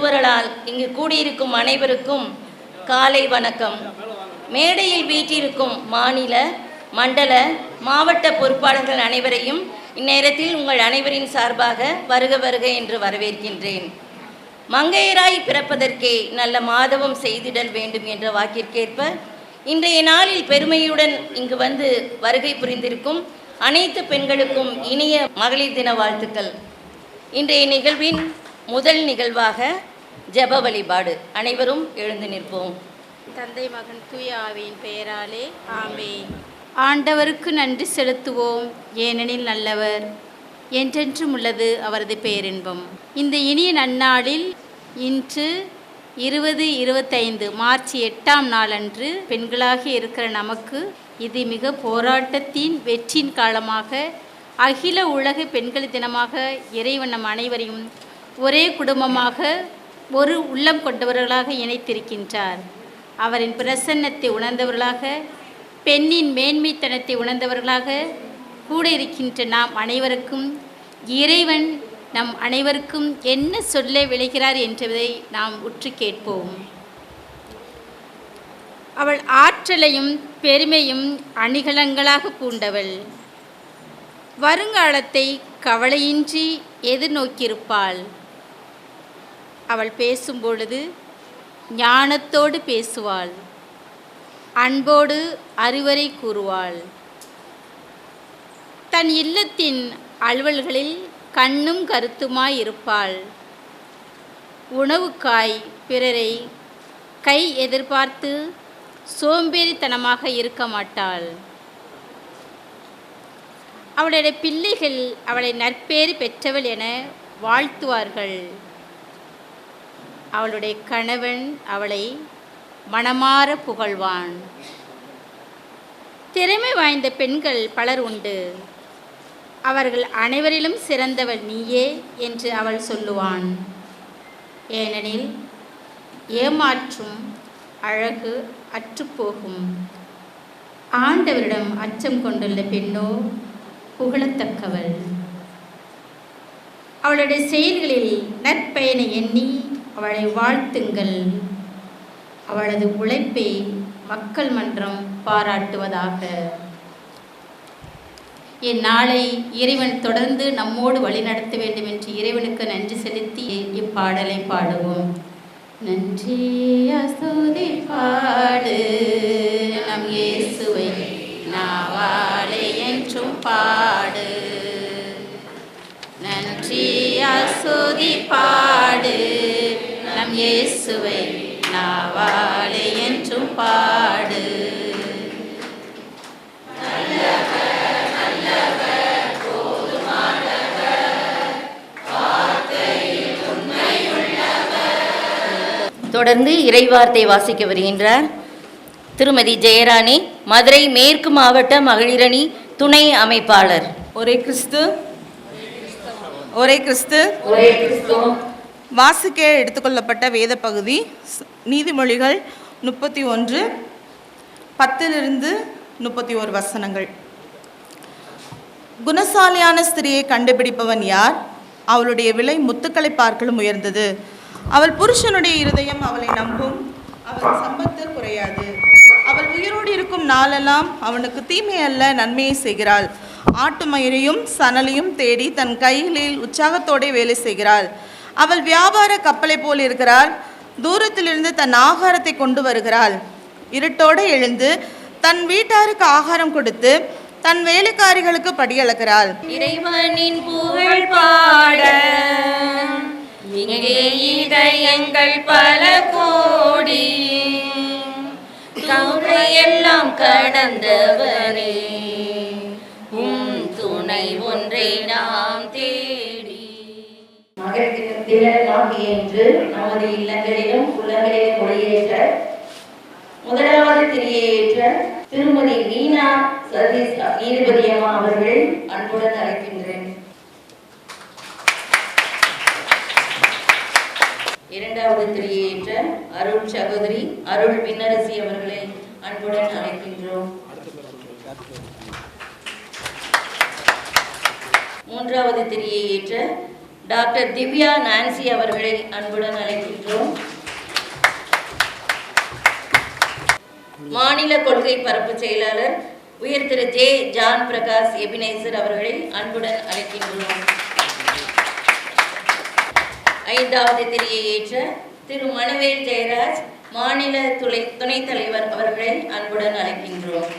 திருவருளால் இங்கு கூடியிருக்கும் அனைவருக்கும் காலை வணக்கம். மேடையில் வீற்றிருக்கும் மாநில, மண்டல, மாவட்ட பொறுப்பாளர்கள் அனைவரையும் இந்நேரத்தில் உங்கள் அனைவரின் சார்பாக வருக வருக என்று வரவேற்கின்றேன். மங்கையராய் பிறப்பதற்கே நல்ல மாதவம் செய்திடல் வேண்டும் என்ற வாக்கிற்கேற்ப இன்றைய நாளில் பெருமையுடன் இங்கு வந்து வருகை புரிந்திருக்கும் அனைத்து பெண்களுக்கும் இனிய மகளிர் தின வாழ்த்துக்கள். இன்றைய நிகழ்வின் முதல் நிகழ்வாக ஜெப வழிபாடு. அனைவரும் எழுந்து நிற்போம். தந்தை மகன் தூய ஆவியின் பெயராலே ஆமென். ஆண்டவருக்கு நன்றி செலுத்துவோம், ஏனெனில் நல்லவர், என்றென்றும் உள்ளது அவரது பேரின்பம். இந்த இனிய நன்னாளில் இன்று 2025 மார்ச் 8ஆம் நாளன்று பெண்களாக இருக்கிற நமக்கு இது மிக போராட்டத்தின் வெற்றியின் காலமாக, அகில உலக பெண்கள் தினமாக இறைவன் நம் அனைவரையும் ஒரே குடும்பமாக ஒரு உள்ளம் கொண்டவர்களாக இணைத்திருக்கின்றார். அவரின் பிரசன்னத்தை உணர்ந்தவர்களாக, பெண்ணின் மேன்மைத்தனத்தை உணர்ந்தவர்களாக கூட இருக்கின்ற நாம் அனைவருக்கும் இறைவன் நம் அனைவருக்கும் என்ன சொல்ல விளைகிறார் என்பதை நாம் உற்று கேட்போம். அவள் ஆற்றலையும் பெருமையும் அணிகலங்களாக பூண்டவள். வருங்காலத்தை கவலையின்றி எதிர்நோக்கியிருப்பாள். அவள் பேசும்பொழுது ஞானத்தோடு பேசுவாள், அன்போடு அறிவுரை கூறுவாள். தன் இல்லத்தின் அலுவல்களில் கண்ணும் கருத்துமாய் இருப்பாள். உணவுக்காய் பிறரை கை எதிர்பார்த்து சோம்பேறித்தனமாக இருக்க மாட்டாள். அவளுடைய பிள்ளைகள் அவளை நற்பேறு பெற்றவள் என வாழ்த்துவார்கள். அவளுடைய கணவன் அவளை மனமார புகழ்வான். திறமை வாய்ந்த பெண்கள் பலர் உண்டு. அவர்கள் அனைவரிலும் சிறந்தவள் நீயே என்று அவள் சொல்லுவான். ஏனெனில் ஏமாற்றும் அழகு அற்றுப்போகும். ஆண்டவரிடம் அச்சம் கொண்டுள்ள பெண்ணோ புகழத்தக்கவள். அவளுடைய செயல்களில் நற்பயனை எண்ணி அவளை வாழ்த்துங்கள். அவளது உழைப்பை மக்கள் மன்றம் பாராட்டுவதாக. இந்நாளை இறைவன் தொடர்ந்து நம்மோடு வழிநடத்த வேண்டும் என்று இறைவனுக்கு நன்றி செலுத்தி இப்பாடலை பாடுவோம். நன்றி அஸ்துதி பாடு நம் இயேசுவை நாவாலே என்றும் பாடு. நன்றி அஸ்துதி பாடு நம் இயேசுவை நாவாலே என்றும் பாடு. தொடர்ந்து இறைவார்த்தை வாசிக்க வருகின்றார் திருமதி ஜெயராணி, மதுரை மேற்கு மாவட்ட மகளிரணி துணை அமைப்பாளர். ஒரே கிறிஸ்து, ஒரே கிறிஸ்து, ஒரே கிறிஸ்து. வாசிக்க எடுத்துக்கொள்ளப்பட்ட வேத பகுதி நீதிமொழிகள் 31 10 31 வசனங்கள். குணசாலியான ஸ்திரியை கண்டுபிடிப்பவன் யார்? அவளுடைய விலை முத்துக்களை பார்க்கலும் உயர்ந்தது. அவள் புருஷனுடைய இருதயம் அவளை நம்பும், அவள் சம்பத்து குறையாது. அவள் உயிரோடு இருக்கும் நாளெல்லாம் அவனுக்கு தீமை அல்ல நன்மையை செய்கிறாள். ஆட்டு மயிரையும் சணலையும் தேடி தன் கைகளில் உற்சாகத்தோടെ வேலை செய்கிறாள். அவள் வியாபார கப்பலை போல் இருக்கிறாள். தூரத்திலிருந்து தன் ஆகாரத்தை கொண்டு வருகிறாள். இருட்டோடு எழுந்து தன் வீட்டாருக்கு ஆகாரம் கொடுத்து தன் வேலைக்காரிகளுக்கு படியளக்கிறாள். இறைவனின் புகழ் பாட இங்கே இதயங்கள் பல கோடி, எல்லாம் கடந்தவரே துணை ஒன்றை நாம் தேடி. மகளிர் தினமாகி என்று நமது இல்லங்களிலும் உலகளிலும் ஒளியேற்ற முதலாவது திரியேற்ற திருமதி வீணா சதீஷ் நீதிபதி அம்மா அவர்கள் அன்புடன் அழைக்கின்றேன். இரண்டாவது திரியேற்ற அருள் சகோதரி அருள் விண்ணரசி அவர்களை அன்புடன் அழைக்கின்றோம். மூன்றாவது திரியை ஏற்ற டாக்டர் திவ்யா நான்சி அவர்களை அன்புடன் அழைக்கின்றோம். மாநில கொள்கை பரப்பு செயலாளர் உயர் திரு ஜே. ஜான் பிரகாஷ் எபினேசர் அவர்களை அன்புடன் அழைக்கின்றோம். 5வது திரியை ஏற்ற திரு மனுவேல் ஜெயராஜ் மாநில துணைத் தலைவர் அவர்களை அன்புடன் அழைக்கின்றோம்.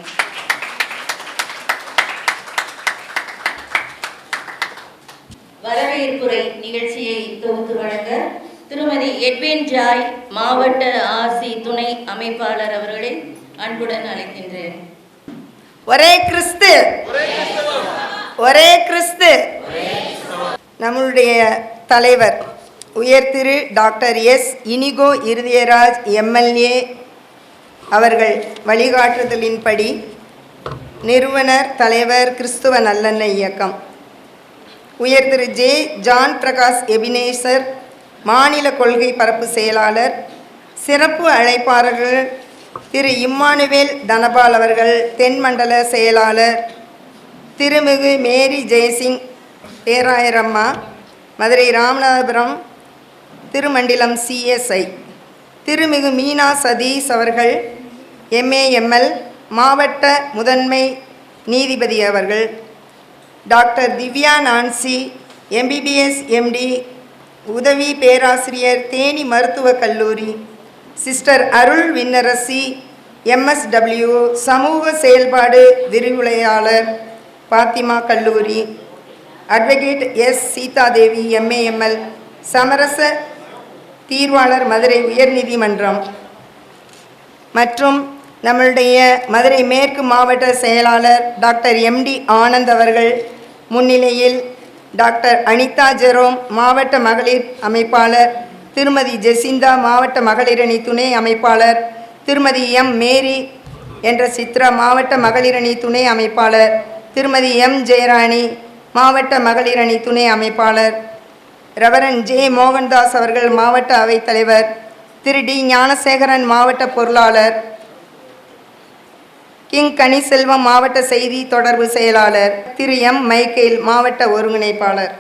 வரவேற்புரை நிகழ்ச்சியை தொகுத்து வழங்க திருமதி எட்வின் ஜாய் மாவட்ட ஆர்சி துணை அமைப்பாளர் அவர்களை அன்புடன் அழைக்கின்றேன். ஒரே கிறிஸ்து, ஒரே கிறிஸ்து. நம்முடைய தலைவர் உயர் திரு doctor S. Inigo Irudayaraj MLA அவர்கள் வழிகாட்டுதலின்படி நிறுவனர் தலைவர் கிறிஸ்துவ நல்லெண்ண இயக்கம் உயர் திரு ஜே. ஜான் பிரகாஷ் எபினேசர் மாநில கொள்கை பரப்பு செயலாளர், சிறப்பு அழைப்பாளர்கள் திரு இம்மானுவேல் தனபால் அவர்கள் தென்மண்டல செயலாளர், திருமிகு மேரி ஜெயசிங் பேராயரம்மா மதுரை ராமநாதபுரம் திருமண்டலம் சிஎஸ்ஐ, திருமிகு மீனா சதீஷ் அவர்கள் எம்ஏஎம்எல் மாவட்ட முதன்மை நீதிபதி அவர்கள், doctor Divya Nancy MBBS MD உதவி பேராசிரியர் தேனி மருத்துவக் கல்லூரி, சிஸ்டர் அருள் விண்ணரசி எம்எஸ்டபிள்யூ சமூக செயல்பாடு விரிவுரையாளர் பாத்திமா கல்லூரி, அட்வொகேட் எஸ். சீதாதேவி எம்ஏஎம்எல் சமரச தீர்வாளர் மதுரை உயர்நீதிமன்றம் மற்றும் நம்மளுடைய மதுரை மேற்கு மாவட்ட செயலாளர் டாக்டர் எம்டி ஆனந்த் அவர்கள் முன்னிலையில் டாக்டர் அனிதா ஜெரோம் மாவட்ட மகளிர் அமைப்பாளர், திருமதி ஜெசிந்தா மாவட்ட மகளிரணி துணை அமைப்பாளர், திருமதி எம். மேரி என்ற சித்ரா மாவட்ட மகளிரணி துணை அமைப்பாளர், திருமதி எம். ஜெயராணி மாவட்ட மகளிரணி துணை அமைப்பாளர், ரெவரன் ஜே. மோகன்தாஸ் அவர்கள் மாவட்ட அவைத்தலைவர், திரு டி. ஞானசேகரன் மாவட்ட பொருளாளர், கிங் கனிசெல்வம் மாவட்ட செய்தி தொடர்பு செயலாளர், திரு எம். மைக்கேல் மாவட்ட ஒருங்கிணைப்பாளர்,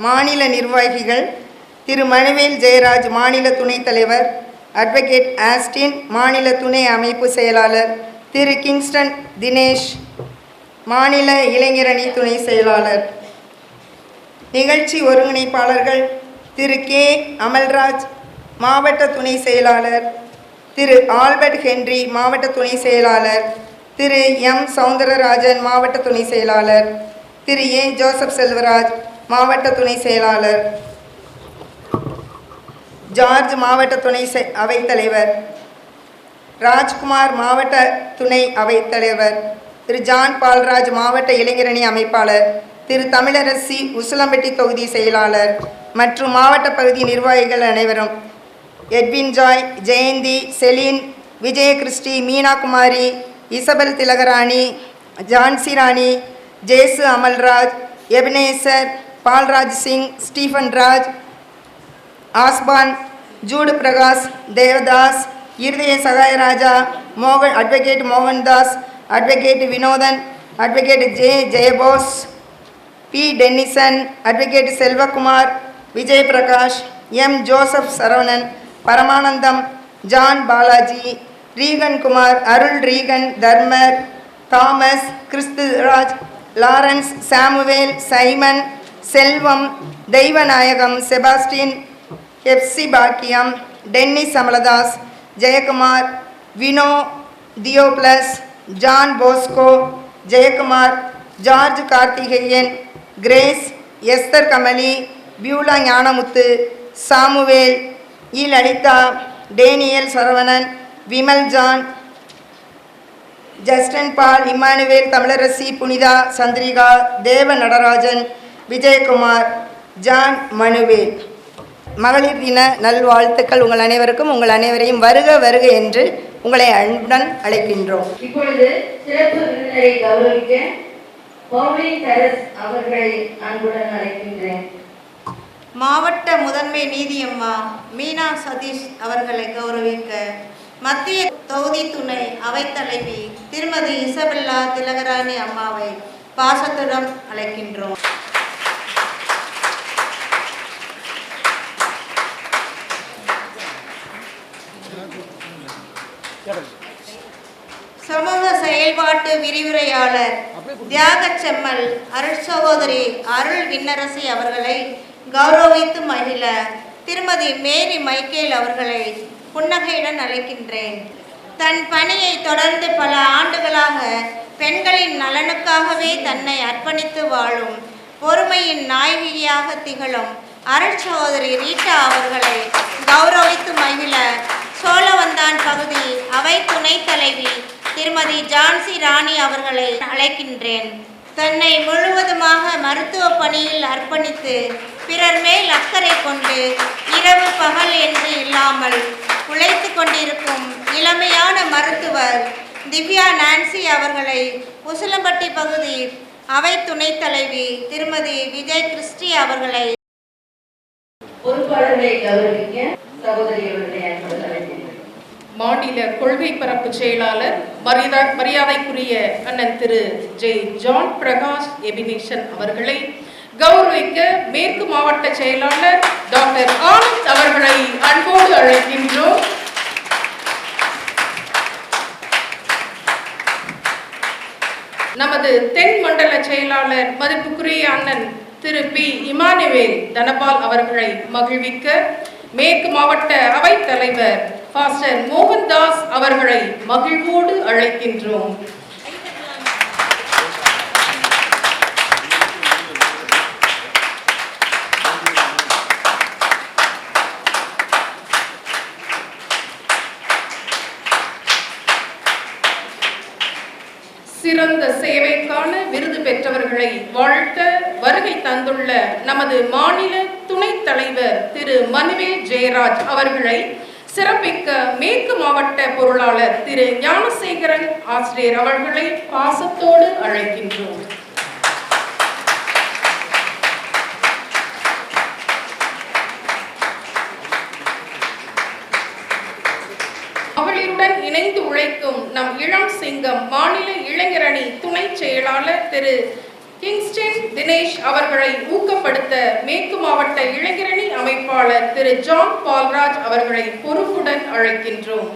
மாநில நிர்வாகிகள் திரு மனுவேல் ஜெயராஜ் மாநில துணைத் தலைவர், அட்வொகேட் ஆஸ்டின் மாநில துணை அமைப்பு செயலாளர், திரு கிங்ஸ்டன் தினேஷ் மாநில இளைஞரணி துணை செயலாளர், நிகழ்ச்சி ஒருங்கிணைப்பாளர்கள் திரு கே. அமல்ராஜ் மாவட்ட துணை செயலாளர், திரு ஆல்பர்ட் ஹென்றி மாவட்ட துணை செயலாளர், திரு எம். சவுந்தரராஜன் மாவட்ட துணை செயலாளர், திரு ஏ. ஜோசப் செல்வராஜ் மாவட்ட துணை செயலாளர், ஜார்ஜ் மாவட்ட துணை அவைத்தலைவர், ராஜ்குமார் மாவட்ட துணை அவைத்தலைவர், திரு ஜான் பால்ராஜ் மாவட்ட இளைஞரணி அமைப்பாளர், திரு தமிழரசி உசிலம்பட்டி தொகுதி செயலாளர் மற்றும் மாவட்ட பகுதி நிர்வாகிகள் அனைவரும், Edwin Joy, Jayanthi, Celine, Vijaya Christy, Meenakumari, Isabel Thilakarani, Jhansi Rani, Jesu Amalraj, Ebenezer, Paulraj Singh, Stephen Raj, Osban, Jude Prakash, Devadas, Irudaya Sagayaraja, advocate Mohandas, advocate Vinodhan, advocate J. Jayabose, P. Dennison, advocate Selvakumar, Vijay Prakash, M. Joseph Saravanan, Paramanandam, John Balaji, Regan Kumar, Arul Regan, Dharmar, Thomas, Christuraj, Lawrence, Samuel, Simon, Selvam, Deivanayagam, Sebastin, Epsy Bakkiyam, Dennis Amaladas, Jayakumar, Vino, Theophilus, John Bosco, Jayakumar, George Karthikeyan, Grace, Esther Kamali, Beulah Gnanamuthu, Samuel, E. Lalitha, Daniel Saravanan, Vimal John, Justin Paul, Immanuel, Tamilarasi, Punitha, Chandrika, Deva Natarajan, Vijayakumar, John Manuel. மகளிர் தின நல்வாழ்த்துக்கள் உங்கள் அனைவருக்கும். உங்கள் அனைவரையும் வருக வருக என்று உங்களை அன்புடன் அழைக்கின்றோம். இப்பொழுது சிறப்பு விருந்தினரை கௌரவிக்க பவுலின் தெரஸ் அவர்களை அன்புடன் அழைக்கின்றேன். மாவட்ட முதன்மை நீதியம்மா மீனா சதீஷ் அவர்களை கௌரவிக்க மத்திய தொகுதி துணை அவைத்தலைவி திருமதி இசபெல்லா திலகராணி அம்மாவை பாசத்துடன் அழைக்கின்றோம். சமூக செயல்பாட்டு விரிவுரையாளர் தியாகச் செம்மல் அருட்சகோதரி அருள் விண்ணரசி அவர்களை கௌரவித்து மகிழ திருமதி மேரி மைக்கேல் அவர்களை புன்னகையுடன் அழைக்கின்றேன். தன் பணியை தொடர்ந்து பல ஆண்டுகளாக பெண்களின் நலனுக்காகவே தன்னை அர்ப்பணித்து வாழும் பொறுமையின் நாயகியாக திகழும் அருட்சகோதரி ரீட்டா அவர்களை கௌரவித்து மகிழ சோழவந்தான் பகுதி அவை துணைத் தலைவி திருமதி ஜான்சி ராணி அவர்களை அழைக்கின்றேன். தன்னை முழுவதுமாக மருத்துவ பணியில் அர்ப்பணித்து பிறர் மேல் அக்கறை கொண்டு இரவு பகல் என்று இல்லாமல் உழைத்து கொண்டிருக்கும் இளமையான மருத்துவர் திவ்யா நான்சி அவர்களை உசிலம்பட்டி பகுதி அவை துணைத் தலைவி திருமதி விஜய் கிறிஸ்டி அவர்களை பொறுப்பாளர்களை கௌரவிக்க சகோதரி அவர்களை அன்புடன் அழைக்கின்றேன். மாநில கொள்கை பரப்பு செயலாளர் மரியாதைக்குரிய அண்ணன் திரு ஜே ஜான் பிரகாஷ் எபினேஷன் அவர்களை கௌரவிக்க மேற்கு மாவட்ட செயலாளர் டாக்டர் ஆனந்த் அவர்களை அன்போடு அழைக்கின்றோம். நமது தென் மண்டல செயலாளர் மதிப்புக்குரிய அண்ணன் திரு பி இமானுவேல் தனபால் அவர்களை மகிழ்விக்க மேற்கு மாவட்ட அவைத் தலைவர் பாஸ்டர் மோகன்தாஸ் அவர்களை மகிழ்வோடு அழைக்கின்றோம். சிறந்த சேவைக்கான விருது பெற்றவர்களை வாழ்த்த வருகை தந்துள்ள நமது மாநில துணைத் தலைவர் திரு மனுவேல் ஜெயராஜ் அவர்களை சிறப்பிக்க மேற்கு மாவட்ட பொருளாளர் திரு ஞானசேகரன் ஆசிரியர் அவர்களை பாசத்தோடு அழைக்கின்றோம். மகளிருடன் இணைந்து உழைக்கும் நம் இளம் சிங்கம் மாநில இளைஞரணி துணை செயலாளர் திரு கிங்ஸ்டன் தினேஷ் அவர்களை ஊக்கப்படுத்த மேற்கு மாவட்ட இளைஞரணி அமைப்பாளர் திரு ஜான் பால்ராஜ் அவர்களை பொறுப்புடன் அழைக்கின்றோம்.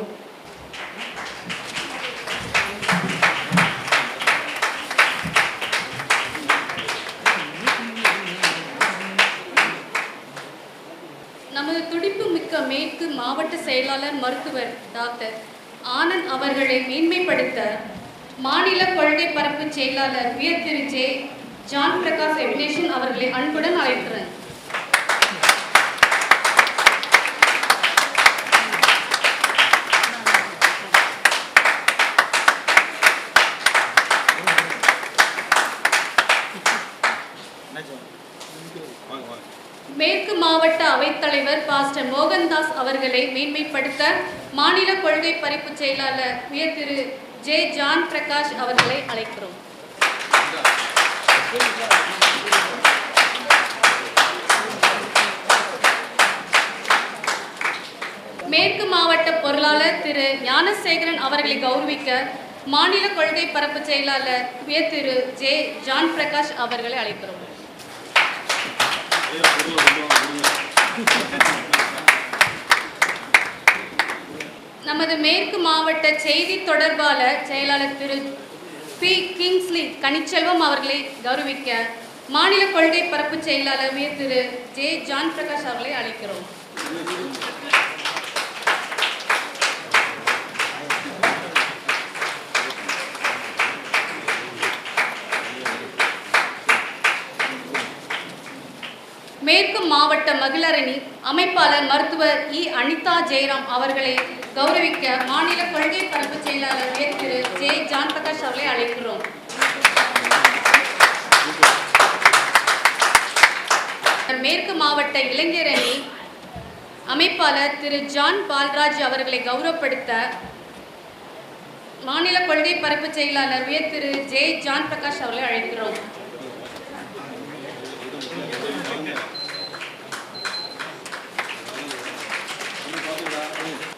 நமது துடிப்பு மிக்க மேற்கு மாவட்ட செயலாளர் மருத்துவர் டாக்டர் ஆனந்த் அவர்களை மேன்மைப்படுத்த மாநில கொள்கை பரப்பு செயலாளர் உயர் திரு ஜே ஜான் பிரகாஷ் எபினேஷன் அவர்களை அன்புடன் அழைக்கிறேன். மேற்கு மாவட்ட அவைத்தலைவர் பாஸ்டர் மோகன்தாஸ் அவர்களை மேன்மைப்படுத்த மாநில கொள்கை பரப்பு செயலாளர் உயர் திரு ஜே ஜான் பிரகாஷ் அவர்களை அழைக்கிறோம். மேற்கு மாவட்ட பொருளாளர் திரு ஞானசேகரன் அவர்களை கௌரவிக்க மாநில கொள்கை பரப்பு செயலாளர் உயர் திரு ஜே ஜான் பிரகாஷ் அவர்களை அழைக்கிறோம். நமது மேற்கு மாவட்ட செய்தி தொடர்பாளர் செயலாளர் திரு பி கிங்ஸ்லி கனிச்செல்வம் அவர்களை கௌரவிக்க மாநில கொள்கை பரப்பு செயலாளர் உயர் திரு ஜே ஜான் பிரகாஷ் அவர்களை அழைக்கிறோம். மேற்கு மாவட்ட மகளிரணி அமைப்பாளர் மருத்துவர் இ அனிதா ஜெயராம் அவர்களை கௌரவிக்க மாநில கொள்கை பரப்பு செயலாளர் உயர் திரு ஜே ஜான் பிரகாஷ் அவர்களை அழைக்கிறோம். மேற்கு மாவட்ட இளைஞரணி அமைப்பாளர் திரு ஜான் பால்ராஜ் அவர்களை கௌரவப்படுத்த மாநில கொள்கை பரப்பு செயலாளர் உயர் திரு ஜே ஜான் பிரகாஷ் அவர்களை அழைக்கிறோம்.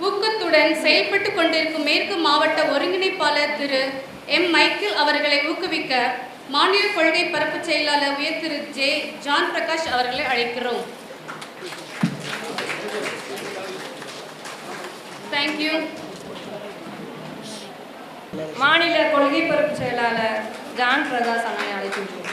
ஊக்கத்துடன் செயல்பட்டு கொண்டிருக்கும் மேற்கு மாவட்ட ஒருங்கிணைப்பாளர் திரு எம் மைக்கேல் அவர்களை ஊக்குவிக்க மாநில கொள்கை பரப்பு செயலாளர் உயர் திரு ஜே ஜான் பிரகாஷ் அவர்களை அழைக்கிறோம். தேங்க்யூ. மாநில கொள்கை பரப்பு செயலாளர் ஜான் பிரகாஷ் அண்ணனை அழைக்கின்றோம்.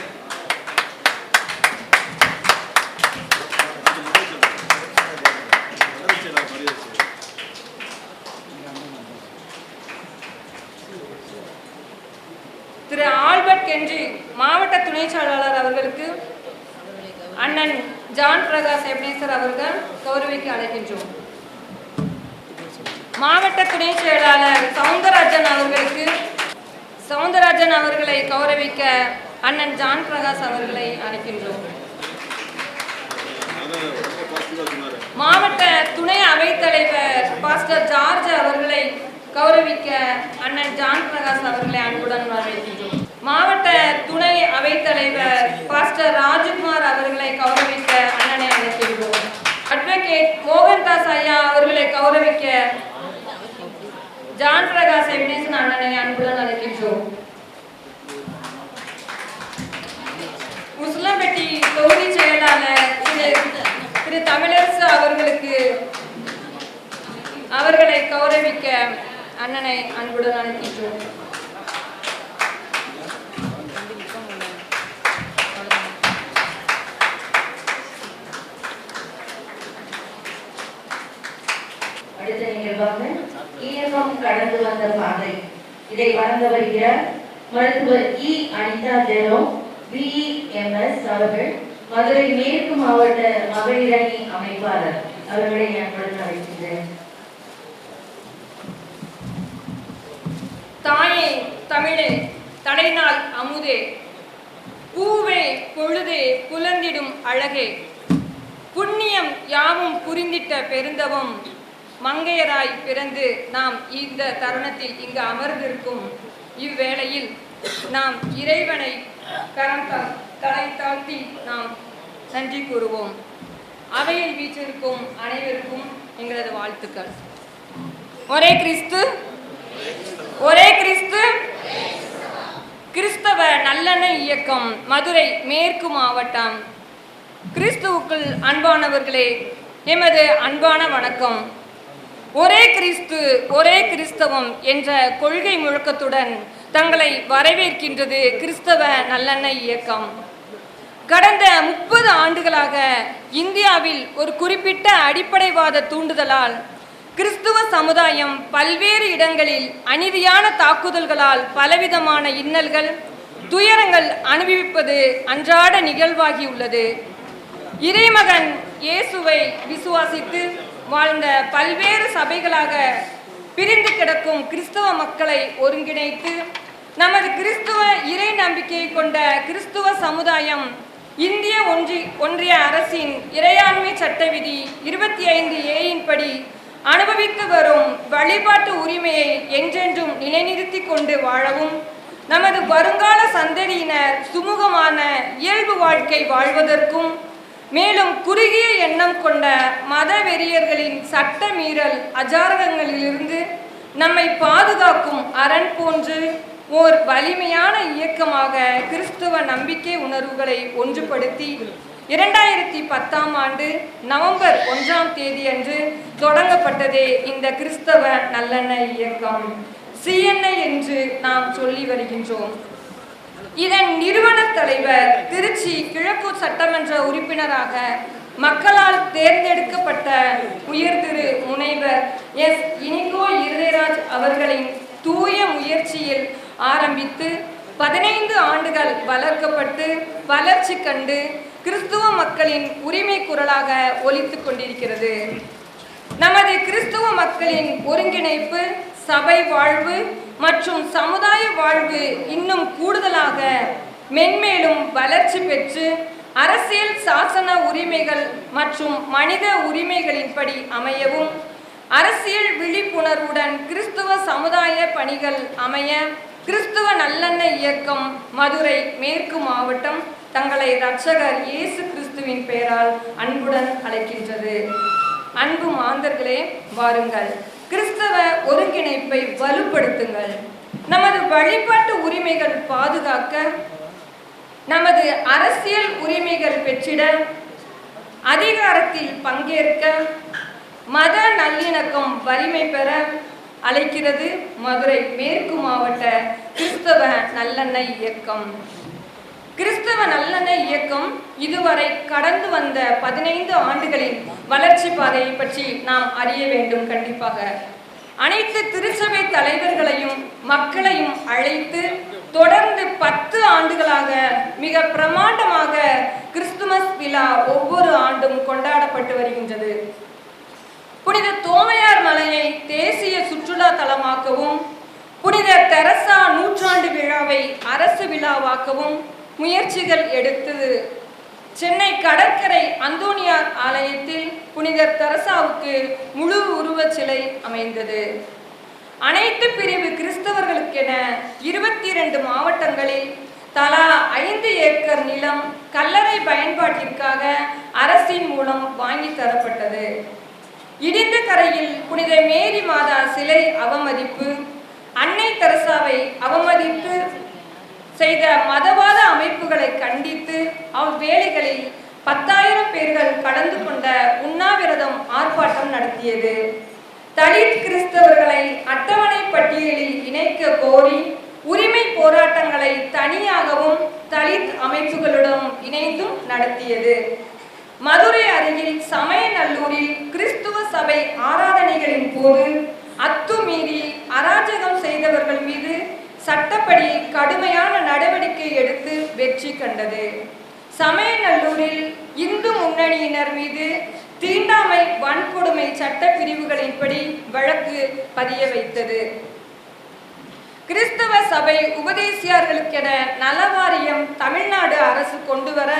திரு ஆல்பர்ட் கென்றி மாவட்ட துணை செயலாளர் அவர்களுக்கு அண்ணன் ஜான் பிரகாஷ் எப்னேசர் அவர்கள் கௌரவிக்க அழைக்கின்றோம். மாவட்ட துணை செயலாளர் சவுந்தரராஜன் அவர்களை கௌரவிக்க அண்ணன் ஜான் பிரகாஷ் அவர்களை அழைக்கின்றோம். மாவட்ட துணை அவைத்தலைவர் பாஸ்டர் ஜார்ஜ் அவர்களை கௌரவிக்க அண்ணன் ஜான் பிரகாஷ் அவர்களை அன்புடன் வரவேற்கின்றோம். மாவட்ட துணை அவைத்தலைவர் பாஸ்டர் ராஜ்குமார் அவர்களை கௌரவிக்க அண்ணனை அழைக்கின்றோம். அட்வொகேட் மோகன்தாஸ் ஐயா அவர்களை கௌரவிக்க ஜான் பிரகாஷ் எப்னேசன் அண்ணனை அன்புடன் அழைக்கின்றோம். உசிலம்பட்டி தொகுதி செயலாளர் திரு தமிழரசு அவர்களை கௌரவிக்க அண்ணனை அன்புடன் அழைக்கின்றோம். அடுத்த நிகழ்வாக இயக்கம் கடந்து வந்த பாதை இதை வழங்க வருகிறார் மருத்துவர் இ அனிதா ஜெரோ BEMS அவர்கள், மதுரை மேற்கு மாவட்ட மகளிரணி அமைப்பாளர் அவர்களை அன்புடன் அழைக்கின்றேன். தாயே தமிழே தடைநாள் அமுதே, பூவே பொழுதே புலந்திடும் அழகே, புண்ணியம் யாவும் புரிந்திட்ட பெருந்தவம், மங்கையராய் பிறந்து நாம் இந்த தருணத்தில் இங்கு அமர்ந்திருக்கும் இவ்வேளையில் நாம் இறைவனை தலை தாழ்த்தி நாம் நன்றி கூறுவோம். அவையில் வீற்றிருக்கும் அனைவருக்கும் எங்களது வாழ்த்துக்கள். ஒரே கிறிஸ்து, ஒரே கிறிஸ்து. கிறிஸ்தவ நல்லெண்ணெய் இயக்கம் மதுரை மேற்கு மாவட்டம். கிறிஸ்துவுக்குள் அன்பானவர்களே, எமது அன்பான வணக்கம். ஒரே கிறிஸ்து ஒரே கிறிஸ்தவம் என்ற கொள்கை முழக்கத்துடன் தங்களை வரவேற்கின்றது கிறிஸ்தவ நல்லெண்ணெய் இயக்கம். கடந்த 30 ஆண்டுகளாக இந்தியாவில் ஒரு குறிப்பிட்ட அடிப்படைவாத தூண்டுதலால் கிறிஸ்துவ சமுதாயம் பல்வேறு இடங்களில் அநீதியான தாக்குதல்களால் பலவிதமான இன்னல்கள், துயரங்கள் அனுபவிப்பது அன்றாட நிகழ்வாகியுள்ளது. இறைமகன் இயேசுவை விசுவாசித்து வாழ்ந்த பல்வேறு சபைகளாக பிரிந்து கிடக்கும் கிறிஸ்தவ மக்களை ஒருங்கிணைத்து நமது கிறிஸ்துவ இறை நம்பிக்கையை கொண்ட கிறிஸ்துவ சமுதாயம் இந்திய ஒன்றிய அரசின் இறையாண்மை சட்ட விதி 25A படி அனுபவித்து வரும் வழிபாட்டு உரிமையை என்றென்றும் நிலைநிறுத்தி கொண்டு வாழவும், நமது வருங்கால சந்ததியினர் சுமூகமான இயல்பு வாழ்க்கை வாழ்வதற்கும், மேலும் குறுகிய எண்ணம் கொண்ட மத வெறியர்களின் சட்ட மீறல் அஜாரகங்களிலிருந்து நம்மை பாதுகாக்கும் அரண் போன்று ஓர் வலிமையான இயக்கமாக கிறிஸ்துவ நம்பிக்கை உணர்வுகளை ஒன்றுபடுத்தி 2010ஆம் ஆண்டு நவம்பர் 1ஆம் தேதி அன்று தொடங்கப்பட்டதே இந்த கிறிஸ்தவ நல்லெண்ணெய் இயக்கம், CNI என்று நாம் சொல்லி வருகின்றோம். இதன் நிறுவன தலைவர் திருச்சி கிழக்கு சட்டமன்ற உறுப்பினராக மக்களால் தேர்ந்தெடுக்கப்பட்ட உயர்திரு முனைவர் S. இனிகோ இருதயராஜ் அவர்களின் தூய முயற்சியில் ஆரம்பித்து 15 ஆண்டுகள் வளர்க்கப்பட்டு வளர்ச்சி கண்டு கிறிஸ்துவ மக்களின் உரிமை குரலாக ஒலித்து கொண்டிருக்கிறது. நமது கிறிஸ்துவ மக்களின் ஒருங்கிணைப்பு, சபை வாழ்வு மற்றும் சமுதாய வாழ்வு இன்னும் கூடுதலாக மென்மேலும் வளர்ச்சி பெற்று அரசியல் சாசன உரிமைகள் மற்றும் மனித உரிமைகளின்படி அமையவும், அரசியல் விழிப்புணர்வுடன் கிறிஸ்துவ சமுதாய பணிகள் அமைய கிறிஸ்துவ நல்லெண்ணெய் இயக்கம் மதுரை மேற்கு மாவட்டம் தங்களை இரட்சகர் இயேசு கிறிஸ்துவின் பெயரால் அன்புடன் அழைக்கின்றது. அன்பு மாந்தர்களே, வாருங்கள், கிறிஸ்தவ ஒருங்கிணைப்பை வலுப்படுத்துங்கள். நமது வழிபாட்டு உரிமைகள் பாதுகாக்க, நமது அரசியல் உரிமைகள் பெற்றிட, அதிகாரத்தில் பங்கேற்க, மத நல்லிணக்கம் வலிமை பெற அழைக்கிறது மதுரை மேற்கு மாவட்ட கிறிஸ்தவ நல்லெண்ணெய் இயக்கம். கிறிஸ்தவ நல்லெண்ணெய் இயக்கம் இதுவரை கடந்து வந்த 15 ஆண்டுகளின் வளர்ச்சி பாதையை பற்றி நாம் அறிய வேண்டும். கண்டிப்பாக அனைத்து திருச்சபை தலைவர்களையும் மக்களையும் அழைத்து தொடர்ந்து 10 ஆண்டுகளாக மிக பிரமாண்டமாக கிறிஸ்துமஸ் விழா ஒவ்வொரு ஆண்டும் கொண்டாடப்பட்டு வருகின்றது. புனித தோமையார் மலையை தேசிய சுற்றுலா தலமாக்கவும் புனித தெரசா நூற்றாண்டு விழாவை அரசு விழாவாக்கவும் முயற்சிகள் எடுத்தது. சென்னை கடற்கரை அந்தோனியார் ஆலயத்தில் புனித தெரசாவுக்கு முழு உருவச் சிலை அமைந்தது. அனைத்து பிரிவு கிறிஸ்தவர்களுக்கென 22 மாவட்டங்களில் தலா 5 ஏக்கர் நிலம் கல்லறை பயன்பாட்டிற்காக அரசின் மூலம் வாங்கி தரப்பட்டது. இடிந்த கரையில் புனித மேரி மாதா சிலை அவமதிப்பு, அன்னை தெரசாவை அவமதிப்பு செய்த மதவாத அமைப்புகளை கண்டித்து அவ்வேளைகளில் 10,000 பேர்கள் கலந்து கொண்ட உண்ணாவிரதம் ஆர்ப்பாட்டம் நடத்தியது. தலித் கிறிஸ்தவர்களை அட்டவணை பட்டியலில் இணைக்க கோரி உரிமை போராட்டங்களை தனியாகவும் தலித் அமைப்புகளுடன் இணைந்தும் நடத்தியது. மதுரை அருகில் சமயநல்லூரில் கிறிஸ்துவ சபை ஆராதனைகளின் போது அத்துமீறி அராஜகம் செய்தவர்கள் மீது சட்டப்படி கடுமையான நடவடிக்கை எடுத்து வெற்றி கண்டது. சமயநல்லூரில் இந்து முன்னணியினர் மீது தீண்டாமை வன்கொடுமை சட்ட பிரிவுகளின்படி வழக்கு பதிய வைத்தது. கிறிஸ்தவ சபை உபதேசியார்களுக்கென நலவாரியம் தமிழ்நாடு அரசு கொண்டு வர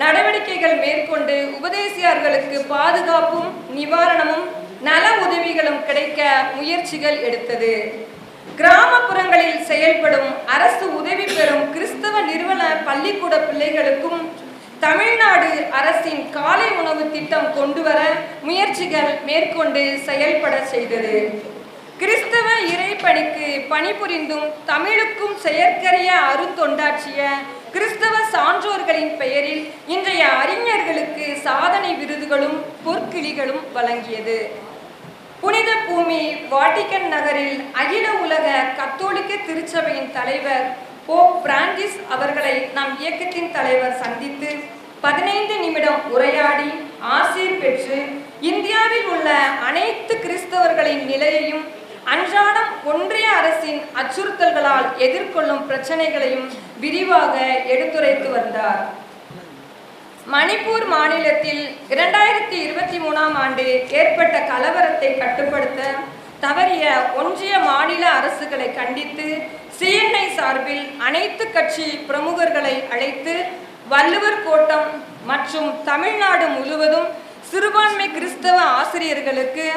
நடவடிக்கைகள் மேற்கொண்டு உபதேசியார்களுக்கு பாதுகாப்பும் நிவாரணமும் நல உதவிகளும் கிடைக்க முயற்சிகள் எடுத்தது. கிராமப்புறங்களில் செயல்படும் அரசு உதவி பெறும் கிறிஸ்தவ நிறுவன பள்ளிக்கூட பிள்ளைகளுக்கும் தமிழ்நாடு அரசின் காலை உணவு திட்டம் கொண்டு வர முயற்சிகள் மேற்கொண்டு செயல்பட செய்தது. கிறிஸ்தவ இறைப்பணிக்கு பணிபுரிந்தும் தமிழுக்கும் செயற்கரிய அருந்தொண்டாற்றிய கிறிஸ்தவ சான்றோர்களின் பெயரில் இன்றைய அறிஞர்களுக்கு சாதனை விருதுகளும் பொற்கிளிகளும் வழங்கியது. புனித பூமி வாட்டிகன் நகரில் அகில உலக கத்தோலிக்க திருச்சபையின் தலைவர் போப் பிரான்சிஸ் அவர்களை நம் இயக்கத்தின் தலைவர் சந்தித்து 15 நிமிடம் உரையாடி ஆசீர் பெற்று இந்தியாவில் உள்ள அனைத்து கிறிஸ்தவர்களின் நிலையையும் அன்றாடம் ஒன்றிய அரசின் அச்சுறுத்தல்களால் எதிர்கொள்ளும் பிரச்சனைகளையும் விரிவாக எடுத்துரைத்து வந்தார். மணிப்பூர் மாநிலத்தில் 2023ஆம் ஆண்டு ஏற்பட்ட கலவரத்தை கட்டுப்படுத்த தவறிய ஒன்றிய மாநில அரசுகளை கண்டித்து சிஎன்ஐ சார்பில் அனைத்து கட்சி பிரமுகர்களை அழைத்து வள்ளுவர் கோட்டம் மற்றும் தமிழ்நாடு முழுவதும் சிறுபான்மை கிறிஸ்தவ ஆசிரியர்களுக்கு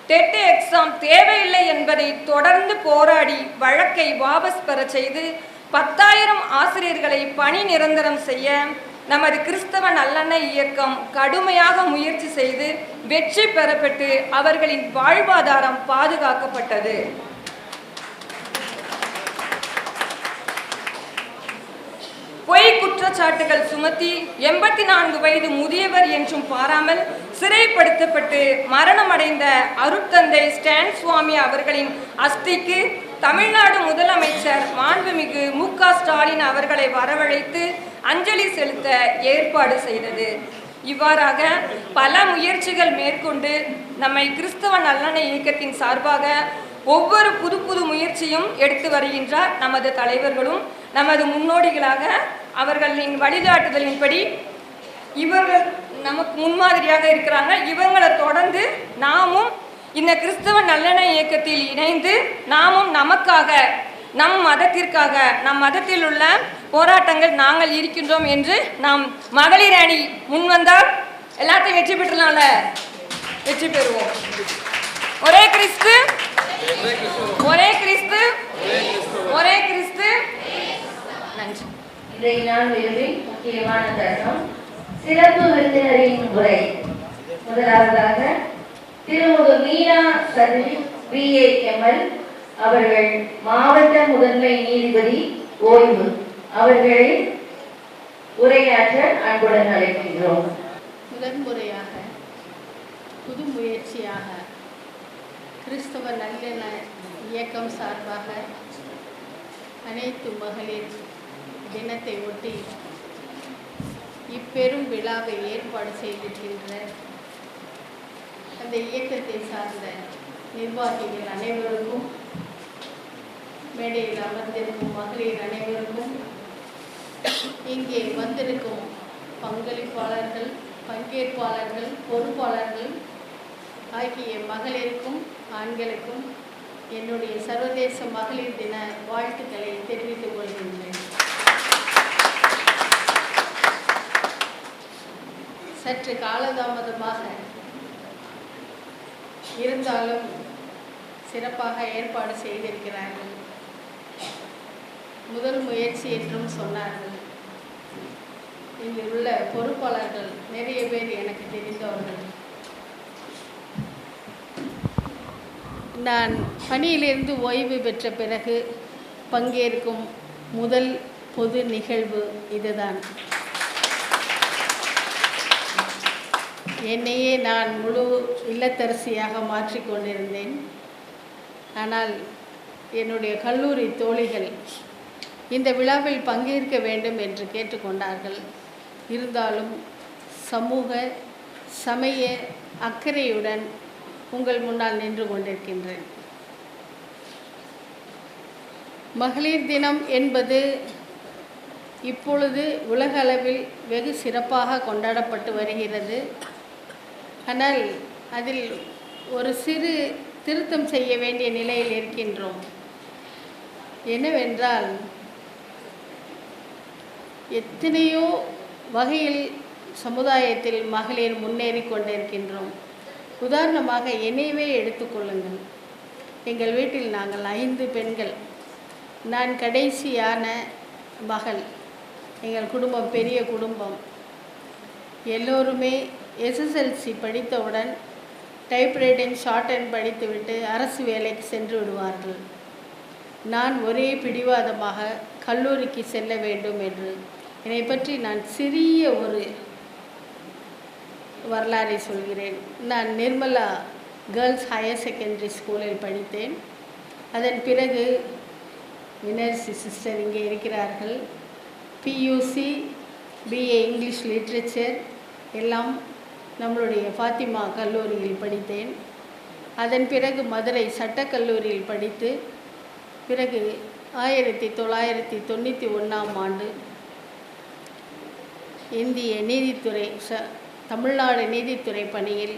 டெட் எக்ஸாம் தேவையில்லை என்பதை தொடர்ந்து போராடி வழக்கை வாபஸ் பெற செய்து 10,000 ஆசிரியர்களை பணி நிரந்தரம் செய்ய நமது கிறிஸ்தவ நல்லெண்ணெய் இயக்கம் கடுமையாக முயற்சி செய்து வெற்றி பெறப்பட்டு அவர்களின் வாழ்வாதாரம் பாதுகாக்கப்பட்டது. பொய் குற்றச்சாட்டுகள் சுமத்தி 84 வயது முதியவர் என்றும் பாராமல் சிறைப்படுத்தப்பட்டு மரணமடைந்த அருட்தந்தை ஸ்டான் சுவாமி அவர்களின் அஸ்திக்கு தமிழ்நாடு முதலமைச்சர் மாண்புமிகு மு.க. ஸ்டாலின் அவர்களை வரவழைத்து அஞ்சலி செலுத்த ஏற்பாடு செய்தது. இவ்வாறாக பல முயற்சிகள் மேற்கொண்டு நம்மை கிறிஸ்தவ நல்லெண்ணெய் இயக்கத்தின் சார்பாக ஒவ்வொரு புது முயற்சியும் எடுத்து வருகின்றார் நமது தலைவர்களும் நமது முன்னோடிகளாக அவர்களின் வழிகாட்டுதலின்படி இவர்கள் நமக்கு முன்மாதிரியாக இருக்கிறாங்க. இவங்களை தொடர்ந்து நாமும் இந்த கிறிஸ்தவ நல்லெண்ணெய் இயக்கத்தில் இணைந்து நாமும் நமக்காக நம் மதத்திற்காக நம் மதத்தில் உள்ள போராட்டங்கள் நாங்கள் இருக்கின்றோம் என்று நாம் மகளிர் அணி முன்வந்தால் எல்லாத்தையும் வெற்றி பெற்றனால வெற்றி பெறுவோம். ஒரே கிறிஸ்து, ஒரே கிறிஸ்து, ஒரே கிறிஸ்து. நன்றி. இன்றைய நாள் விரும்பின் முக்கியமான தருணம் சிறப்பு விருந்தினரின் உரை. முதலாவதாக திருமுக மீனா சதி BAML அவர்கள் மாவட்ட முதன்மை நீதிபதி ஓய்வு அவர்களை உரையாற்ற அன்புடன் அழைக்கின்றோம். முதன்முறையாக புது முயற்சியாக கிறிஸ்தவ நல்லெண்ணெய் இயக்கம் சார்பாக அனைத்து மகளிர் தினத்தை ஒட்டி இப்பெரும் விழாவை ஏற்பாடு செய்திருக்கின்ற அந்த இயக்கத்தை சார்ந்த நிர்வாகிகள் அனைவருக்கும், மேடையில் அமர்ந்திருக்கும் மகளிர் அனைவருக்கும், இங்கே வந்திருக்கும் பங்களிப்பாளர்கள், பங்கேற்பாளர்கள், பொறுப்பாளர்கள் ஆகிய மகளிருக்கும் ஆண்களுக்கும் என்னுடைய சர்வதேச மகளிர் தின வாழ்த்துக்களை தெரிவித்துக் கொள்கின்றேன். சற்று காலதாமதமாக இருந்தாலும் சிறப்பாக ஏற்பாடு செய்திருக்கிறார்கள். முதல் முயற்சி என்றும் சொன்னார்கள். இங்கு உள்ள பொறுப்பாளர்கள் நிறைய பேர் எனக்கு தெரிந்தவர்கள். நான் பணியிலிருந்து ஓய்வு பெற்ற பிறகு பங்கேற்கும் முதல் பொது நிகழ்வு இதுதான். என்னையே நான் முழு இல்லத்தரசியாக மாற்றிக்கொண்டிருந்தேன். ஆனால் என்னுடைய கல்லூரி தோழிகள் இந்த விழாவில் பங்கேற்க வேண்டும் என்று கேட்டுக்கொண்டார்கள். இருந்தாலும் சமூக சமய அக்கறையுடன் உங்கள் முன்னால் நின்று கொண்டிருக்கின்றேன். மகளிர் தினம் என்பது இப்பொழுது உலக அளவில் வெகு சிறப்பாக கொண்டாடப்பட்டு வருகிறது. ஆனால் அதில் ஒரு சிறு திருத்தம் செய்ய வேண்டிய நிலையில் இருக்கின்றோம். என்னவென்றால், எத்தனையோ வகையில் சமுதாயத்தில் மகளிர் முன்னேறி கொண்டிருக்கின்றோம். உதாரணமாக என்னையவே எடுத்துக்கொள்ளுங்கள். எங்கள் வீட்டில் நாங்கள் 5 பெண்கள். நான் கடைசியான மகள். எங்கள் குடும்பம் பெரிய குடும்பம். எல்லோருமே எஸ்எஸ்எல்சி படித்தவுடன் டைப்ரைட்டிங் ஷார்ட் ஹேண்ட் படித்துவிட்டு அரசு வேலைக்கு சென்று விடுவார்கள். நான் ஒரே பிடிவாதமாக கல்லூரிக்கு செல்ல வேண்டும் என்று. என்னை பற்றி நான் சிறிய ஒரு வரலாறை சொல்கிறேன். நான் நிர்மலா கேர்ள்ஸ் ஹையர் செகண்டரி ஸ்கூலில் படித்தேன். அதன் பிறகு வினர்சி சிஸ்டர் இங்கே இருக்கிறார்கள். பியூசி, பிஏ இங்கிலீஷ் லிட்ரேச்சர் எல்லாம் நம்மளுடைய ஃபாத்திமா கல்லூரியில் படித்தேன். அதன் பிறகு மதுரை சட்டக்கல்லூரியில் படித்து பிறகு 1991ஆம் ஆண்டு இந்திய நீதித்துறை தமிழ்நாடு நீதித்துறை பணியில்,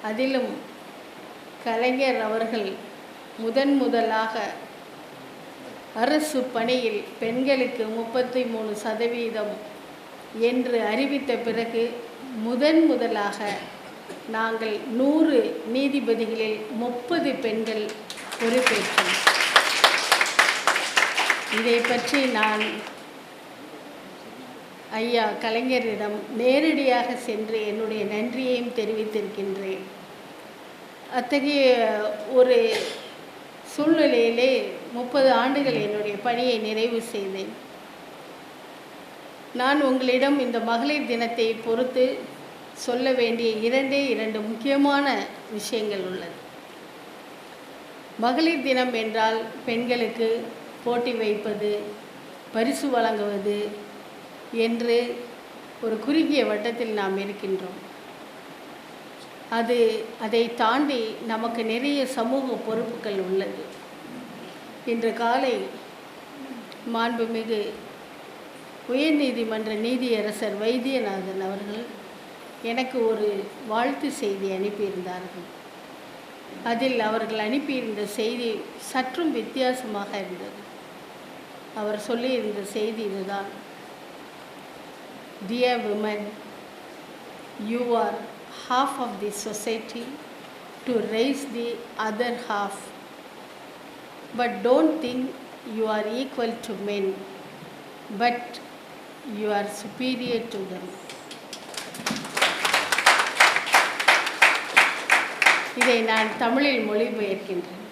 அதிலும் கலைஞர் அவர்கள் முதலாக அரசு பணியில் பெண்களுக்கு 33% என்று அறிவித்த பிறகு முதலாக நாங்கள் 100 நீதிபதிகளில் 30 பெண்கள் பொறுப்பேற்றோம். இதை பற்றி நான் ஐயா கலைஞரிடம் நேரடியாக சென்று என்னுடைய நன்றியையும் தெரிவித்திருக்கின்றேன். அத்தகைய ஒரு சூழ்நிலையிலே 30 ஆண்டுகள் என்னுடைய பணியை நிறைவு செய்தேன். நான் உங்களிடம் இந்த மகளிர் தினத்தை பொறுத்து சொல்ல வேண்டிய 2 முக்கியமான விஷயங்கள் உள்ளது. மகளிர் தினம் என்றால் பெண்களுக்கு போட்டி வைப்பது, பரிசு வழங்குவது என்று ஒரு குறுகிய வட்டத்தில் நாம் இருக்கின்றோம். அதை தாண்டி நமக்கு நிறைய சமூக பொறுப்புகள் உள்ளது. இன்று காலை மாண்புமிகு உயர்நீதிமன்ற நீதியரசர் வைத்தியநாதன் அவர்கள் எனக்கு ஒரு வாழ்த்து செய்தி அனுப்பியிருந்தார்கள். அதில் அவர்கள் அனுப்பியிருந்த செய்தி சற்றும் வித்தியாசமாக இருந்தது. அவர் சொல்லியிருந்த செய்தி இதுதான்: Dear women, you are half of the society to raise the other half. But don't think you are equal to men, but you are superior to them. இதை நான் தமிழில் மொழிபெயர்க்கின்றேன்.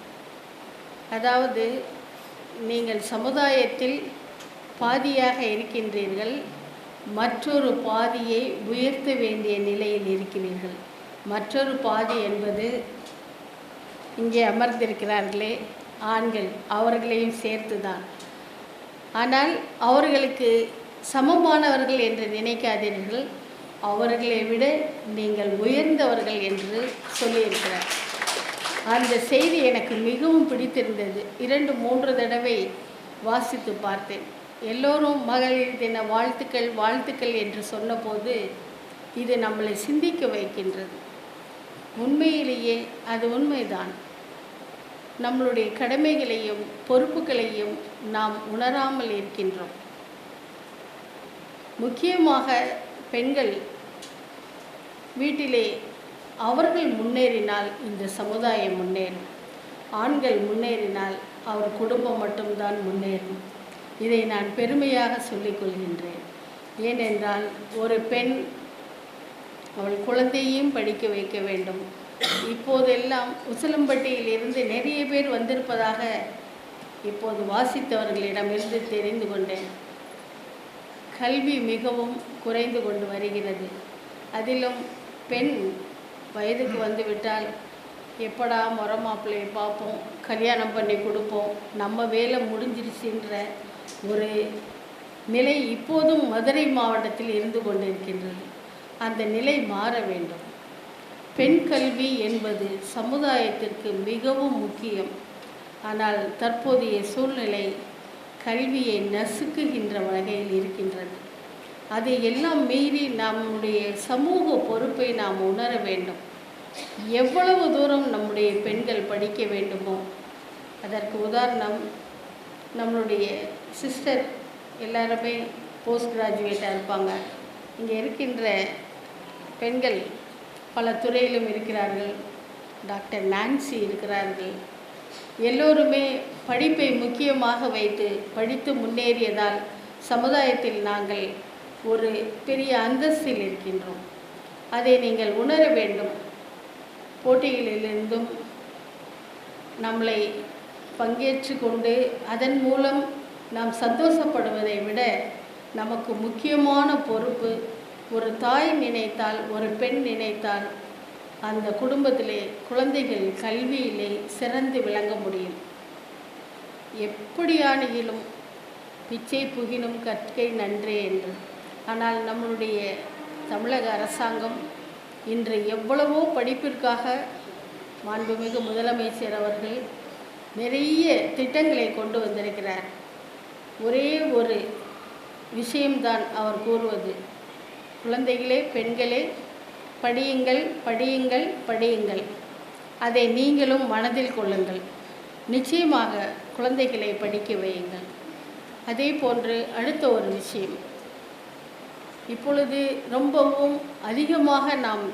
அதாவது, நீங்கள் சமுதாயத்தில் பாதியாக இருக்கின்றீர்கள், மற்றொரு பாதியை உயர்த்த வேண்டிய நிலையில் இருக்கிறீர்கள். மற்றொரு பாதி என்பது இங்கே அமர்ந்திருக்கிறார்களே ஆண்கள், அவர்களையும் சேர்த்துதான். ஆனால் அவர்களுக்கு சமமானவர்கள் என்று நினைக்காதீர்கள், அவர்களை விட நீங்கள் உயர்ந்தவர்கள் என்று சொல்லியிருக்கிறார். அந்த செய்தி எனக்கு மிகவும் பிடித்திருந்தது. 2-3 தடவை வாசித்து பார்த்தேன். எல்லோரும் மகளிர் தின வாழ்த்துக்கள் வாழ்த்துக்கள் என்று சொன்னபோது இது நம்மளை சிந்திக்க வைக்கின்றது. உண்மையிலேயே அது உண்மைதான். நம்மளுடைய கடமைகளையும் பொறுப்புகளையும் நாம் உணராமல் இருக்கின்றோம். முக்கியமாக பெண்கள் வீட்டிலே அவர்கள் முன்னேறினால் இந்த சமுதாயம் முன்னேறும். ஆண்கள் முன்னேறினால் அவர் குடும்பம் மட்டும்தான் முன்னேறும். இதை நான் பெருமையாக சொல்லிக்கொள்கின்றேன். ஏனென்றால் ஒரு பெண் அவள் குழந்தையையும் படிக்க வைக்க வேண்டும். இப்போதெல்லாம் உசிலம்பட்டியிலிருந்து நிறைய பேர் வந்திருப்பதாக இப்போது வாசித்தவர்களிடமிருந்து தெரிந்து கொண்டேன். கல்வி மிகவும் குறைந்து கொண்டு வருகிறது. அதிலும் பெண் வயதுக்கு வந்துவிட்டால் எப்படா முறை மாப்பிள்ளையை பார்ப்போம், கல்யாணம் பண்ணி கொடுப்போம், நம்ம வேலை முடிஞ்சிருச்சுன்ற ஒரு நிலை இப்போதும் மதுரை மாவட்டத்தில் இருந்து கொண்டிருக்கின்றது. அந்த நிலை மாற வேண்டும். பெண் கல்வி என்பது சமுதாயத்திற்கு மிகவும் முக்கியம். ஆனால் தற்போதைய சூழ்நிலை கல்வியை நசுக்குகின்ற வகையில் இருக்கின்றது. அதை எல்லாம் மீறி நம்முடைய சமூக பொறுப்பை நாம் உணர வேண்டும். எவ்வளவு தூரம் நம்முடைய பெண்கள் படிக்க வேண்டுமோ, அதற்கு உதாரணம் நம்மளுடைய சிஸ்டர் எல்லாருமே போஸ்ட் கிராஜுவேட்டாக இருப்பாங்க. இங்கே இருக்கின்ற பெண்கள் பல துறையிலும் இருக்கிறார்கள். டாக்டர் நான்சி இருக்கிறார்கள். எல்லோருமே படிப்பை முக்கியமாக வைத்து படித்து முன்னேறியதால் சமுதாயத்தில் நாங்கள் ஒரு பெரிய அந்தஸ்தில் இருக்கின்றோம். அதை நீங்கள் உணர வேண்டும். போட்டிகளிலிருந்தும் நம்மளை பங்கேற்று கொண்டு அதன் மூலம் நாம் சந்தோஷப்படுவதை விட நமக்கு முக்கியமான பொறுப்பு, ஒரு தாய் நினைத்தால், ஒரு பெண் நினைத்தால் அந்த குடும்பத்திலே குழந்தைகள் கல்வியிலே சிறந்து விளங்க முடியும். எப்படியானிலும் பிச்சை புகினும் கற்கை நன்றே என்று. ஆனால் நம்மளுடைய தமிழக அரசாங்கம் இன்று எவ்வளவோ படிப்பிற்காக மாண்புமிகு முதலமைச்சர் அவர்கள் நிறைய திட்டங்களை கொண்டு வந்திருக்கிறார். ஒரே ஒரு விஷயம்தான் அவர் கூறுவது, குழந்தைகளே, பெண்களே, படியுங்கள் படியுங்கள் படியுங்கள். அதை நீங்களும் மனதில் கொள்ளுங்கள். நிச்சயமாக குழந்தைகளை படிக்க வையுங்கள். அதே போன்று அடுத்த ஒரு விஷயம், இப்பொழுது ரொம்பவும் அதிகமாக நாம்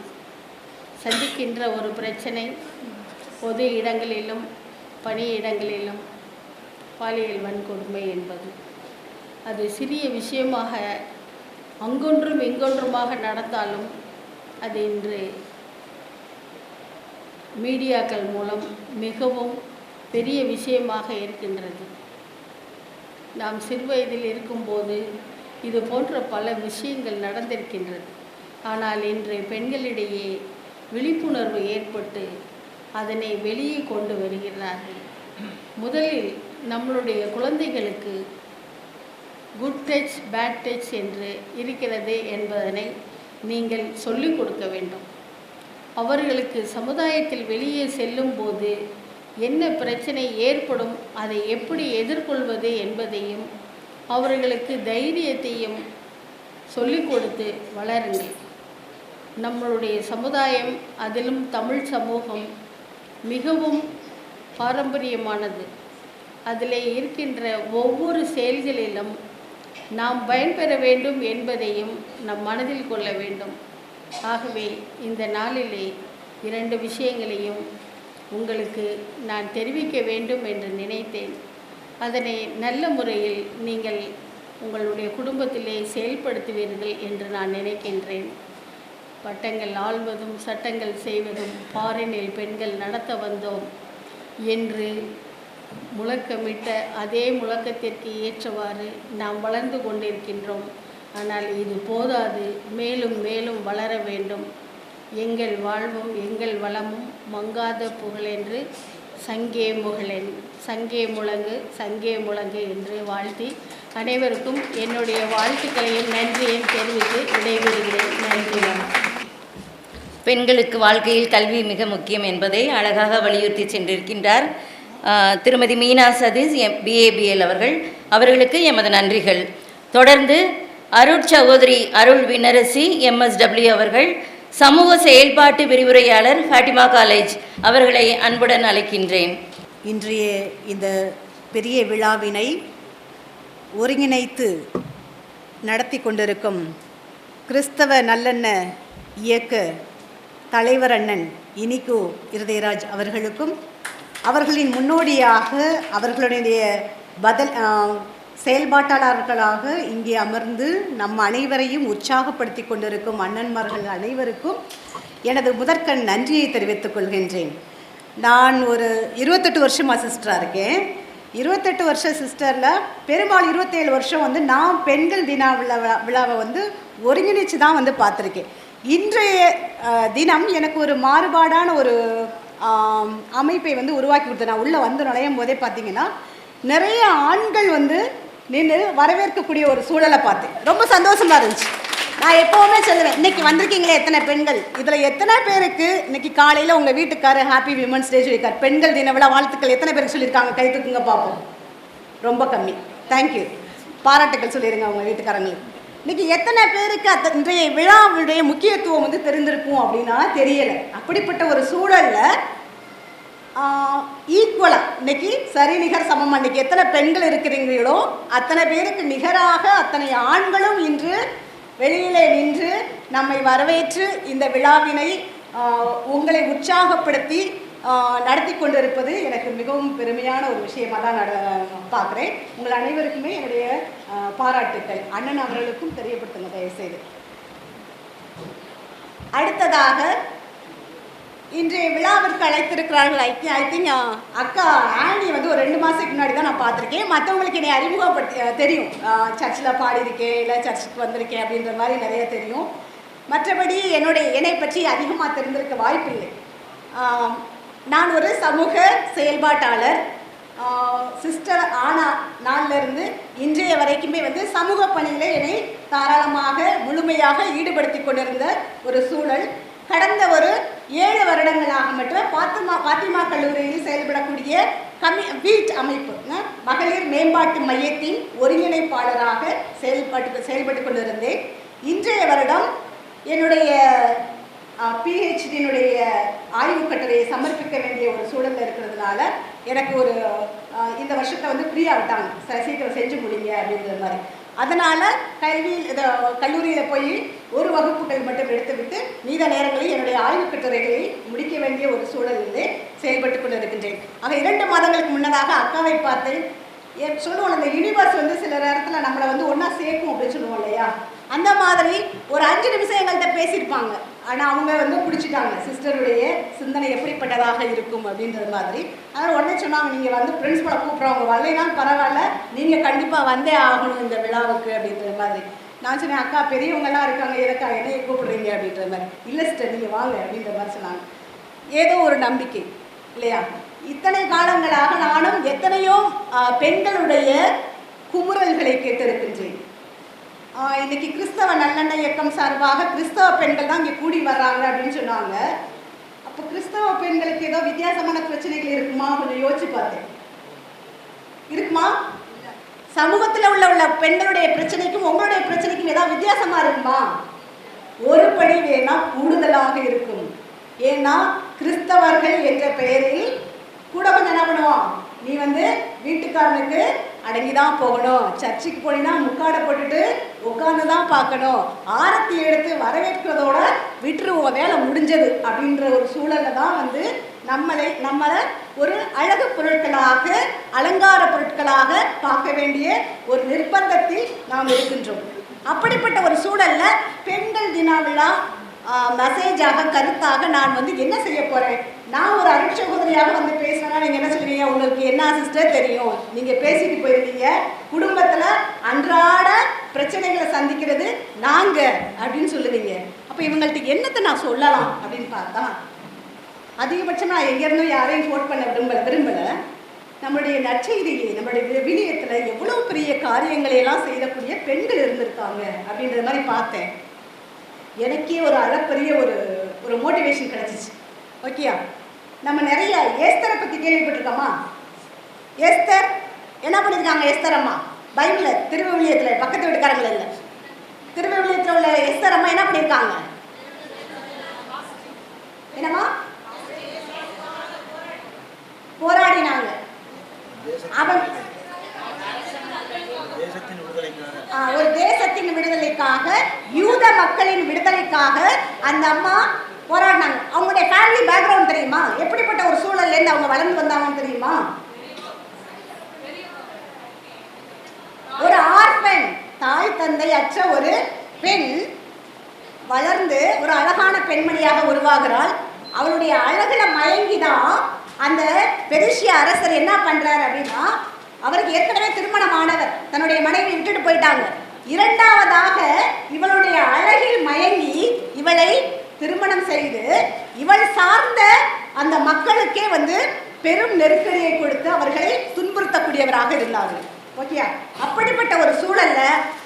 சந்திக்கின்ற ஒரு பிரச்சனை, பொது இடங்களிலும் பணியிடங்களிலும் பாலியல் வன்கொடுமை என்பது. அது சிறிய விஷயமாக அங்கொன்றும் இங்கொன்றுமாக நடந்தாலும் அது இன்று மீடியாக்கள் மூலம் மிகவும் பெரிய விஷயமாக இருக்கின்றது. நாம் சிறுவயதில் இருக்கும்போது இது போன்ற பல விஷயங்கள் நடந்திருக்கின்றது. ஆனால் இன்று பெண்களிடையே விழிப்புணர்வு ஏற்பட்டு அதனை வெளியே கொண்டு வருகிறார்கள். முதலில் நம்மளுடைய குழந்தைகளுக்கு குட் டச் பேட் டச் என்று இருக்கிறது என்பதனை நீங்கள் சொல்லிக் கொடுக்க வேண்டும். அவர்களுக்கு சமுதாயத்தில் வெளியே செல்லும்போது என்ன பிரச்சனை ஏற்படும், அதை எப்படி எதிர்கொள்வது என்பதையும் அவர்களுக்கு தைரியத்தையும் சொல்லிக் கொடுத்து வளருங்கள். நம்மளுடைய சமுதாயம், அதிலும் தமிழ் சமூகம் மிகவும் பாரம்பரியமானது. அதில் இருக்கின்ற ஒவ்வொரு செயல்களிலும் நாம் பயன்பெற வேண்டும் என்பதையும் நம் மனதில் கொள்ள வேண்டும். ஆகவே இந்த நாளிலே 2 விஷயங்களையும் உங்களுக்கு நான் தெரிவிக்க வேண்டும் என்று நினைத்தேன். அதனை நல்ல முறையில் நீங்கள் உங்களுடைய குடும்பத்திலே செயல்படுத்துவீர்கள் என்று நான் நினைக்கின்றேன். பட்டங்கள் ஆள்வதும் சட்டங்கள் செய்வதும் பாரினில் பெண்கள் நடத்த வந்தோம் என்று முழக்கமிட்ட அதே முழக்கத்திற்கு ஏற்றவாறு நாம் வளர்ந்து கொண்டிருக்கின்றோம். ஆனால் இது போதாது, மேலும் மேலும் வளர வேண்டும். எங்கள் வாழ்வும் எங்கள் வளமும் மங்காத புகழென்று சங்கே முகழென், சங்கே முழங்கு சங்கே முழங்கு என்று வாழ்த்தி அனைவருக்கும் என்னுடைய வாழ்த்துக்களையும் நன்றியையும் தெரிவித்து விடைபெறுகிறேன். நன்றி. பெண்களுக்கு வாழ்க்கையில் கல்வி மிக முக்கியம் என்பதை அழகாக வலியுறுத்தி சென்றிருக்கின்றார் திருமதி மீனா சதீஷ் BABL அவர்களுக்கு எமது நன்றிகள். தொடர்ந்து அருட்சகோதரி அருள் விண்ணரசி MSW அவர்கள் சமூக செயல்பாட்டு விரிவுரையாளர் ஃபாட்டிமா காலேஜ் அவர்களை அன்புடன் அழைக்கின்றேன். இன்றைய இந்த பெரிய விழாவினை ஒருங்கிணைத்து நடத்தி கொண்டிருக்கும் கிறிஸ்தவ நல்லெண்ண இயக்க தலைவர் அண்ணன் இனிகோ இருதயராஜ் அவர்களுக்கும், அவர்களின் முன்னோடியாக அவர்களுடைய செயல்பாட்டாளர்களாக இங்கே அமர்ந்து நம் அனைவரையும் உற்சாகப்படுத்தி கொண்டிருக்கும் அண்ணன்மார்கள் அனைவருக்கும் எனது முதற்கண் நன்றியை தெரிவித்துக் கொள்கின்றேன். நான் ஒரு 28 வருஷமாக சிஸ்டராக இருக்கேன். 28 வருஷம் சிஸ்டரில் பெரும்பாலும் 27 வருஷம் வந்து நான் பெண்கள் தின விழாவை வந்து ஒருங்கிணைச்சு தான் வந்து பார்த்துருக்கேன். இன்றைய தினம் எனக்கு ஒரு மாறுபாடான ஒரு அமைப்பை வந்து உருவாக்கி கொடுத்தேன். நான் உள்ளே வந்து நுழையும் போதே பார்த்தீங்கன்னா நிறைய ஆண்கள் வந்து நின்று வரவேற்கக்கூடிய ஒரு சூழலை பார்த்தேன். ரொம்ப சந்தோஷமாக இருந்துச்சு. நான் எப்போவுமே சொல்லுவேன், இன்றைக்கி வந்திருக்கீங்களே எத்தனை பெண்கள், இதில் எத்தனை பேருக்கு இன்றைக்கி காலையில் உங்கள் வீட்டுக்காரர் ஹாப்பி விமன்ஸ் டே சொல்லியிருக்கார், பெண்கள் தின விழா வாழ்த்துக்கள் எத்தனை பேருக்கு சொல்லியிருக்காங்க? கை தூக்குங்க பார்ப்போம். ரொம்ப கம்மி. தேங்க்யூ. பாராட்டுக்கள் சொல்லிடுங்க உங்கள் வீட்டுக்காரங்களுக்கு. இன்றைக்கி எத்தனை பேருக்கு இன்றைய விழாவுடைய முக்கியத்துவம் வந்து தெரிந்திருக்கும் அப்படின்னா தெரியலை. அப்படிப்பட்ட ஒரு சூழலில் ஈக்குவலாக இன்றைக்கி சரி நிகர் சமம். அன்றைக்கி எத்தனை பெண்கள் இருக்கிறீங்களோ அத்தனை பேருக்கு நிகராக அத்தனை ஆண்களும் இன்று வெளியிலே நின்று நம்மை வரவேற்று இந்த விழாவினை உங்களை உற்சாகப்படுத்தி நடத்தி கொண்டிருப்பது எனக்கு மிகவும் பெருமையான ஒரு விஷயமாக தான் பார்க்குறேன். உங்கள் அனைவருக்குமே என்னுடைய பாராட்டுக்கள். அண்ணன் அவர்களுக்கும் தெரியப்படுத்துங்க தயவுசெய்து. அடுத்ததாக இன்றைய விழாவிற்கு அழைத்திருக்கிறார்கள். ஐ திங்க் அக்கா ஆனி வந்து ஒரு 2 மாதத்துக்கு முன்னாடி தான் நான் பார்த்துருக்கேன். மற்றவங்களுக்கு என்னை அறிமுகப்படுத்தி தெரியும், சர்ச்சில் பாடியிருக்கேன், இல்லை சர்ச்சுக்கு வந்திருக்கேன் அப்படின்ற மாதிரி நிறைய தெரியும். மற்றபடி என்னை பற்றி அதிகமாக தெரிந்திருக்க வாய்ப்பில்லை. நான் ஒரு சமூக செயல்பாட்டாளர். சிஸ்டர் ஆனா நாளிலிருந்து இன்றைய வரைக்குமே வந்து சமூக பணியில் என்னை தாராளமாக முழுமையாக ஈடுபடுத்தி கொண்டிருந்த ஒரு சூழல். கடந்த ஒரு 7 வருடங்களாக மட்டும் பாத்திமா கல்லூரியில் செயல்படக்கூடிய வீட் அமைப்பு மகளிர் மேம்பாட்டு மையத்தின் ஒருங்கிணைப்பாளராக செயல்பட்டு கொண்டிருந்தேன். இன்றைய வருடம் என்னுடைய PhD-யினுடைய ஆய்வு கட்டுரையை சமர்ப்பிக்க வேண்டிய ஒரு சூழலில் இருக்கிறதுனால எனக்கு ஒரு இந்த வருஷத்தை வந்து ஃப்ரீயாக விட்டாங்க, சீக்கிரம் செஞ்சு முடிங்க அப்படிங்கிற மாதிரி. அதனால் கல்லூரியில் போய் ஒரு வகுப்புகள் மட்டும் எடுத்துவிட்டு மீத நேரங்களில் என்னுடைய ஆய்வு கட்டுரைகளை முடிக்க வேண்டிய ஒரு சூழலிலே செயல்பட்டு கொண்டு இருக்கின்றேன். ஆக 2 மாதங்களுக்கு முன்னதாக அக்காவை பார்த்தேன். சொல்லுவோம், இந்த யூனிவர்ஸ் வந்து சில நேரத்தில் நம்மளை வந்து ஒன்றா சேர்க்கும் அப்படின்னு சொல்லுவோம் இல்லையா, அந்த மாதிரி ஒரு 5 நிமிஷம் எங்கள்கிட்ட பேசியிருப்பாங்க. ஆனால் அவங்க வந்து பிடிச்சிட்டாங்க சிஸ்டருடைய சிந்தனை எப்படிப்பட்டதாக இருக்கும் அப்படின்றது மாதிரி. அதனால் உடனே சொன்னாங்க, நீங்கள் வந்து பிரின்ஸ்பலை கூப்பிட்றவங்க வரலைனாலும் பரவாயில்ல, நீங்கள் கண்டிப்பாக வந்தே ஆகணும் இந்த விழாவுக்கு அப்படின்ற மாதிரி. நான் சொன்னேன், அக்கா பெரியவங்கெல்லாம் இருக்காங்க, எதற்கா என்னையை கூப்பிடுறீங்க அப்படின்ற மாதிரி. இல்லை சிஸ்டர் நீங்கள் வாங்க அப்படின்ற மாதிரி சொன்னாங்க. ஏதோ ஒரு நம்பிக்கை இல்லையா. இத்தனை காலங்களாக நானும் எத்தனையோ பெண்களுடைய குமுறல்களை கேட்டிருக்கின்றேன். இன்னைக்கு கிறிஸ்தவ நல்லெண்ண இயக்கம் சார்பாக கிறிஸ்தவ பெண்கள் தான் இங்கே கூடி வர்றாங்க அப்படின்னு சொன்னாங்க. அப்போ கிறிஸ்தவ பெண்களுக்கு ஏதோ வித்தியாசமான பிரச்சனைகள் இருக்குமா கொஞ்சம் யோசிச்சு பார்த்தேன். இருக்குமா? சமூகத்தில் உள்ள பெண்களுடைய பிரச்சனைக்கும் உங்களுடைய பிரச்சனைக்கும் ஏதாவது வித்தியாசமா இருக்குமா? ஒரு படி வேணா கூடுதலாக இருக்கும். ஏன்னா கிறிஸ்தவர்கள் என்ற பெயரில் கூட கொஞ்சம் என்ன பண்ணுவோம், நீ வந்து வீட்டுக்காரனுக்கு அடங்கிதான் போகணும், சர்ச்சுக்கு போனீங்கன்னா முக்காடை போட்டுட்டு உட்காந்து தான் பார்க்கணும், ஆரத்தி எடுத்து வரவேற்கிறதோட விட்டுருவோம், வேலை முடிஞ்சது அப்படின்ற ஒரு சூழலை தான் வந்து நம்மளை ஒரு அழகு பொருட்களாக அலங்கார பொருட்களாக பார்க்க வேண்டிய ஒரு நிர்பந்தத்தில் நாம் இருக்கின்றோம். அப்படிப்பட்ட ஒரு சூழலில் பெண்கள் தின விழா மெசேஜாக கருத்தாக நான் வந்து என்ன செய்ய போகிறேன், நான் ஒரு அருட்சகோதரியாக வந்து பேசுகிறேன்னா நீங்கள் என்ன சொல்லுவீங்க, உங்களுக்கு என்ன சிஸ்டர் தெரியும், நீங்கள் பேசிட்டு போயிருக்கீங்க, குடும்பத்தில் அன்றாட பிரச்சனைகளை சந்திக்கிறது நாங்கள் அப்படின்னு சொல்லுவீங்க. அப்போ இவங்கள்ட்ட என்னத்தை நான் சொல்லலாம் அப்படின்னு பார்த்தா அதிகபட்சமாக நான் எங்கேருந்தும் யாரையும் கோட் பண்ண விரும்பலை. நம்மளுடைய நற்செய்தியை நம்மளுடைய விவிலியத்தில் எவ்வளோ பெரிய காரியங்களை எல்லாம் செய்யக்கூடிய பெண்கள் இருந்திருக்காங்க அப்படின்ற மாதிரி பார்த்தேன். எனக்கே ஒரு அளப்பரிய ஒரு மோட்டிவேஷன் கிடைச்சிச்சு. ஓகேயா? நம்ம நிறைய ஏஸ்தரை பற்றி கேள்விப்பட்டிருக்கோமா? ஏஸ்தர் என்ன பண்ணியிருக்காங்க? ஏஸ்தர் அம்மா பைபிளில் திருவிவிலியத்தில் பக்கத்து வீட்டுக்காரங்கள இல்லை, திருவிவிலியத்தில் உள்ள ஏஸ்தர் அம்மா என்ன பண்ணியிருக்காங்க? என்னம்மா? போராடினாங்க. அவன் ஒரு தேசத்தின் விடுதலைக்காக, யூத மக்களின் விடுதலைக்காக அந்த அம்மா போராடினாங்க. அவங்களுடைய ஃபேமிலி பேக்ரவுண்ட் தெரியுமா? எப்படிப்பட்ட ஒரு சூழல்ல இருந்து அவங்க வளர்ந்து வந்தாங்கன்னு தெரியுமா? ஒரு ஆர்ஃபன், தாய் தந்தை அற்ற ஒரு பெண் வளர்ந்து ஒரு அழகான பெண்மணியாக உருவாகிறாள். அவளுடைய அழகுல மயங்கிதான் அந்த பெருசிய அரசர் என்ன பண்றாரு அப்படின்னா, அவருக்கு ஏற்கனவே திருமணமானவர், தன்னுடைய மனைவி விட்டுட்டு போயிட்டாங்க. இரண்டாவதாக இவளுடைய அழகில் மயங்கி இவளை திருமணம் செய்து இவள் சார்ந்த அந்த மக்களுக்கே பெரும் நெருக்கடியை கொடுத்து அவர்களை துன்புறுத்தக்கூடியவராக இருந்தார்கள். ஓகே, அப்படிப்பட்ட ஒரு சூழல்ல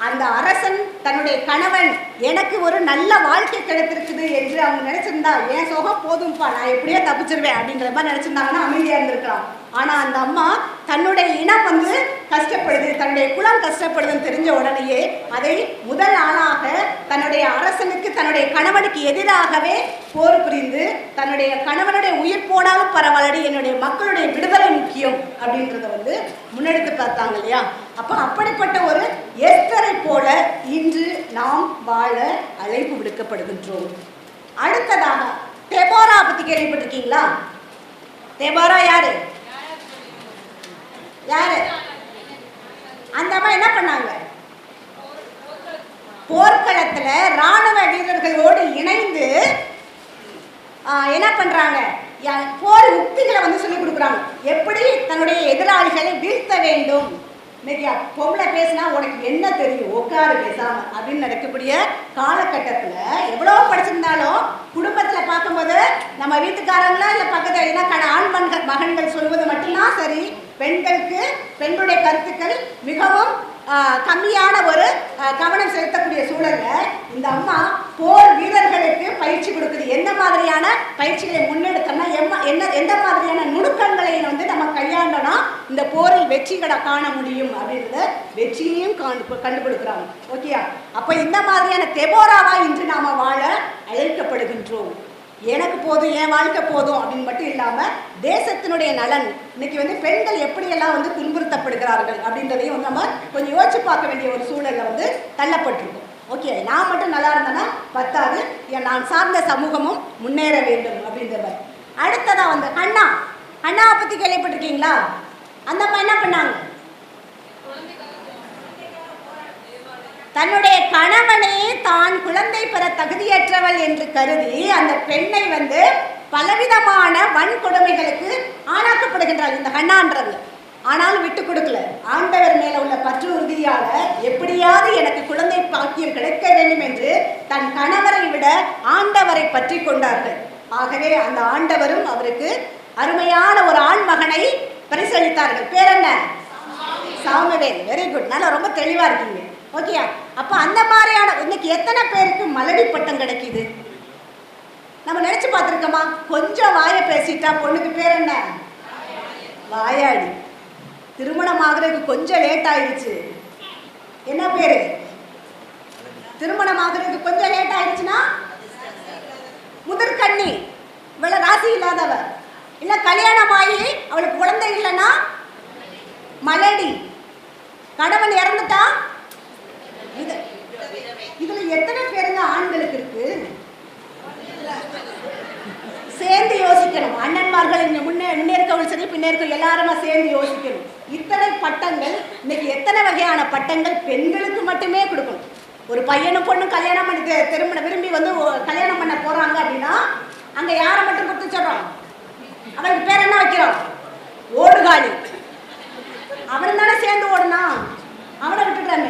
அந்த அரசன் தன்னுடைய கணவன் எனக்கு ஒரு நல்ல வாழ்க்கை கிடைத்திருக்குது என்று அவங்க நினைச்சிருந்தா, என் சோகம் போதும்பா, நான் எப்படியோ தப்பிச்சிருவேன் அப்படின்ற மாதிரி நினைச்சிருந்தாங்கன்னா அமைதியா இருந்திருக்கலாம். ஆனா அந்த அம்மா தன்னுடைய இனம் கஷ்டப்படுது, தன்னுடைய குலம் கஷ்டப்படுதுன்னு தெரிஞ்ச உடனேயே அதை முதல் ஆளாக தன்னுடைய அரசனுக்கு, தன்னுடைய கணவனுக்கு எதிராகவே போர் புரிந்து தன்னுடைய கணவனுடைய உயிர் போனாலும் பரவாயில்ல, என்னுடைய மக்களுடைய விடுதலை முக்கியம் அப்படின்றத முன்னெடுத்து பார்த்தாங்க இல்லையா? அப்ப அப்படிப்பட்ட ஒரு எஸ்தரை போல இன்று நாம் வாழ அழைப்பு விடுக்கப்படுகின்றோம். அடுத்ததாக தெபோரா பத்தி கேள்விப்பட்டிருக்கீங்களா? தெபோரா யாரு? யாரு? அந்த அம்மா என்ன பண்ணாங்க? போர்க்களத்துல ராணுவ வீரர்களோடு இணைந்து என்ன பண்றாங்க? போர் உத்திகளை சொல்லி கொடுக்குறாங்க, எப்படி தன்னுடைய எதிராளிகளை வீழ்த்த வேண்டும். இன்னைக்கு பொம்பளை பேசினா உனக்கு என்ன தெரியும், உட்காரு பேசாம அப்படின்னு நடக்கக்கூடிய காலகட்டத்துல எவ்வளவு படிச்சிருந்தாலும் குடும்பத்துல பார்க்கும்போது நம்ம வீட்டுக்காரங்களா இல்ல பக்கத்துல என்ன ஆண் மகன்கள் சொல்வது மட்டும்தான் சரி, பெண்களுக்கு பெண்களுடைய கருத்துக்கள் மிகவும் கம்மியான ஒரு கவனம் செலுத்தக்கூடிய சூழல்ல இந்த அம்மா போர் வீரர்களுக்கு பயிற்சி கொடுக்குது. எந்த மாதிரியான பயிற்சிகளை முன்னெடுத்தோம்னா எந்த மாதிரியான நுணுக்கங்களை நம்ம கையாண்டோம்னா இந்த போரில் வெற்றிகளை காண முடியும் அப்படின்றத வெற்றியையும் கண்டுபிடிக்கிறாங்க. ஓகேயா? அப்ப இந்த மாதிரியான தெபோராவா இன்று நாம வாழ அழைக்கப்படுகின்றோம். எனக்கு போதும், என் வாழ்க்கை போதும் அப்படின்னு மட்டும் இல்லாம தேசத்தினுடைய நலன், இன்னைக்கு பெண்கள் எப்படியெல்லாம் துன்புறுத்தப்படுகிறார்கள் அப்படின்றதையும் நம்ம கொஞ்சம் யோசிச்சு பார்க்க வேண்டிய ஒரு சூழல்ல தள்ளப்பட்டிருக்கோம். ஓகே, நான் மட்டும் நல்லா இருந்தேன்னா பத்தாது, நான் சார்ந்த சமூகமும் முன்னேற வேண்டும் அப்படின்றவர். அடுத்ததா அண்ணாவை பத்தி கேள்விப்பட்டிருக்கீங்களா? அந்த அம்மா என்ன பண்ணாங்க? தன்னுடைய கணவனே தான் குழந்தை பெற தகுதியற்றவள் என்று கருதி அந்த பெண்ணை பலவிதமான வன்கொடுமைகளுக்கு ஆளாக்கப்படுகின்றாள் இந்த ஹன்னான்றது. ஆனாலும் விட்டு கொடுக்கல. ஆண்டவர் மேல உள்ள பற்று உறுதியால எப்படியாவது எனக்கு குழந்தை பாக்கியம் கிடைக்க வேண்டும் என்று தன் கணவரை விட ஆண்டவரை பற்றி கொண்டார்கள். ஆகவே அந்த ஆண்டவரும் அவருக்கு அருமையான ஒரு ஆண் மகனை பரிசளித்தார்கள். பேர் என்ன? சாமுவேல். வெரி குட், நல்லா ரொம்ப தெளிவா இருக்கீங்க. ஓகேயா? அப்ப அந்த மாதிரியான இன்னைக்கு எத்தனை பேருக்கு மலடி பட்டம் கிடைக்குது நம்ம நினைச்சு பார்த்திருக்கோமா? கொஞ்சம் வாய பேசிட்டா பொண்ணுக்கு பேர் என்ன? வாயாடி. திருமணம் ஆகுறதுக்கு கொஞ்சம் லேட் ஆயிடுச்சு, என்ன பேரு? திருமணம் ஆகுறதுக்கு கொஞ்சம் லேட் ஆயிடுச்சுன்னா முதற்கண்ணி, இவ்வளவு ராசி இல்லாதவ. இல்ல கல்யாணம் ஆகி அவளுக்கு குழந்தை இல்லைன்னா மலடி. கணவன் இறந்துட்டா இதுல எத்தனை பேருங்க ஆண்களுக்கு இருக்கு? சேர்ந்து யோசிக்கணும். அண்ணன்மார்கள் முன்னேற்கவும் சரி பின்னேற்கும் எல்லாருமா சேர்ந்து யோசிக்கணும். இத்தனை பட்டங்கள் இன்னைக்கு எத்தனை வகையான பட்டங்கள் பெண்களுக்கு மட்டுமே கொடுக்கணும். ஒரு பையனும் பொண்ணும் கல்யாணம் பண்ணி திருமணம் விரும்பி கல்யாணம் பண்ண போறாங்க அப்படின்னா அங்க யாரை மட்டும் கொடுத்து சொல்றோம்? அவருக்கு பேர் என்ன வைக்கிறோம்? ஓடுகாலி. அவன் தானே சேர்ந்து ஓடுனா, அவனை விட்டுட்டாங்க.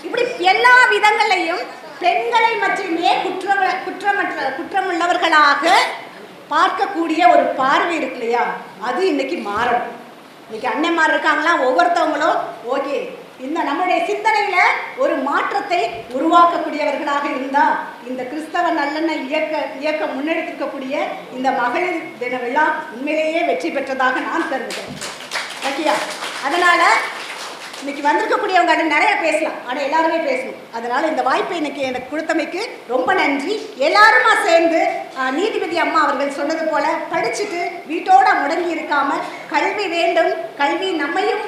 இப்படி எல்லா விதங்களையும் பெண்களை மட்டுமே குற்றமுள்ளவர்களாக பார்க்கக்கூடிய ஒரு பார்வை இருக்கு இல்லையா? அது இன்னைக்கு மாறணும். இன்னைக்கு அன்னைமார் இருக்காங்களா, ஒவ்வொருத்தவங்களும் ஓகே இந்த நம்முடைய சிந்தனையில ஒரு மாற்றத்தை உருவாக்கக்கூடியவர்களாக இருந்தா இந்த கிறிஸ்தவ நல்லெண்ண இயக்கம் முன்னெடுத்திருக்கக்கூடிய இந்த மகளிர் தின விழா உண்மையிலேயே வெற்றி பெற்றதாக நான் கருதுகிறேன். ஓகேயா? அதனால இன்னைக்கு வந்திருக்கக்கூடியவங்க அது நிறைய பேசலாம், ஆனால் எல்லாருமே பேசணும். அதனால இந்த வாய்ப்பை இன்னைக்கு எனக்கு கொடுத்தமைக்கு ரொம்ப நன்றி. எல்லாருமா சேர்ந்து நீதிபதி அம்மா அவர்கள் சொன்னது போல படிச்சுட்டு வீட்டோட முடங்கி இருக்காம கல்வி வேண்டும், கல்வி நம்மையும்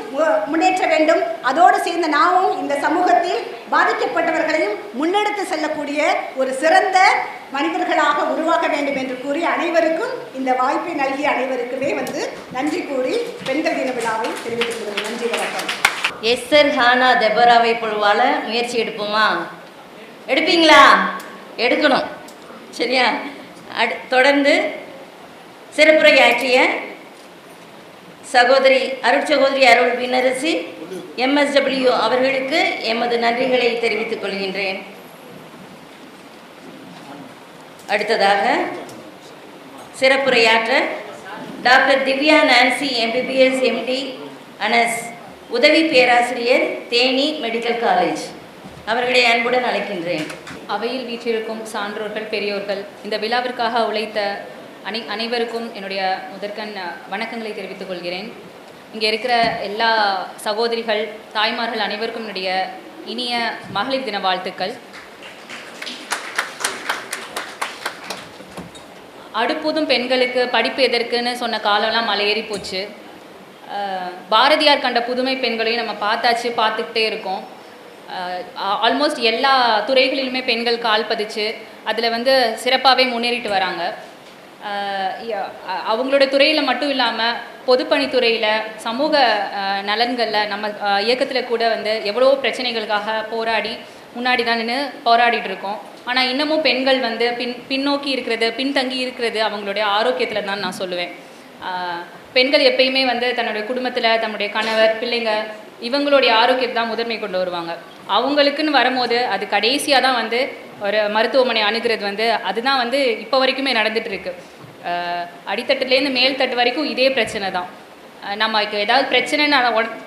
முன்னேற்ற வேண்டும், அதோடு சேர்ந்து நாமும் இந்த சமூகத்தில் பாதிக்கப்பட்டவர்களையும் முன்னெடுத்து செல்லக்கூடிய ஒரு சிறந்த மனிதர்களாக உருவாக்க வேண்டும் என்று கூறி அனைவருக்கும் இந்த வாய்ப்பை நல்கிய அனைவருக்குமே நன்றி கூறி பெண்கள் தின விழாவை தெரிவித்துக் கொள்கிறேன். நன்றி, வணக்கம். எஸ்தர் ஹானா தெபராவை பொழுவால முயற்சி எடுப்போமா? எடுப்பீங்களா? எடுக்கணும், சரியா? தொடர்ந்து சிறப்புரையாற்றிய அருட்சகோதரி அருள் விண்ணரசி MSW அவர்களுக்கு எமது நன்றிகளை தெரிவித்துக் கொள்கின்றேன். அடுத்ததாக சிறப்புரையாற்ற doctor Divya Nancy MBBS MD anaes உதவி பேராசிரியர் தேனி மெடிக்கல் காலேஜ் அவர்களை அன்புடன் அழைக்கின்றேன். அவையில் வீற்றிருக்கும் சான்றோர்கள், பெரியோர்கள், இந்த விழாவிற்காக உழைத்த அனைவருக்கும் என்னுடைய முதற்கண் வணக்கங்களை தெரிவித்துக் கொள்கிறேன். இங்கே இருக்கிற எல்லா சகோதரிகள், தாய்மார்கள் அனைவருக்கும் என்னுடைய இனிய மகளிர் தின வாழ்த்துக்கள். அடுப்பூதும் பெண்களுக்கு படிப்பு எதற்குன்னு சொன்ன காலம்லாம் மலையேறி போச்சு. பாரதியார் கண்ட புதுமை பெண்களையும் நம்ம பார்த்துக்கிட்டே இருக்கோம். ஆல்மோஸ்ட் எல்லா துறைகளிலுமே பெண்கள் கால் பதிச்சு அதில் சிறப்பாகவே முன்னேறிட்டு வராங்க. அவங்களோட துறையில் மட்டும் இல்லாமல் பொதுப்பணித்துறையில், சமூக நலன்களில் நம்ம இயக்கத்தில் கூட எவ்வளோ பிரச்சனைகளுக்காக போராடி முன்னாடி தான் நின்று போராடிட்டு இருக்கோம். ஆனால் இன்னமும் பெண்கள் பின்னோக்கி இருக்கிறது, பின்தங்கி இருக்கிறது அவங்களுடைய ஆரோக்கியத்தில் தான் நான் சொல்லுவேன். பெண்கள் எப்பயுமே தன்னுடைய குடும்பத்தில் தன்னுடைய கணவர், பிள்ளைங்க இவங்களுடைய ஆரோக்கியத்தை தான் முதன்மை கொண்டு வருவாங்க. அவங்களுக்குன்னு வரும்போது அது கடைசியாக தான் ஒரு மருத்துவமனை அணுகிறது அதுதான் இப்போ வரைக்குமே நடந்துகிட்டு இருக்கு. அடித்தட்டுலேருந்து மேல்தட்டு வரைக்கும் இதே பிரச்சனை தான். நமக்கு ஏதாவது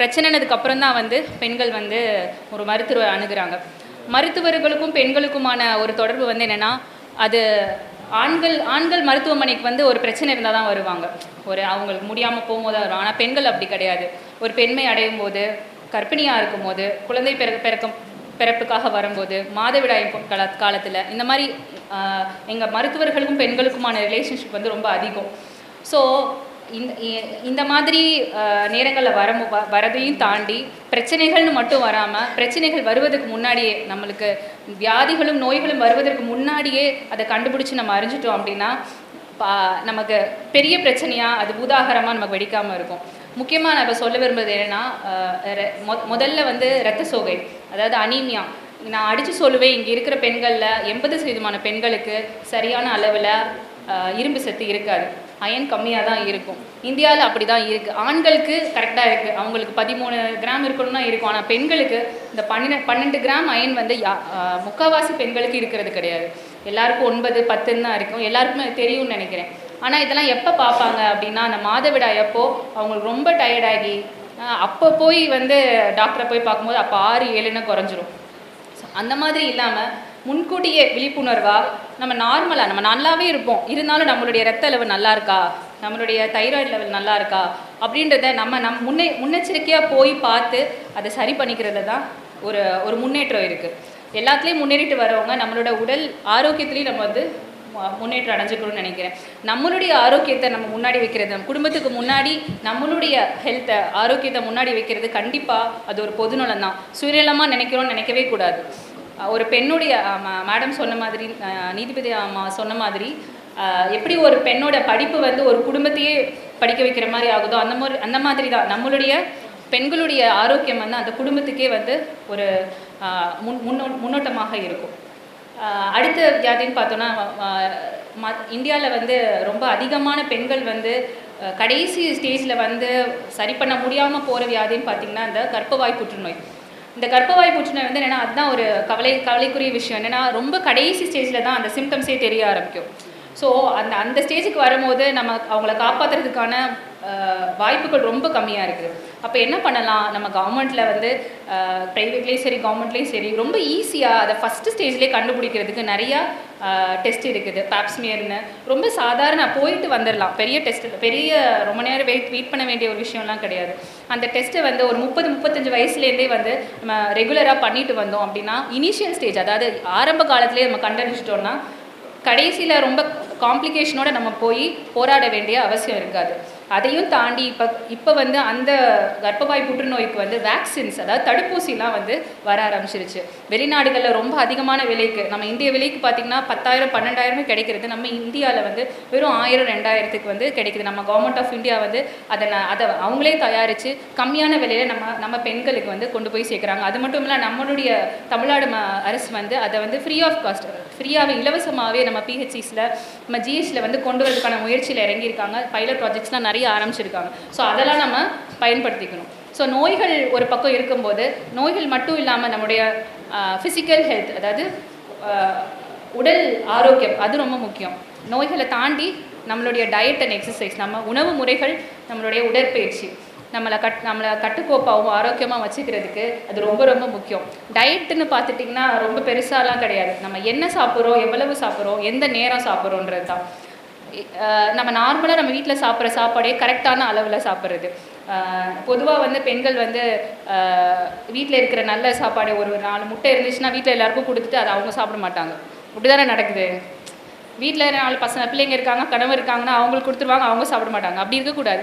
பிரச்சனைனதுக்கப்புறம் தான் பெண்கள் ஒரு மருத்துவர் அணுகிறாங்க. மருத்துவர்களுக்கும் பெண்களுக்குமான ஒரு தொடர்பு என்னென்னா, அது ஆண்கள் மருத்துவமனைக்கு ஒரு பிரச்சனை இருந்தால் தான் வருவாங்க, அவங்களுக்கு முடியாமல் போகும்போது தான் வரும். ஆனால் பெண்கள் அப்படி கிடையாது. ஒரு பெண்மை அடையும் போது, கர்ப்பிணியாக இருக்கும் போது, குழந்தை பிறப்புக்காக வரும்போது, மாதவிடாய் காலத்தில், இந்த மாதிரி எங்கள் மருத்துவர்களுக்கும் பெண்களுக்குமான ரிலேஷன்ஷிப் ரொம்ப அதிகம். ஸோ இந்த மாதிரி நேரங்களில் வரதையும் தாண்டி பிரச்சனைகள்னு மட்டும் வராமல், பிரச்சனைகள் வருவதற்கு முன்னாடியே, நம்மளுக்கு வியாதிகளும் நோய்களும் வருவதற்கு முன்னாடியே அதை கண்டுபிடிச்சி நம்ம அறிஞ்சிட்டோம் அப்படின்னா நமக்கு பெரிய பிரச்சனையாக அது உதாகரமாக நமக்கு வெடிக்காமல் இருக்கும். முக்கியமாக நான் இப்போ சொல்ல விரும்புவது என்னென்னா, முதல்ல இரத்த சோகை, அதாவது அனீமியா. நான் அடித்து சொல்லுவேன், இங்கே இருக்கிற பெண்களில் 80% பெண்களுக்கு சரியான அளவில் இரும்பு சத்து இருக்காது, அயன் கம்மியாக தான் இருக்கும். இந்தியாவில் அப்படி தான் இருக்குது. ஆண்களுக்கு கரெக்டாக இருக்குது, அவங்களுக்கு 13 கிராம் இருக்கணும்னா இருக்கும். ஆனால் பெண்களுக்கு இந்த 12 கிராம் அயன் முக்கால்வாசி பெண்களுக்கு இருக்கிறது கிடையாது. எல்லாருக்கும் 9, 10 தான் இருக்கும். எல்லாருக்குமே தெரியும்னு நினைக்கிறேன். ஆனால் இதெல்லாம் எப்போ பார்ப்பாங்க அப்படின்னா, அந்த மாதவிடாய் அப்போ அவங்களுக்கு ரொம்ப டயர்டாகி அப்போ போய் டாக்டரை போய் பார்க்கும்போது அப்போ 6, 7ன்னு குறைஞ்சிரும். அந்த மாதிரி இல்லாமல் முன்கூட்டியே விழிப்புணர்வாக நம்ம நார்மலாக நம்ம நல்லாவே இருப்போம், இருந்தாலும் நம்மளுடைய ரத்த லெவல் நல்லா இருக்கா, நம்மளுடைய தைராய்டு லெவல் நல்லா இருக்கா அப்படின்றத நம்ம முன்னெச்சரிக்கையாக போய் பார்த்து அதை சரி பண்ணிக்கிறது தான் ஒரு முன்னேற்றம் இருக்குது. எல்லாத்துலேயும் முன்னேறிட்டு வரவங்க நம்மளோட உடல் ஆரோக்கியத்துலேயும் நம்ம முன்னேற்றம் அடைஞ்சுக்கணும்னு நினைக்கிறேன். நம்மளுடைய ஆரோக்கியத்தை நம்ம முன்னாடி வைக்கிறது, நம்ம குடும்பத்துக்கு முன்னாடி நம்மளுடைய ஹெல்த்தை, ஆரோக்கியத்தை முன்னாடி வைக்கிறது கண்டிப்பாக அது ஒரு பொதுநலம் தான். சுயநலமாக நினைக்கவே கூடாது. ஒரு பெண்ணுடைய மேடம் சொன்ன மாதிரி, நீதிபதி அம்மா சொன்ன மாதிரி, எப்படி ஒரு பெண்ணோட படிப்பு ஒரு குடும்பத்தையே படிக்க வைக்கிற மாதிரி ஆகுதோ அந்த மாதிரி தான் நம்மளுடைய பெண்களுடைய ஆரோக்கியம் அந்த குடும்பத்துக்கே ஒரு முன்னோட்டமாக இருக்கும். அடுத்த வியாதின்னு பார்த்தோன்னா, இந்தியாவில் ரொம்ப அதிகமான பெண்கள் கடைசி ஸ்டேஜில் சரி பண்ண முடியாமல் போகிற வியாதின்னு பார்த்திங்கன்னா இந்த கர்ப்பவாய் புற்றுநோய். இந்த கர்ப்பவாய் புற்றுநோய் என்னென்னா, அதுதான் ஒரு கவலைக்குரிய விஷயம். என்னென்னா, ரொம்ப கடைசி ஸ்டேஜில் தான் அந்த சிம்டம்ஸே தெரிய ஆரம்பிக்கும். ஸோ அந்த ஸ்டேஜுக்கு வரும்போது நம்ம அவங்கள காப்பாற்றுறதுக்கான வாய்ப்புகள் ரொம்ப கம்மியாக இருக்குது. அப்போ என்ன பண்ணலாம், நம்ம கவர்மெண்ட்டில் வந்து ப்ரைவேட்லேயும் சரி கவர்மெண்ட்லேயும் சரி ரொம்ப ஈஸியாக அதை ஃபஸ்ட்டு ஸ்டேஜ்லேயே கண்டுபிடிக்கிறதுக்கு நிறையா டெஸ்ட் இருக்குது. பாப்ஸ்மியர்னு ரொம்ப சாதாரண போயிட்டு வந்துடலாம். பெரிய டெஸ்ட், பெரிய ரொம்ப நேரம் வெயிட் பண்ண வேண்டிய ஒரு விஷயம்லாம் கிடையாது. அந்த டெஸ்ட்டை வந்து ஒரு 30-35 வயசுலேருந்தே வந்து நம்ம ரெகுலராக பண்ணிட்டு வந்தோம் அப்படின்னா இனிஷியல் ஸ்டேஜ், அதாவது ஆரம்ப காலத்திலே நம்ம கண்டறிச்சிட்டோம்னா கடைசியில் ரொம்ப காம்ப்ளிகேஷனோட நம்ம போய் போராட வேண்டிய அவசியம் இருக்காது. அதையும் தாண்டி இப்போ வந்து அந்த கர்ப்பவாய் புற்றுநோய்க்கு வந்து வேக்சின்ஸ், அதாவது தடுப்பூசிலாம் வந்து வர ஆரம்பிச்சிருச்சு. வெளிநாடுகளில் ரொம்ப அதிகமான விலைக்கு, நம்ம இந்திய விலைக்கு பார்த்திங்கன்னா 10,000-12,000 கிடைக்கிறது, நம்ம இந்தியாவில் வந்து வெறும் 1,000-2,000 வந்து கிடைக்குது. நம்ம கவர்மெண்ட் ஆஃப் இந்தியா வந்து அதை அவங்களே தயாரித்து கம்மியான விலையில் நம்ம பெண்களுக்கு வந்து கொண்டு போய் சேர்க்குறாங்க. அது மட்டும் இல்லை, நம்மளுடைய தமிழ்நாடு அரசு வந்து அதை வந்து ஃப்ரீ ஆஃப் காஸ்ட், ஃப்ரீயாகவே இலவசமாகவே நம்ம பிஹெச்சிஸில் நம்ம ஜிஹெச்சில் வந்து கொண்டு வரதுக்கான முயற்சியில் இறங்கியிருக்காங்க. பைலட் ப்ராஜெக்ட்ஸ்லாம் நிறைய ஆரம்பிச்சிருக்காங்க. ஸோ அதெல்லாம் நம்ம பயன்படுத்திக்கணும். ஸோ நோய்கள் ஒரு பக்கம் இருக்கும்போது நோய்கள் மட்டும் இல்லாமல் நம்முடைய ஃபிசிக்கல் ஹெல்த், அதாவது உடல் ஆரோக்கியம், அது ரொம்ப முக்கியம். நோய்களை தாண்டி நம்மளுடைய டயட் அண்ட் எக்ஸசைஸ், நம்ம உணவு முறைகள், நம்மளுடைய உடற்பயிற்சி நம்மளை கட்டுக்கோப்பாகவும் ஆரோக்கியமாக வச்சுக்கிறதுக்கு அது ரொம்ப ரொம்ப முக்கியம். டயட்டுன்னு பார்த்துட்டிங்கன்னா ரொம்ப பெருசாலாம் கிடையாது. நம்ம என்ன சாப்பிட்றோம், எவ்வளவு சாப்பிட்றோம், எந்த நேரம் சாப்பிட்றோன்றது தான். நம்ம நார்மலாக நம்ம வீட்டில் சாப்பிட்ற சாப்பாடே கரெக்டான அளவில் சாப்பிட்றது. பொதுவாக வந்து பெண்கள் வந்து வீட்டில் இருக்கிற நல்ல சாப்பாடு, ஒரு 4 முட்டை இருந்துச்சுன்னா வீட்டில் எல்லாருக்கும் கொடுத்துட்டு அதை அவங்க சாப்பிட மாட்டாங்க. இப்படி தானே நடக்குது. வீட்டில் 4 பிள்ளைங்க இருக்காங்க, கணவர் இருக்காங்கன்னா அவங்களுக்கு கொடுத்துருவாங்க, அவங்க சாப்பிட மாட்டாங்க. அப்படி இருக்கக்கூடாது.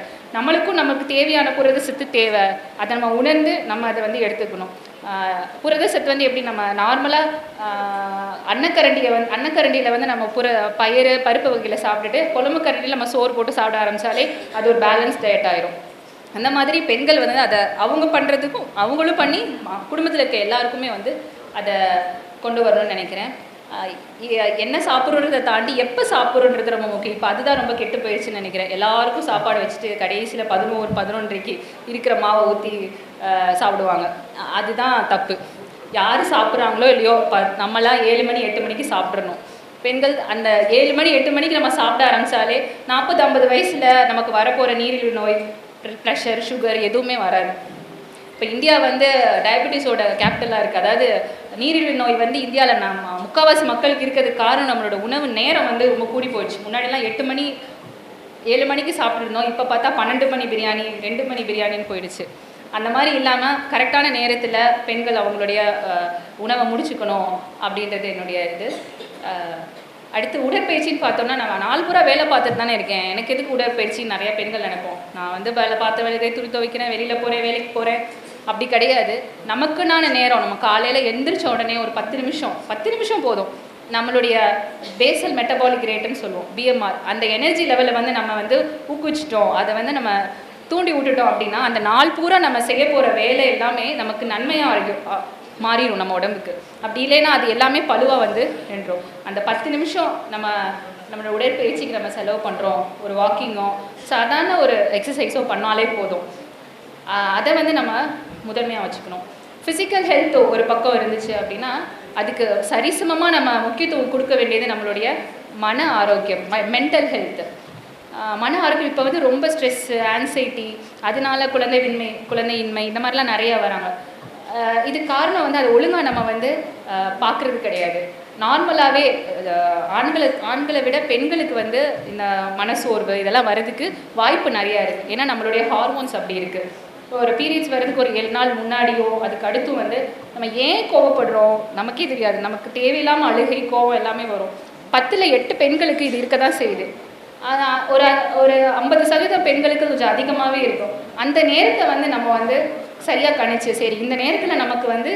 நமக்கு தேவையான புரத சத்து தேவை, அதை நம்ம உணர்ந்து நம்ம அதை வந்து எடுத்துக்கணும். புரத சத்து வந்து எப்படி, நம்ம நார்மலாக அன்னக்கரண்டியில் வந்து நம்ம பருப்பு வகையில் சாப்பிட்டுட்டு குழம்பு கரண்டியில் நம்ம சோறு போட்டு சாப்பிட ஆரம்பித்தாலே அது ஒரு பேலன்ஸ் டயட் ஆயிரும். அந்த மாதிரி பெண்கள் வந்து அதை அவங்க பண்ணுறதுக்கும் அவங்களும் பண்ணி குடும்பத்தில் இருக்க எல்லாருக்குமே வந்து அதை கொண்டு வரணும்னு நினைக்கிறேன். என்ன சாப்பிட்றதை தாண்டி எப்போ சாப்பிட்றோன்றது ரொம்ப முக்கியம். இப்போ அதுதான் ரொம்ப கெட்டு போயிடுச்சுன்னு நினைக்கிறேன். எல்லாருக்கும் சாப்பாடு வச்சுட்டு கடைசியில் 11-11:30 இருக்கிற மாவை ஊற்றி சாப்பிடுவாங்க. அதுதான் தப்பு. யார் சாப்பிட்றாங்களோ இல்லையோ, நம்மளாம் 7 மணி 8 மணிக்கு சாப்பிட்றணும். பெண்கள் அந்த 7 மணி 8 மணிக்கு நம்ம சாப்பிட ஆரம்பித்தாலே 40-50 வயசில் நமக்கு வரப்போகிற நீரிழிவு நோய், ப்ரெஷர், சுகர் எதுவுமே வராது. இப்போ இந்தியா வந்து டயபெட்டிஸோட கேபிட்டலாக இருக்குது. அதாவது நீரிழிவு நோய் வந்து இந்தியாவில் நம்ம முக்கால்வாசி மக்களுக்கு இருக்கிறதுக்கு காரணம் நம்மளோட உணவு நேரம் வந்து ரொம்ப கூடி போயிடுச்சு. முன்னாடிலாம் 8 மணி 7 மணிக்கு சாப்பிட்ருந்தோம். இப்போ பார்த்தா 12 மணி பிரியாணி, 2 மணி பிரியாணின்னு போயிடுச்சு. அந்த மாதிரி இல்லாமல் கரெக்டான நேரத்தில் பெண்கள் அவங்களுடைய உணவை முடிச்சுக்கணும் அப்படின்றது என்னுடைய இது. அடுத்து உடற்பயிற்சின்னு பார்த்தோம்னா, நம்ம நாள் பூரா வேலை பார்த்துட்டு தானே இருக்கேன், எனக்கு எதுக்கு உடற்பயிற்சி நிறையா பெண்கள் நினைப்போம். நான் வந்து வேலையை துணி துவைக்கிறேன், வெளியில் போகிறேன், வேலைக்கு போகிறேன், அப்படி கிடையாது. நமக்குன்னான நேரம், நம்ம காலையில் எந்திரிச்ச உடனே ஒரு 10 நிமிஷம் போதும். நம்மளுடைய பேசல் மெட்டபாலிக் ரேட்டுன்னு சொல்லுவோம், BMR, அந்த எனர்ஜி லெவலை வந்து நம்ம வந்து ஊக்குவிச்சிட்டோம், அதை வந்து நம்ம தூண்டி விட்டுட்டோம் அப்படின்னா அந்த நாள் பூரா நம்ம செய்ய போகிற வேலை எல்லாமே நமக்கு நன்மையாக மாறிடும் நம்ம உடம்புக்கு. அப்படி இல்லைன்னா அது எல்லாமே பழுவாக வந்து நின்றோம். அந்த 10 நிமிஷம் நம்மளோட உடற்பயிற்சிக்கு நம்ம செலவு பண்ணுறோம், ஒரு வாக்கிங்கோ சாதாரண ஒரு எக்ஸசைஸோ பண்ணாலே போதும். அதை வந்து நம்ம முதன்மையாக வச்சுக்கணும். ஃபிசிக்கல் ஹெல்த் ஒரு பக்கம் இருந்துச்சு அப்படின்னா அதுக்கு சரிசமமாக நம்ம முக்கியத்துவம் கொடுக்க வேண்டியது நம்மளுடைய மன ஆரோக்கியம், மென்டல் ஹெல்த்து. மன ஆரோக்கியம் இப்போ வந்து ரொம்ப ஸ்ட்ரெஸ்ஸு, ஆன்சைட்டி, அதனால குழந்தையின்மை இந்த மாதிரிலாம் நிறையா வராங்க. இது காரணம் வந்து அது ஒழுங்காக நம்ம வந்து பார்க்குறது கிடையாது. நார்மலாகவே ஆண்களை விட பெண்களுக்கு வந்து இந்த மனசோர்வு இதெல்லாம் வர்றதுக்கு வாய்ப்பு நிறையா இருக்குது. ஏன்னா நம்மளுடைய ஹார்மோன்ஸ் அப்படி இருக்குது. இப்போ ஒரு பீரியட்ஸ் வர்றதுக்கு ஒரு 7 நாள் முன்னாடியோ அதுக்கு அடுத்தும் வந்து நம்ம ஏன் கோவப்படுறோம் நமக்கே தெரியாது. நமக்கு தேவையில்லாமல் அழுகை, கோவம் எல்லாமே வரும். 10ல் 8 பெண்களுக்கு இது இருக்க தான் செய்யுது. ஒரு 50% பெண்களுக்கு கொஞ்சம் அதிகமாகவே இருக்கும். அந்த நேரத்தை வந்து நம்ம வந்து சரியாக கணிச்சு, சரி இந்த நேரத்தில் நமக்கு வந்து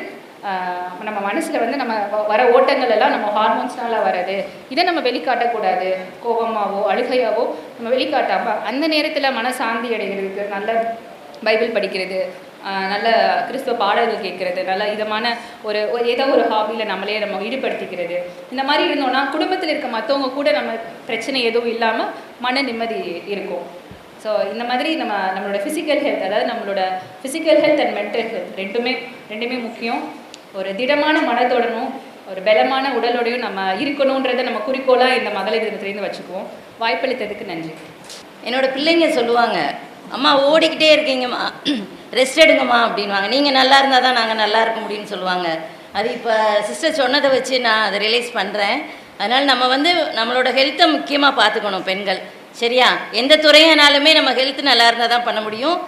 நம்ம மனசில் வந்து நம்ம வர ஓட்டங்கள் எல்லாம் நம்ம ஹார்மோன்ஸ்னால வர்றது, இதை நம்ம வெளிக்காட்டக்கூடாது. கோபமாகவோ அழுகையாவோ நம்ம வெளிக்காட்டாமல் அந்த நேரத்தில் மனசாந்தி அடைகிறதுக்கு நல்ல பைபிள் படிக்கிறது, நல்ல கிறிஸ்துவ பாடல்கள் கேட்குறது, நல்ல இதமான ஏதோ ஒரு ஹாபியில் நம்ம ஈடுபடுத்திக்கிறது, இந்த மாதிரி இருந்தோம்னா குடும்பத்தில் இருக்க மற்றவங்க கூட நம்ம பிரச்சனை எதுவும் இல்லாமல் மன நிம்மதி இருக்கும். ஸோ இந்த மாதிரி நம்மளோட ஃபிசிக்கல் ஹெல்த், அதாவது நம்மளோட physical health and mental health ரெண்டுமே முக்கியம். ஒரு திடமான மனத்தோடனும் ஒரு பலமான உடலோடையும் நம்ம இருக்கணுன்றதை நம்ம குறிக்கோளாக இந்த மகளிர் தினத்திலேருந்து வச்சுக்குவோம். வாய்ப்பளித்ததுக்கு நன்றி. என்னோட பிள்ளைங்க சொல்லுவாங்க, அம்மா ஓடிக்கிட்டே இருக்கீங்கம்மா, ரெஸ்ட் எடுங்கம்மா அப்படின்வாங்க. நீங்கள் நல்லா இருந்தால் தான் நாங்கள் நல்லா இருக்க முடியும்னு சொல்லுவாங்க. அது இப்போ சிஸ்டர் சொன்னதை வச்சு நான் அதை ரியலைஸ் பண்ணுறேன். அதனால் நம்ம வந்து நம்மளோட ஹெல்த்தை முக்கியமாக பார்த்துக்கணும் பெண்கள், சரியா? எந்த துறையானாலுமே நம்ம ஹெல்த் நல்லா இருந்தால் தான் பண்ண முடியும்.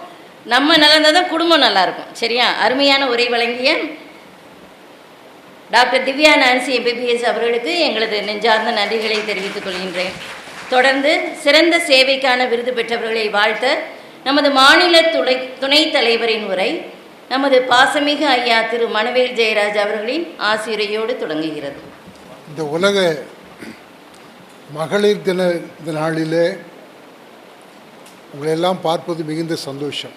நம்ம நல்லா இருந்தால் தான் குடும்பம் நல்லாயிருக்கும், சரியா? அருமையான உரை வழங்கிய டாக்டர் திவ்யா நான்சி MBBS அவர்களுக்கு எங்களது நெஞ்சார்ந்த நன்றிகளை தெரிவித்துக் கொள்கின்றேன். தொடர்ந்து சிறந்த சேவைக்கான விருது பெற்றவர்களை வாழ்த்த நமது மாநில துணைத் தலைவரின் உரை நமது பாசமிகு ஐயா திரு மனுவேல் ஜெயராஜ் அவர்களின் ஆசிரியரோடு தொடங்குகிறது. இந்த உலக மகளிர் தின இந்த நாளிலே உங்களெல்லாம் பார்ப்பது மிகுந்த சந்தோஷம்.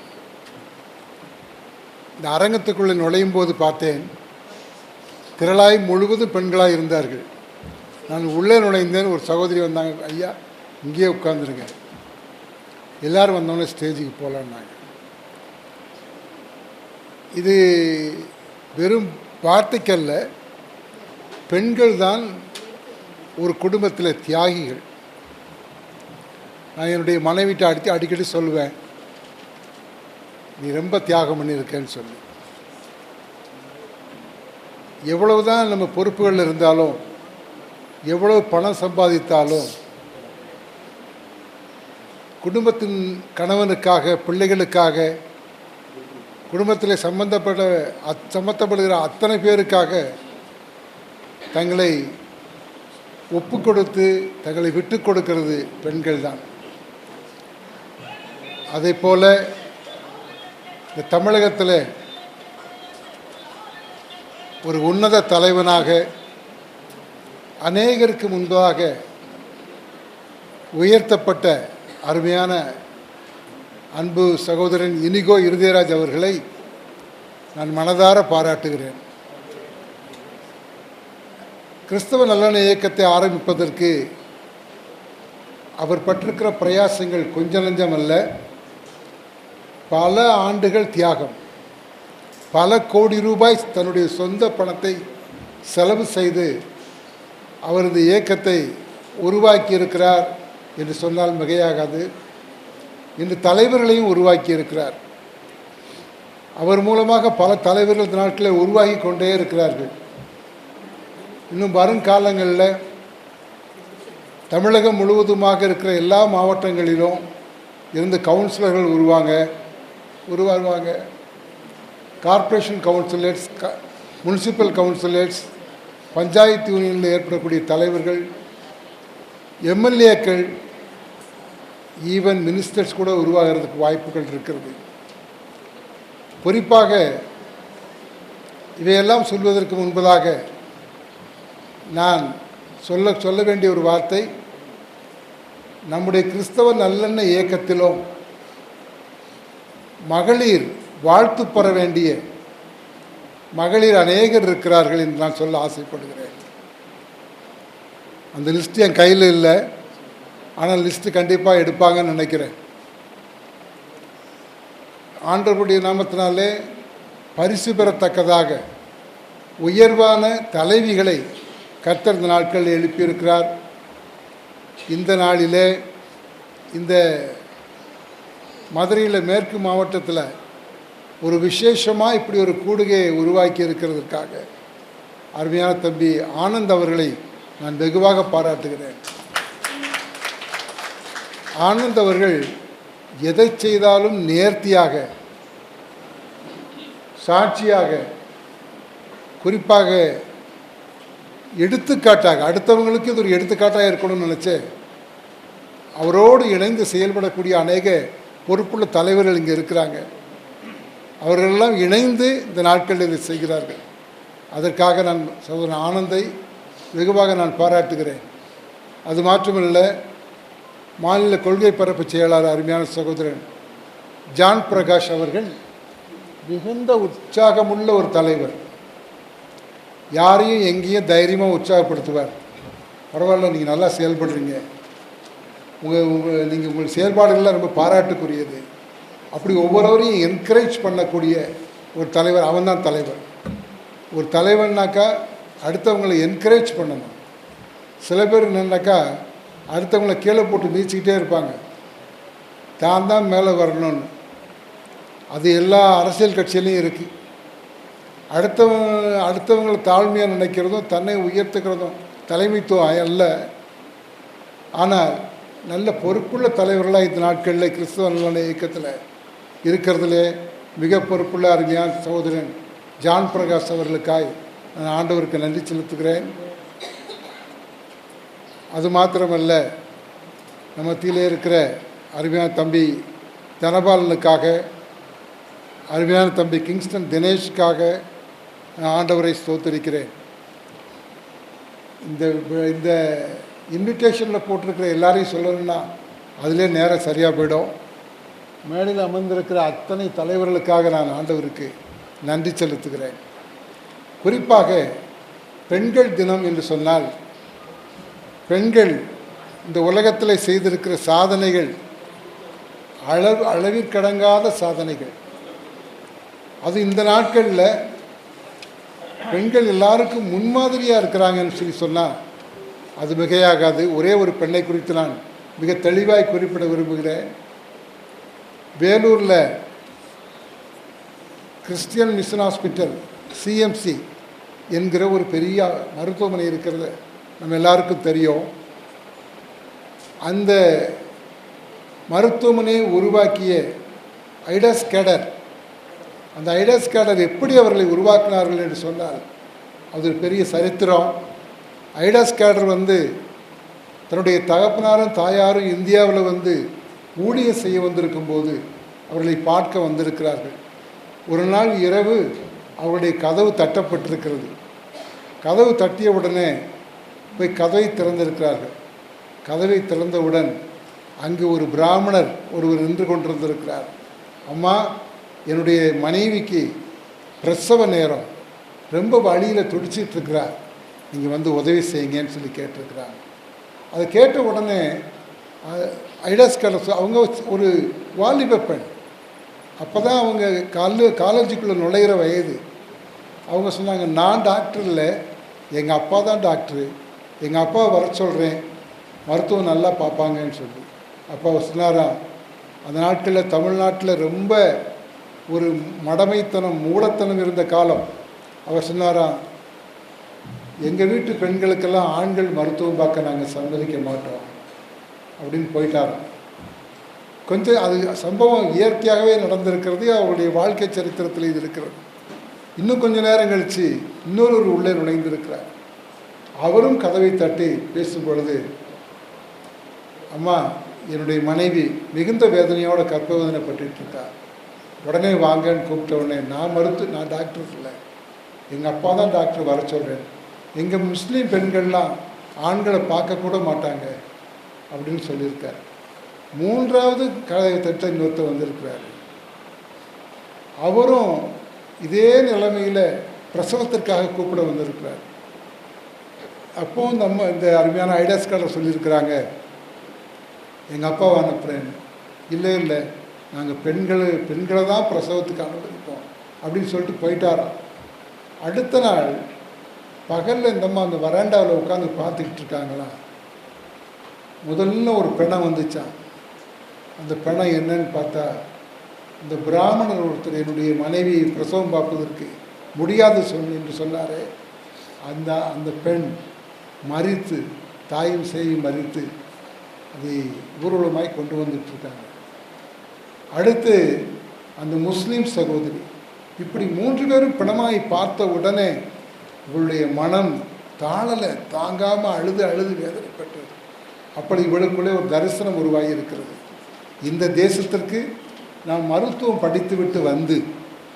இந்த அரங்கத்துக்குள்ளே நுழையும் போது பார்த்தேன், திரளாய் முழுவதும் பெண்களாக இருந்தார்கள். நான் உள்ளே நுழைந்தேன், ஒரு சகோதரி வந்தாங்க, ஐயா இங்கேயே உட்காந்துருங்க, எல்லோரும் வந்தோடனே ஸ்டேஜுக்கு போகலான்னாங்க. இது வெறும் வார்த்தைக்கல்ல, பெண்கள் தான் ஒரு குடும்பத்தில் தியாகிகள். நான் என்னுடைய மனைவிட்ட அடிக்கடி சொல்லுவேன், நீ ரொம்ப தியாகம் பண்ணியிருக்கேன்னு சொல்லி. எவ்வளவு தான் நம்ம பொறுப்புகள் இருந்தாலும், எவ்வளவு பணம் சம்பாதித்தாலும், குடும்பத்தின் கணவனுக்காக, பிள்ளைகளுக்காக, குடும்பத்தில் சம்பந்தப்படுகிற அத்தனை பேருக்காக தங்களை ஒப்பு கொடுத்து தங்களை விட்டு கொடுக்கிறது பெண்கள் தான். அதே போல் இந்த தமிழகத்தில் ஒரு உன்னத தலைவனாக அநேகருக்கு முன்பாக உயர்த்தப்பட்ட அருமையான அன்பு சகோதரன் இனிகோ இருதயராஜ் அவர்களை நான் மனதார பாராட்டுகிறேன். கிறிஸ்தவ நல்லெண்ண இயக்கத்தை ஆரம்பிப்பதற்கு அவர் பட்டிருக்கிற பிரயாசங்கள் கொஞ்சம் நஞ்சம் அல்ல, பல ஆண்டுகள் தியாகம், பல கோடி ரூபாய் தன்னுடைய சொந்த பணத்தை செலவு செய்து அவரது இயக்கத்தை உருவாக்கி இருக்கிறார் என்று சொன்னால் மிகையாகாது. இன்று தலைவர்களையும் உருவாக்கி இருக்கிறார். அவர் மூலமாக பல தலைவர்கள் இந்த நாட்டில் உருவாகி கொண்டே இருக்கிறார்கள். இன்னும் வருங்காலங்களில் தமிழகம் முழுவதுமாக இருக்கிற எல்லா மாவட்டங்களிலும் இருந்து கவுன்சிலர்கள் உருவாகுவாங்க. Corporation councillors, municipal councillors, panchayat யூனியனில் ஏற்படக்கூடிய தலைவர்கள், எம்எல்ஏக்கள், ஈவன் மினிஸ்டர்ஸ் கூட உருவாகிறதுக்கு வாய்ப்புகள் இருக்கிறது. குறிப்பாக இவையெல்லாம் சொல்வதற்கு முன்பதாக நான் சொல்ல வேண்டிய ஒரு வார்த்தை, நம்முடைய கிறிஸ்தவ நல்லெண்ண இயக்கத்திலும் மகளிர் வாழ்த்து பெற வேண்டிய மகளிர் அநேகர் இருக்கிறார்கள் என்று நான் சொல்ல ஆசைப்படுகிறேன். அந்த லிஸ்ட்டு என் கையில் இல்லை, ஆனால் லிஸ்ட்டு கண்டிப்பாக எடுப்பாங்கன்னு நினைக்கிறேன். ஆண்டவருடைய நாமத்தினாலே பரிசு பெறத்தக்கதாக உயர்வான தலைவிகளை கர்த்தர் இந்த நாட்களில் எழுப்பியிருக்கிறார். இந்த நாளிலே இந்த மதுரையில் மேற்கு மாவட்டத்தில் ஒரு விசேஷமாக இப்படி ஒரு கூடுகையை உருவாக்கி இருக்கிறதுக்காக அருமையான தம்பி ஆனந்த் அவர்களை நான் வெகுவாக பாராட்டுகிறேன். ஆனந்த் அவர்கள் எதை செய்தாலும் நேர்த்தியாக, சாட்சியாக, குறிப்பாக எடுத்துக்காட்டாக, அடுத்தவங்களுக்கு இது ஒரு எடுத்துக்காட்டாக இருக்கணும்னு நினச்சேன். அவரோடு இணைந்து செயல்படக்கூடிய அநேக பொறுப்புள்ள தலைவர்கள் இங்கே இருக்கிறாங்க. அவர்களெல்லாம் இணைந்து இந்த நாட்களில் இதை செய்கிறார்கள். அதற்காக நான் சகோதரன் ஆனந்தை வெகுவாக நான் பாராட்டுகிறேன். அது மாற்றமில்லை, மாநில கொள்கை பரப்பு செயலாளர் அருமையான சகோதரன் ஜான் பிரகாஷ் அவர்கள் மிகுந்த உற்சாகமுள்ள ஒரு தலைவர். யாரையும் எங்கேயும் தைரியமாக உற்சாகப்படுத்துவார். பரவாயில்ல, நீங்கள் நல்லா செயல்படுறீங்க, உங்கள் செயல்பாடுகள்லாம் ரொம்ப பாராட்டுக்குரியது, அப்படி ஒவ்வொருவரையும் என்கரேஜ் பண்ணக்கூடிய ஒரு தலைவர். அவன்தான் தலைவர். ஒரு தலைவர்னாக்கா அடுத்தவங்களை என்கரேஜ் பண்ணணும். சில பேர் என்னன்னாக்கா அடுத்தவங்களை கீழே போட்டு மீச்சிக்கிட்டே இருப்பாங்க. தான் மேலே வரணும்னு. அது எல்லா அரசியல் கட்சியிலையும் இருக்குது. அடுத்தவங்களை தாழ்மையாக நினைக்கிறதும் தன்னை உயர்த்துக்கிறதும் தலைமைத்துவம் அல்ல. ஆனால் நல்ல பொறுப்புள்ள தலைவர்களாக இந்த நாட்களில் கிறிஸ்தவ நலன இயக்கத்தில் இருக்கிறதுலே மிக பொறுப்புள்ள அருமையான சகோதரன் ஜான் பிரகாஷ் அவர்களுக்காய் நான் ஆண்டவருக்கு நன்றி செலுத்துகிறேன். அது மாத்திரமல்ல, நம்ம மத்தியிலே இருக்கிற அருமையான தம்பி தனபாலனுக்காக, அருமையான தம்பி கிங்ஸ்டன் தினேஷுக்காக நான் ஆண்டவரை ஸ்தோத்திரிக்கிறேன். இந்த இன்விடேஷனில் போட்டிருக்கிற எல்லாரையும் சொல்லணும்னா அதிலே நேரம் சரியாக போயிடும். மேடையில் அமர்ந்திருக்கிற அத்தனை தலைவர்களுக்காக நான் ஆண்டவருக்கு நன்றி செலுத்துகிறேன். குறிப்பாக பெண்கள் தினம் என்று சொன்னால், பெண்கள் இந்த உலகத்தில் செய்திருக்கிற சாதனைகள் அளவிற்கடங்காத சாதனைகள். அது இந்த நாட்களில் பெண்கள் எல்லாருக்கும் முன்மாதிரியாக இருக்கிறாங்கன்னு சொன்னால் அது மிகையாகாது. ஒரே ஒரு பெண்ணை குறித்து நான் மிக தெளிவாய் குறிப்பிட விரும்புகிறேன். வேலூரில் கிறிஸ்டியன் மிஷன் ஹாஸ்பிட்டல் சிஎம்சி என்கிற ஒரு பெரிய மருத்துவமனை இருக்கிறது, நம்ம எல்லாருக்கும் தெரியும். அந்த மருத்துவமனையை உருவாக்கிய ஐடாஸ் கேடர், அந்த ஐடாஸ் கேடர் எப்படி அவர்களை உருவாக்கினார்கள் என்று சொன்னால் அது ஒரு பெரிய சரித்திரம். ஐடாஸ் கேடர் தன்னுடைய தகப்பனாரும் தாயாரும் இந்தியாவில் ஊழியம் செய்ய வந்திருக்கும்போது அவர்களை பார்க்க வந்திருக்கிறார்கள். ஒரு நாள் இரவு அவருடைய கதவு தட்டப்பட்டிருக்கிறது. கதவு தட்டிய உடனே போய் கதவை திறந்திருக்கிறார்கள். கதவை திறந்தவுடன் அங்கு ஒரு பிராமணர் ஒருவர் நின்று கொண்டிருந்திருக்கிறார். அம்மா, என்னுடைய மனைவிக்கு பிரசவ நேரம், ரொம்ப வழியில் துடிச்சிட்ருக்கிறார், நீங்கள் உதவி செய்யுங்கன்னு சொல்லி கேட்டிருக்கிறாங்க. அதை கேட்ட உடனே ஐடாஸ் கேடர் அவங்க ஒரு வாலிப பெண், அப்போ தான் அவங்க காலேஜுக்குள்ளே நுழையிற வயது. அவங்க சொன்னாங்க, நான் டாக்டர் இல்லை, எங்கள் அப்பா தான் டாக்டரு, எங்கள் அப்பாவை வர சொல்கிறேன், மருத்துவம் நல்லா பார்ப்பாங்கன்னு சொல்லி. அப்போ அவர் சொன்னாராம், அந்த நாட்களில் தமிழ்நாட்டில் ரொம்ப ஒரு மடமைத்தனம் மூடத்தனம் இருந்த காலம். அவர் சொன்னாராம், எங்கள் வீட்டு பெண்களுக்கெல்லாம் ஆண்கள் மருத்துவம் பார்க்க நாங்கள் சம்மதிக்க மாட்டோம் அப்படின்னு போயிட்டாராம். கொஞ்சம் அது சம்பவம் இயற்கையாகவே நடந்திருக்கிறது, அவருடைய வாழ்க்கை சரித்திரத்தில் இது இருக்கிறது. இன்னும் கொஞ்சம் நேரம் கழித்து இன்னொரு உள்ளே நுழைந்திருக்கிறார். அவரும் கதவை தட்டி பேசும் பொழுது, அம்மா, என்னுடைய மனைவி மிகுந்த வேதனையோடு கர்ப்பவேதனைப்பட்டுருக்கார், உடனே வாங்கன்னு கூப்பிட்ட உடனே, நான் டாக்டர் இல்லை, எங்கள் அப்பா தான் டாக்டர், வர சொல்கிறேன். எங்கள் முஸ்லீம் பெண்கள்லாம் ஆண்களை பார்க்கக்கூட மாட்டாங்க அப்படின்னு சொல்லியிருக்கார். மூன்றாவது கதவை தட்ட இன்னொருத்தர் வந்திருக்கிறார். அவரும் இதே நிலைமையில் பிரசவத்திற்காக கூப்பிட வந்திருக்கிறார். அப்போவும் இந்த அருமையான ஐடாஸ் கேடர் சொல்லியிருக்கிறாங்க, எங்கள் அப்பாவை அனுப்புகிறேன்னு. இல்லை, நாங்கள் பெண்களை தான் பிரசவத்துக்கு அனுமதிப்போம் அப்படின்னு சொல்லிட்டு போயிட்டாராம். அடுத்த நாள் பகலில் இந்தம்மா அந்த வராண்டாவில் உட்காந்து பார்த்துக்கிட்டு இருக்காங்களாம். முதல்ல ஒரு பிணம் வந்துச்சான். அந்த பிணம் என்னன்னு பார்த்தா, இந்த பிராமணர் ஒருத்தர் என்னுடைய மனைவி பிரசவம் பார்ப்பதற்கு முடியாது என்று சொன்னாரே, அந்த பெண் மரித்து, தாயும் சேயும் மரித்து அதை ஊர்வலமாய் கொண்டு வந்துட்டுருக்காங்க. அடுத்து அந்த முஸ்லீம் சகோதரி, இப்படி 3 பேரும் பிணமாய் பார்த்த உடனே இவளுடைய மனம் தாழலை, தாங்காமல் அழுது வேதனைப்பட்டது. அப்படி இவளுக்குள்ளே ஒரு தரிசனம் உருவாகி இருக்கிறது. இந்த தேசத்திற்கு நான் மருத்துவம் படித்துவிட்டு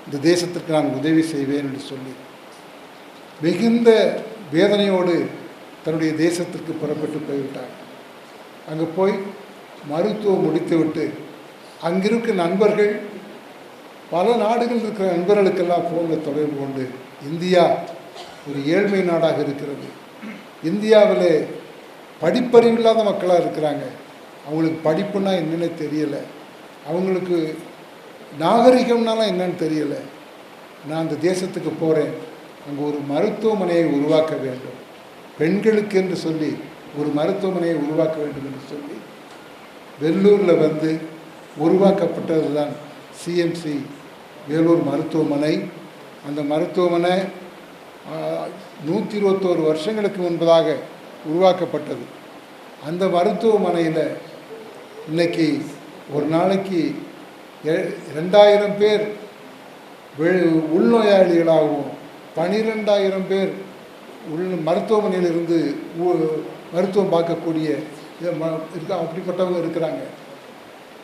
இந்த தேசத்திற்கு நான் உதவி செய்வேன் என்று சொல்லி மிகுந்த வேதனையோடு தன்னுடைய தேசத்திற்கு புறப்பட்டு போய்விட்டார். அங்கே போய் மருத்துவம் முடித்துவிட்டு அங்கிருக்க நண்பர்கள், பல நாடுகள் இருக்கிற நண்பர்களுக்கெல்லாம் ஃபோனில் தொடர்பு கொண்டு, இந்தியா ஒரு ஏழ்மை நாடாக இருக்கிறது, இந்தியாவில் படிப்பறிவில்லாத மக்களாக இருக்கிறாங்க, அவங்களுக்கு படிப்புன்னா என்னென்னு தெரியலை, அவங்களுக்கு நாகரிகம்னாலாம் என்னன்னு தெரியலை, நான் அந்த தேசத்துக்கு போகிறேன், அங்கே ஒரு மருத்துவமனையை உருவாக்க வேண்டும், பெண்களுக்கு என்று சொல்லி ஒரு மருத்துவமனையை உருவாக்க வேண்டும் என்று சொல்லி வெள்ளூரில் உருவாக்கப்பட்டது தான் சிஎம்சி வேலூர் மருத்துவமனை. அந்த மருத்துவமனை 121 வருஷங்களுக்கு முன்பதாக உருவாக்கப்பட்டது. அந்த மருத்துவமனையில் இன்றைக்கி ஒரு நாளைக்கு 2000 பேர் உள்நோயாளிகளாகவும் 12,000 பேர் மருத்துவமனையில் இருந்து மருத்துவம் பார்க்கக்கூடிய அப்படிப்பட்டவங்க இருக்கிறாங்க.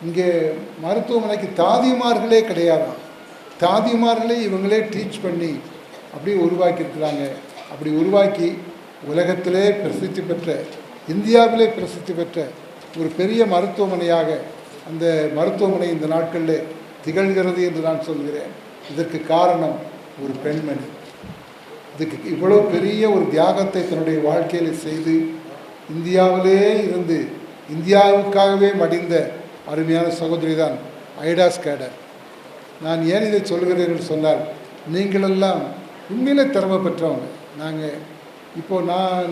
இங்கே மருத்துவமனைக்கு தாதிமார்களே கிடையாதான். தாதிமார்களே இவங்களே டீச் பண்ணி அப்படியே உருவாக்கியிருக்கிறாங்க. அப்படி உருவாக்கி உலகத்திலே பிரசித்தி பெற்ற, இந்தியாவிலே பிரசித்தி பெற்ற ஒரு பெரிய மருத்துவமனையாக அந்த மருத்துவமனை இந்த நாட்களில் திகழ்கிறது என்று நான் சொல்கிறேன். இதற்கு காரணம் ஒரு பெண்மணி. இதுக்கு இவ்வளோ பெரிய ஒரு தியாகத்தை தன்னுடைய வாழ்க்கையில் செய்து இந்தியாவிலே இருந்து இந்தியாவுக்காகவே மடிந்த அருமையான சகோதரி தான் ஐடா ஸ்கேடர். நான் ஏன் இதை சொல்கிறேன் என்று சொன்னால், நீங்களெல்லாம் உண்மையிலே திறமை பெற்றவங்க.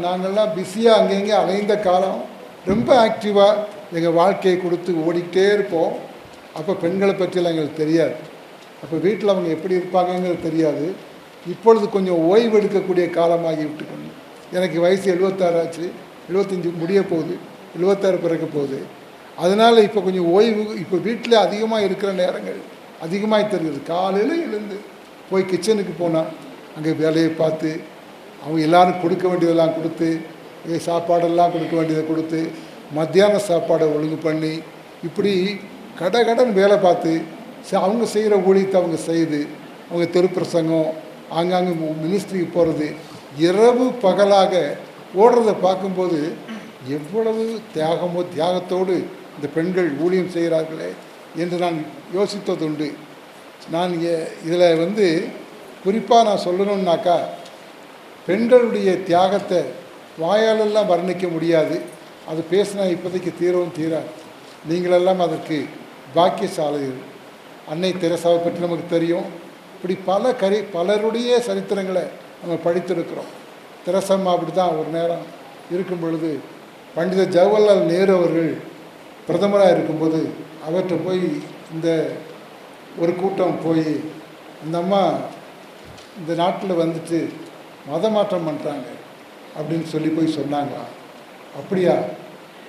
நாங்கள்லாம் பிஸியாக அங்கங்கே அலைந்த காலம், ரொம்ப ஆக்டிவாக எங்கள் வாழ்க்கையை கொடுத்து ஓடிக்கிட்டே இருப்போம். அப்போ பெண்களை பற்றியெல்லாம் எங்களுக்கு தெரியாது. அப்போ வீட்டில் அவங்க எப்படி இருப்பாங்கங்கிறது தெரியாது. இப்பொழுது கொஞ்சம் ஓய்வு எடுக்கக்கூடிய காலமாகி விட்டுக்கணும். எனக்கு வயசு 76 ஆச்சு, 75 முடிய போகுது, 76 பிறக்க போகுது. அதனால் இப்போ கொஞ்சம் ஓய்வு, இப்போ வீட்டில் அதிகமாக இருக்கிற நேரங்கள் அதிகமாக தெரியுது. காலையில் எழுந்து போய் கிச்சனுக்கு போனால் அங்கே வேலையை பார்த்து அவங்க எல்லோரும் கொடுக்க வேண்டியதெல்லாம் கொடுத்து, சாப்பாடெல்லாம் கொடுக்க வேண்டியதை கொடுத்து, மத்தியான சாப்பாடை ஒழுங்கு பண்ணி, இப்படி கடன் வேலை பார்த்து அவங்க செய்கிற ஊழியத்தை அவங்க செய்து, அவங்க தெருப்பிரசங்கம் ஆங்காங்கே மினிஸ்ட்ரிக்கு போகிறது, இரவு பகலாக ஓடுறதை பார்க்கும்போது எவ்வளவு தியாகத்தோடு இந்த பெண்கள் ஊழியம் செய்கிறார்களே என்று நான் யோசித்ததுண்டு. நான் இதில் குறிப்பாக நான் சொல்லணுன்னாக்கா, பெண்களுடைய தியாகத்தை வாயாலெல்லாம் வர்ணிக்க முடியாது. அது பேசினா இப்போதைக்கு தீரவும் தீராது. நீங்களெல்லாம் அதற்கு பாக்கியசாலிகள். அன்னை தெரசாவை பற்றி நமக்கு தெரியும். இப்படி பலருடைய சரித்திரங்களை நம்ம படித்திருக்கிறோம். தெரசம்மா அப்படி தான் ஒரு நேரம் இருக்கும் பொழுது பண்டித ஜவஹர்லால் நேரு அவர்கள் பிரதமராக இருக்கும்போது அவர்கிட்ட போய் இந்த ஒரு கூட்டம் போய், இந்த அம்மா இந்த நாட்டில் வந்துட்டு மத மாற்றம் பண்ணுறாங்க அப்படின்னு சொல்லி போய் சொன்னாங்களாம். அப்படியா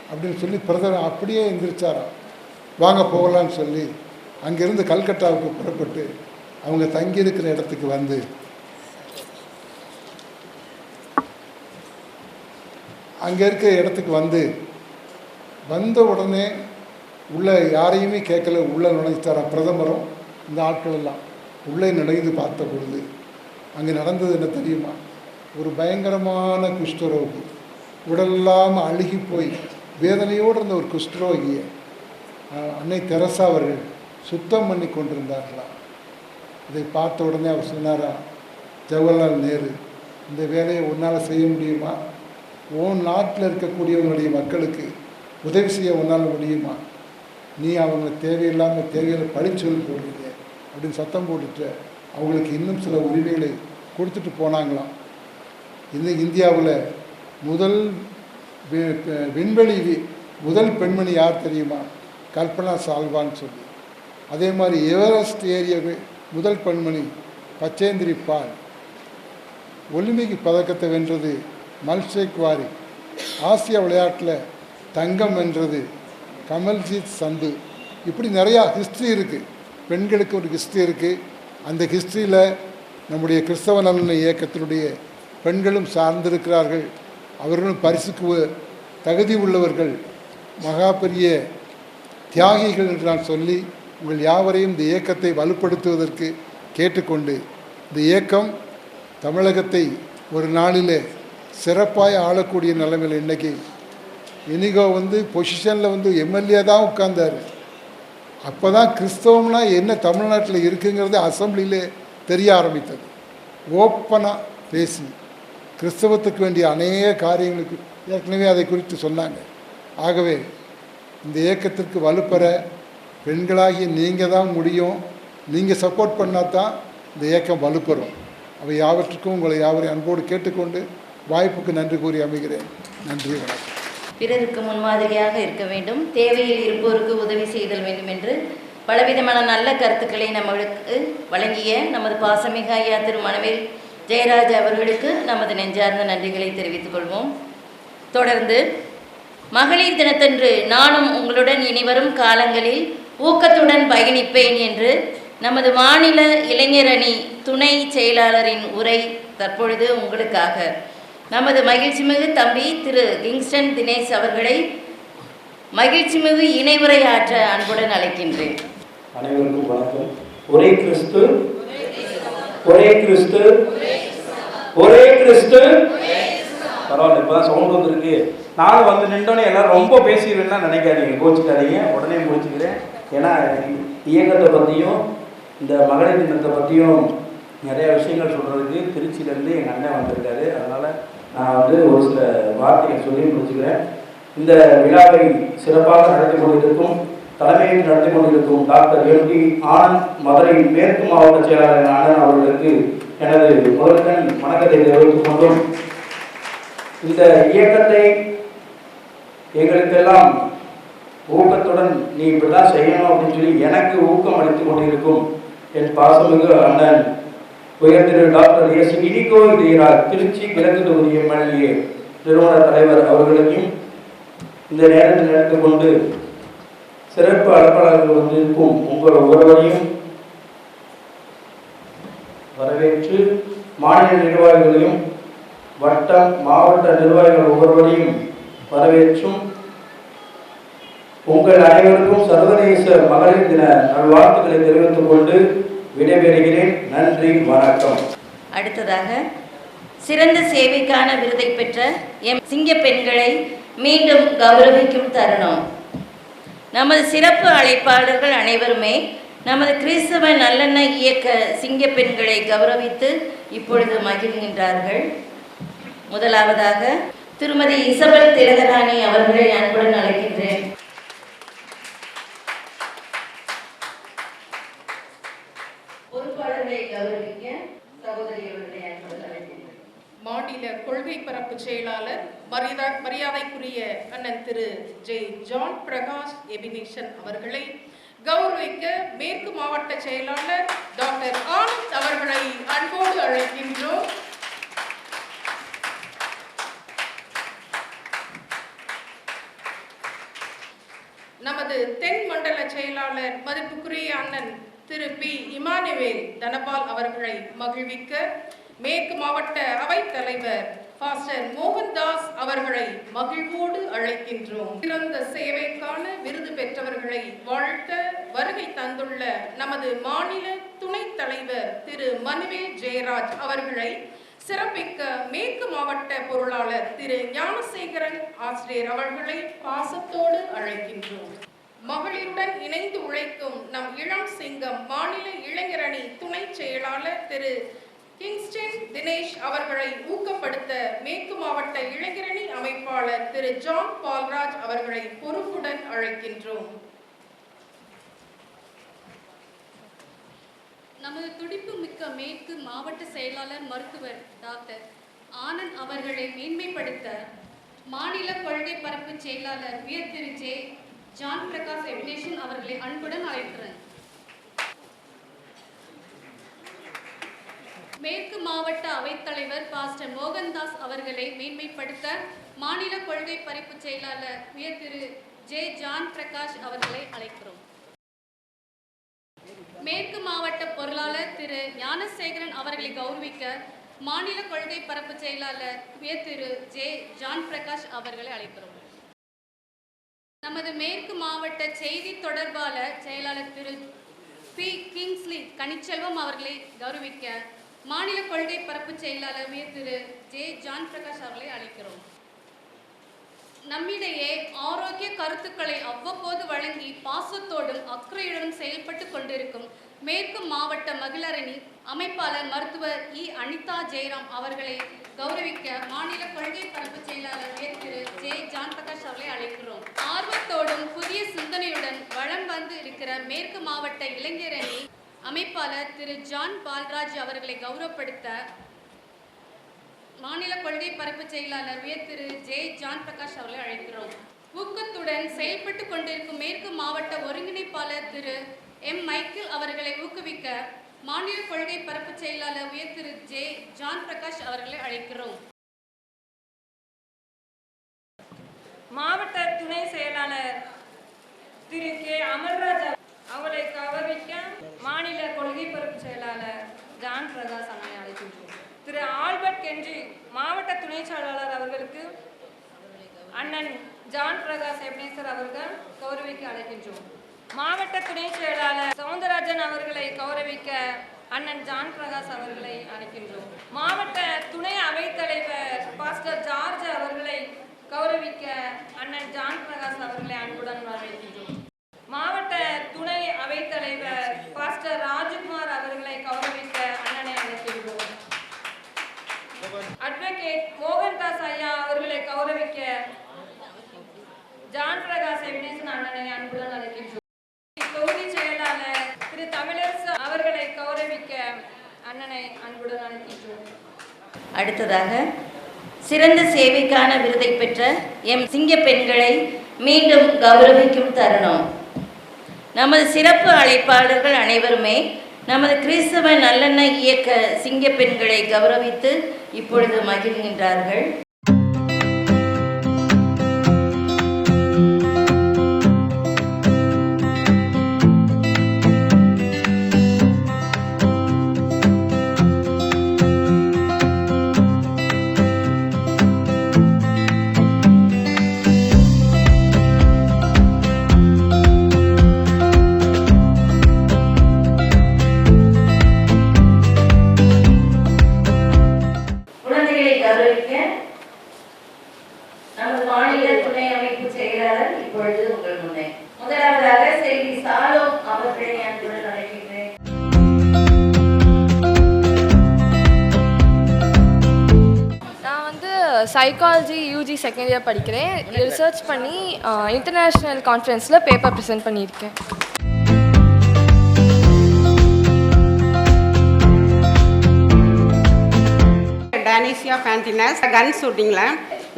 அப்படின்னு சொல்லி பிரதமர் அப்படியே எந்திரிச்சாராம். வாங்க போகலான்னு சொல்லி அங்கேருந்து கல்கட்டாவுக்கு புறப்பட்டு அவங்க தங்கியிருக்கிற இடத்துக்கு அங்கே இருக்கிற இடத்துக்கு வந்த உடனே உள்ளே யாரையுமே கேட்கல, உள்ளே நுழைச்சாராம். பிரதமரும் இந்த ஆட்கள் எல்லாம் உள்ளே நுழைந்து பார்த்த பொழுது அங்கே நடந்தது என்ன தெரியுமா? ஒரு பயங்கரமான குஷ்டரோகி, உடலெல்லாம் அழுகி போய் வேதனையோடு இருந்த ஒரு குஷ்டரோகியை அன்னை தெரசா அவர்கள் சுத்தம் பண்ணி கொண்டிருந்தார்களாம். இதை பார்த்த உடனே அவர் சொன்னாரா, ஜவஹர்லால் நேரு, இந்த வேலையை உன்னால் செய்ய முடியுமா? உன் நாட்டில் இருக்கக்கூடியவங்களுடைய மக்களுக்கு உதவி செய்ய உன்னால் முடியுமா? நீ அவங்க தேவையில்லாமல் பழி சொல்லி போடுறீங்க அப்படின்னு சத்தம் போட்டுட்டு அவங்களுக்கு இன்னும் சில உரிமைகளை கொடுத்துட்டு போனாங்களாம். இந்தியாவில் முதல் விண்வெளி முதல் பெண்மணி யார் தெரியுமா? கல்பனா சாவ்லான்னு சொல்லி. அதே மாதிரி எவரெஸ்ட் ஏறிய முதல் பெண்மணி பச்சேந்திரி பால். ஒலிம்பிக் பதக்கத்தை வென்றது மல்ஷேக் வாரி. ஆசிய விளையாட்டில் தங்கம் வென்றது கமல்ஜீத் சந்து. இப்படி நிறையா ஹிஸ்ட்ரி இருக்குது. பெண்களுக்கு ஒரு ஹிஸ்ட்ரி இருக்குது. அந்த ஹிஸ்ட்ரியில் நம்முடைய கிறிஸ்தவ நலன இயக்கத்தினுடைய பெண்களும் சார்ந்திருக்கிறார்கள். அவர்களும் பரிசுக்கு தகுதி உள்ளவர்கள், மகா பெரிய தியாகிகள் என்று நான் சொல்லி உங்கள் யாவரையும் இந்த இயக்கத்தை வலுப்படுத்துவதற்கு கேட்டுக்கொண்டு, இந்த இயக்கம் தமிழகத்தை ஒரு நாளில் சிறப்பாக ஆளக்கூடிய நிலைமையில் இன்றைக்கி இனிகோ பொசிஷனில் எம்எல்ஏ தான் உட்கார்ந்தார். அப்போ தான் கிறிஸ்தவம்னா என்ன தமிழ்நாட்டில் இருக்குங்கிறது அசம்பிளியிலே தெரிய ஆரம்பித்தது. ஓப்பனாக பேசி கிறிஸ்தவத்துக்கு வேண்டிய அநேக காரியங்களுக்கு ஏற்கனவே அதை குறித்து சொன்னாங்க. ஆகவே இந்த இயக்கத்திற்கு வலுப்பெற பெண்களாகி நீங்கள் தான் முடியும். நீங்கள் சப்போர்ட் பண்ணால் தான் இந்த இயக்கம் வலுப்பெறும். அவை யாவற்றுக்கும் உங்களை யாவரையும் அன்போடு கேட்டுக்கொண்டு வாய்ப்புக்கு நன்றி கூறி அமைகிறேன். நன்றி, வணக்கம். பிறருக்கு முன்மாதிரியாக இருக்க வேண்டும், தேவையில் இருப்போருக்கு உதவி செய்தல் வேண்டும் என்று பலவிதமான நல்ல கருத்துக்களை நம்மளுக்கு வழங்கிய நமது பாசமிகு ஐயா திரு மனவேல் ஜெயராஜ் அவர்களுக்கு நமது நெஞ்சார்ந்த நன்றிகளை தெரிவித்துக் கொள்வோம். தொடர்ந்து மகளிர் தினத்தன்று நானும் உங்களுடன் இனிவரும் காலங்களில் ஊக்கத்துடன் பயணிப்பேன் என்று நமது மாநில இளைஞர் அணி துணை செயலாளரின் உரை தற்பொழுது உங்களுக்காக நமது மகிழ்ச்சிமிகு தம்பி திரு கிங்ஸ்டன் தினேஷ் அவர்களை மகிழ்ச்சிமிகு இணைவுரையாற்ற அன்புடன் அழைக்கின்றேன். அனைவருக்கும் வணக்கம். ஒரே கிறிஸ்து, ஒரே கிறிஸ்து, ஒரே கிறிஸ்து. பரவாயில்ல, இப்போதான் சவுண்ட் வந்துருக்கு. நானும் வந்து நின்றோன்னே எல்லாரும் ரொம்ப பேசிடுவேன்னா நினைக்காதீங்க, கோச்சிக்காதீங்க. உடனே முடிச்சுக்கிறேன். ஏன்னா இயக்கத்தை பற்றியும் இந்த மகளிர் தினத்தை பற்றியும் நிறைய விஷயங்கள் சொல்கிறதுக்கு திருச்சியிலேருந்து எங்கள் அண்ணன் வந்திருக்காரு. அதனால் நான் வந்து ஒரு சில வார்த்தைகள் சொல்லி முடிச்சுக்கிறேன். இந்த விழாவை சிறப்பாக நடத்தி கொண்டிருக்கும், தலைமையில் நடத்தி கொண்டிருக்கும் டாக்டர் எம்.டி. ஆனந்த், மதுரை மேற்கு மாவட்ட செயலாளர் அண்ணன் அவர்களுக்கு எனது முதற்கண் வணக்கத்தை தெரிவித்துக் கொண்டும், இந்த இயக்கத்தை எங்களுக்கெல்லாம் ஊக்கத்துடன் நீ இப்படிதான் செய்யணும் அப்படின்னு சொல்லி எனக்கு ஊக்கம் அளித்துக் கொண்டிருக்கும் என் பாசமிகு அண்ணன் உயர்திரு டாக்டர் எஸ். இனிகோ தீராஜ், திருச்சி கிழக்கு தொகுதி எம்எல்ஏ நிறுவன தலைவர் அவர்களையும் இந்த நேரத்தில் எடுத்துக்கொண்டு சிறப்பு அழைப்பாளர்கள் வந்திருக்கும் உங்கள் ஒவ்வொருவரையும் வரவேற்று, மாநில நிர்வாகிகளையும் வட்டம் மாவட்ட நிர்வாகிகள் ஒவ்வொருவரையும் வரவேற்றும் உங்கள் அனைவருக்கும் சர்வதேச மகளிர் தின நல்வாழ்த்துக்களை தெரிவித்துக் கொண்டு விடைபெறுகிறேன். நன்றி, வணக்கம். அடுத்ததாக சிறந்த சேவைக்கான விருதை பெற்ற எம் சிங்க பெண்களை மீண்டும் கௌரவிக்கும் தருணம். நமது சிறப்பு அழைப்பாளர்கள் அனைவருமே நமது கிறிஸ்தவ நல்லெண்ண இயக்க சிங்க பெண்களை கௌரவித்து இப்பொழுது மகிழ்கின்றார்கள். முதலாவதாக திருமதி இசபெல் திலகராணி அவர்களை அன்புடன் அழைக்கின்றேன். பொறுப்பாளர்களை கௌரவிக்க சகோதரி அவர்களை அன்புடன் அழைக்கின்றேன். மாநில கொள்கை பரப்பு செயலாளர் மரியாதைக்குரிய அண்ணன் திரு ஜே. ஜான் பிரகாஷ் எபினேஷன் அவர்களை கௌரவிக்க மேற்கு மாவட்ட செயலாளர் டாக்டர் ஆனந்த் அவர்களை அன்போடு அழைக்கின்றோம். நமது தென் மண்டல செயலாளர் மதிப்புக்குரிய அண்ணன் திரு பி. இமானுவேல் தனபால் அவர்களை மகிழ்விக்க மேற்கு மாவட்ட அவைத் தலைவர் பாஸ்டர் மோகன்தாஸ் அவர்களை மகிழ்வோடு அழைக்கின்றோம். சிறந்த சேவைக்கான விருது பெற்றவர்களை வாழ்த்த வருகை தந்துள்ள நமது மாநில துணைத் தலைவர் திரு மனுவேல் ஜெயராஜ் அவர்களை சிறப்பிக்க மேற்கு மாவட்ட பொருளாளர் திரு ஞானசேகரன் ஆசிரியர் அவர்களை பாசத்தோடு அழைக்கின்றோம். மகளிருடன் இணைந்து உழைக்கும் நம் இளம் சிங்கம் மாநில இளைஞரணி துணை செயலாளர் திரு கிங்ஸ்டன் தினேஷ் அவர்களை ஊக்கப்படுத்த மேற்கு மாவட்ட இளைஞரணி அமைப்பாளர் திரு ஜான் பால்ராஜ் அவர்களை பொறுப்புடன் அழைக்கின்றோம். நமது துடிப்பு மிக்க மேற்கு மாவட்ட செயலாளர் மருத்துவர் டாக்டர் ஆனந்த் அவர்களை மேன்மைப்படுத்த மாநில கொள்கை பரப்பு செயலாளர் திரு ஜே. ஜான் பிரகாஷ் எபினேஷன் அவர்களை அன்புடன் அழைக்கிறேன். மேற்கு மாவட்ட அவைத்தலைவர் பாஸ்டர் மோகன்தாஸ் அவர்களை மேன்மைப்படுத்த மாநில கொள்கை பரப்பு செயலாளர் திரு ஜே. ஜான் பிரகாஷ் அவர்களை அழைக்கிறோம். மேற்கு மாவட்ட பொருளாளர் திரு ஞானசேகரன் அவர்களை கௌரவிக்க மாநில கொள்கை பரப்பு செயலாளர் திரு ஜே. ஜான் பிரகாஷ் அவர்களை அழைக்கிறோம். நமது மேற்கு மாவட்ட செய்தி தொடர்பாளர் செயலாளர் திரு பி. கிங்ஸ்லி கனிச்செல்வம் அவர்களை கௌரவிக்க மாநில கொள்கை பரப்பு செயலாளர் திரு ஜே. ஜான் பிரகாஷ் அவர்களை அழைக்கிறோம். நம்மிடையே ஆரோக்கிய கருத்துக்களை அவ்வப்போது வழங்கி பாசத்தோடும் அக்கறையுடன் செயல்பட்டு கொண்டிருக்கும் மேற்கு மாவட்ட மகளிரணி அமைப்பாளர் மருத்துவர் இ. அனிதா ஜெயராம் அவர்களை கௌரவிக்க மாநில கொள்கை பரப்பு செயலாளர் திரு ஜே. ஜான் பிரகாஷ் அவர்களை அழைக்கிறோம். ஆர்வத்தோடும் புதிய சிந்தனையுடன் வளம் வந்து இருக்கிற மேற்கு மாவட்ட இளைஞரணி அமைப்பாளர் திரு ஜான் பால்ராஜ் அவர்களை கௌரவப்படுத்த மாநில கொள்கை பரப்பு செயலாளர் உயர் திரு ஜே. ஜான் பிரகாஷ் அவர்களை அழைக்கிறோம். ஊக்கத்துடன் செயல்பட்டு கொண்டிருக்கும் மேற்கு மாவட்ட ஒருங்கிணைப்பாளர் திரு எம். மைக்கேல் அவர்களை ஊக்குவிக்க மாநில கொள்கை பரப்பு செயலாளர் உயர் திரு ஜே. ஜான் பிரகாஷ் அவர்களை அழைக்கிறோம். மாவட்ட துணை செயலாளர் திரு கே. அமர்ராஜ் அவரை கௌரவிக்க மாநில கொள்கை பரப்பு செயலாளர் ஜான் பிரகாஷ் அண்ணனை அழைக்கின்றோம். திரு ஆல்பர்ட் கென்றி மாவட்ட துணை செயலாளர் அவர்களுக்கு அண்ணன் ஜான் பிரகாஷ் எப்னேசர் அவர்கள் கௌரவிக்க அழைக்கின்றோம். மாவட்ட துணை செயலாளர் சவுந்தரராஜன் அவர்களை கௌரவிக்க அண்ணன் ஜான் பிரகாஷ் அவர்களை அழைக்கின்றோம். மாவட்ட துணை அவைத்தலைவர் பாஸ்டர் ஜார்ஜ் அவர்களை கௌரவிக்க அண்ணன் ஜான் பிரகாஷ் அவர்களை அன்புடன் வரவேற்கின்றோம். மாவட்ட துணை அவைத்தலைவர் பாஸ்டர் ராஜ்குமார் அவர்களை கௌரவிக்க அண்ணனை அழைக்கின்றோம். அட்வொகேட் மோகன்தாஸ் ஐயா அவர்களை கௌரவிக்க ஜான் பிரகாஷ் எப்னேசன் அண்ணனை அன்புடன் அழைக்கின்றோம். தொகுதி செயலாளர் திரு தமிழரசு அவர்களை கௌரவிக்க அண்ணனை அன்புடன் அழைக்கின்றோம். அடுத்ததாக சிறந்த சேவைக்கான விருதை பெற்ற எம் சிங்க பெண்களை மீண்டும் கௌரவிக்கும் தருணம். நமது சிறப்பு அழைப்பாளர்கள் அனைவருமே நமது கிறிஸ்தவ நல்லெண்ண இயக்க சிங்க பெண்களை கௌரவித்து இப்பொழுது மகிழ்கின்றார்கள். நமது மாநில துணை அமைப்பு செயலாளர் இப்பொழுது உங்கள் முன்னே முதலாவதாக செல்வி சாலோம் அவர்களை அன்புடன் அழைக்கின்றேன். நான் வந்து சைக்காலஜி யூஜி செகண்ட் இயர் படிக்கிறேன். ரிசர்ச் பண்ணி இன்டர்நேஷ்னல் கான்ஃபரன்ஸில் பேப்பர் ப்ரெசென்ட் பண்ணியிருக்கேன். டானிஷியா ஃபேண்டினஸ் கன் ஷூட்டிங்கில்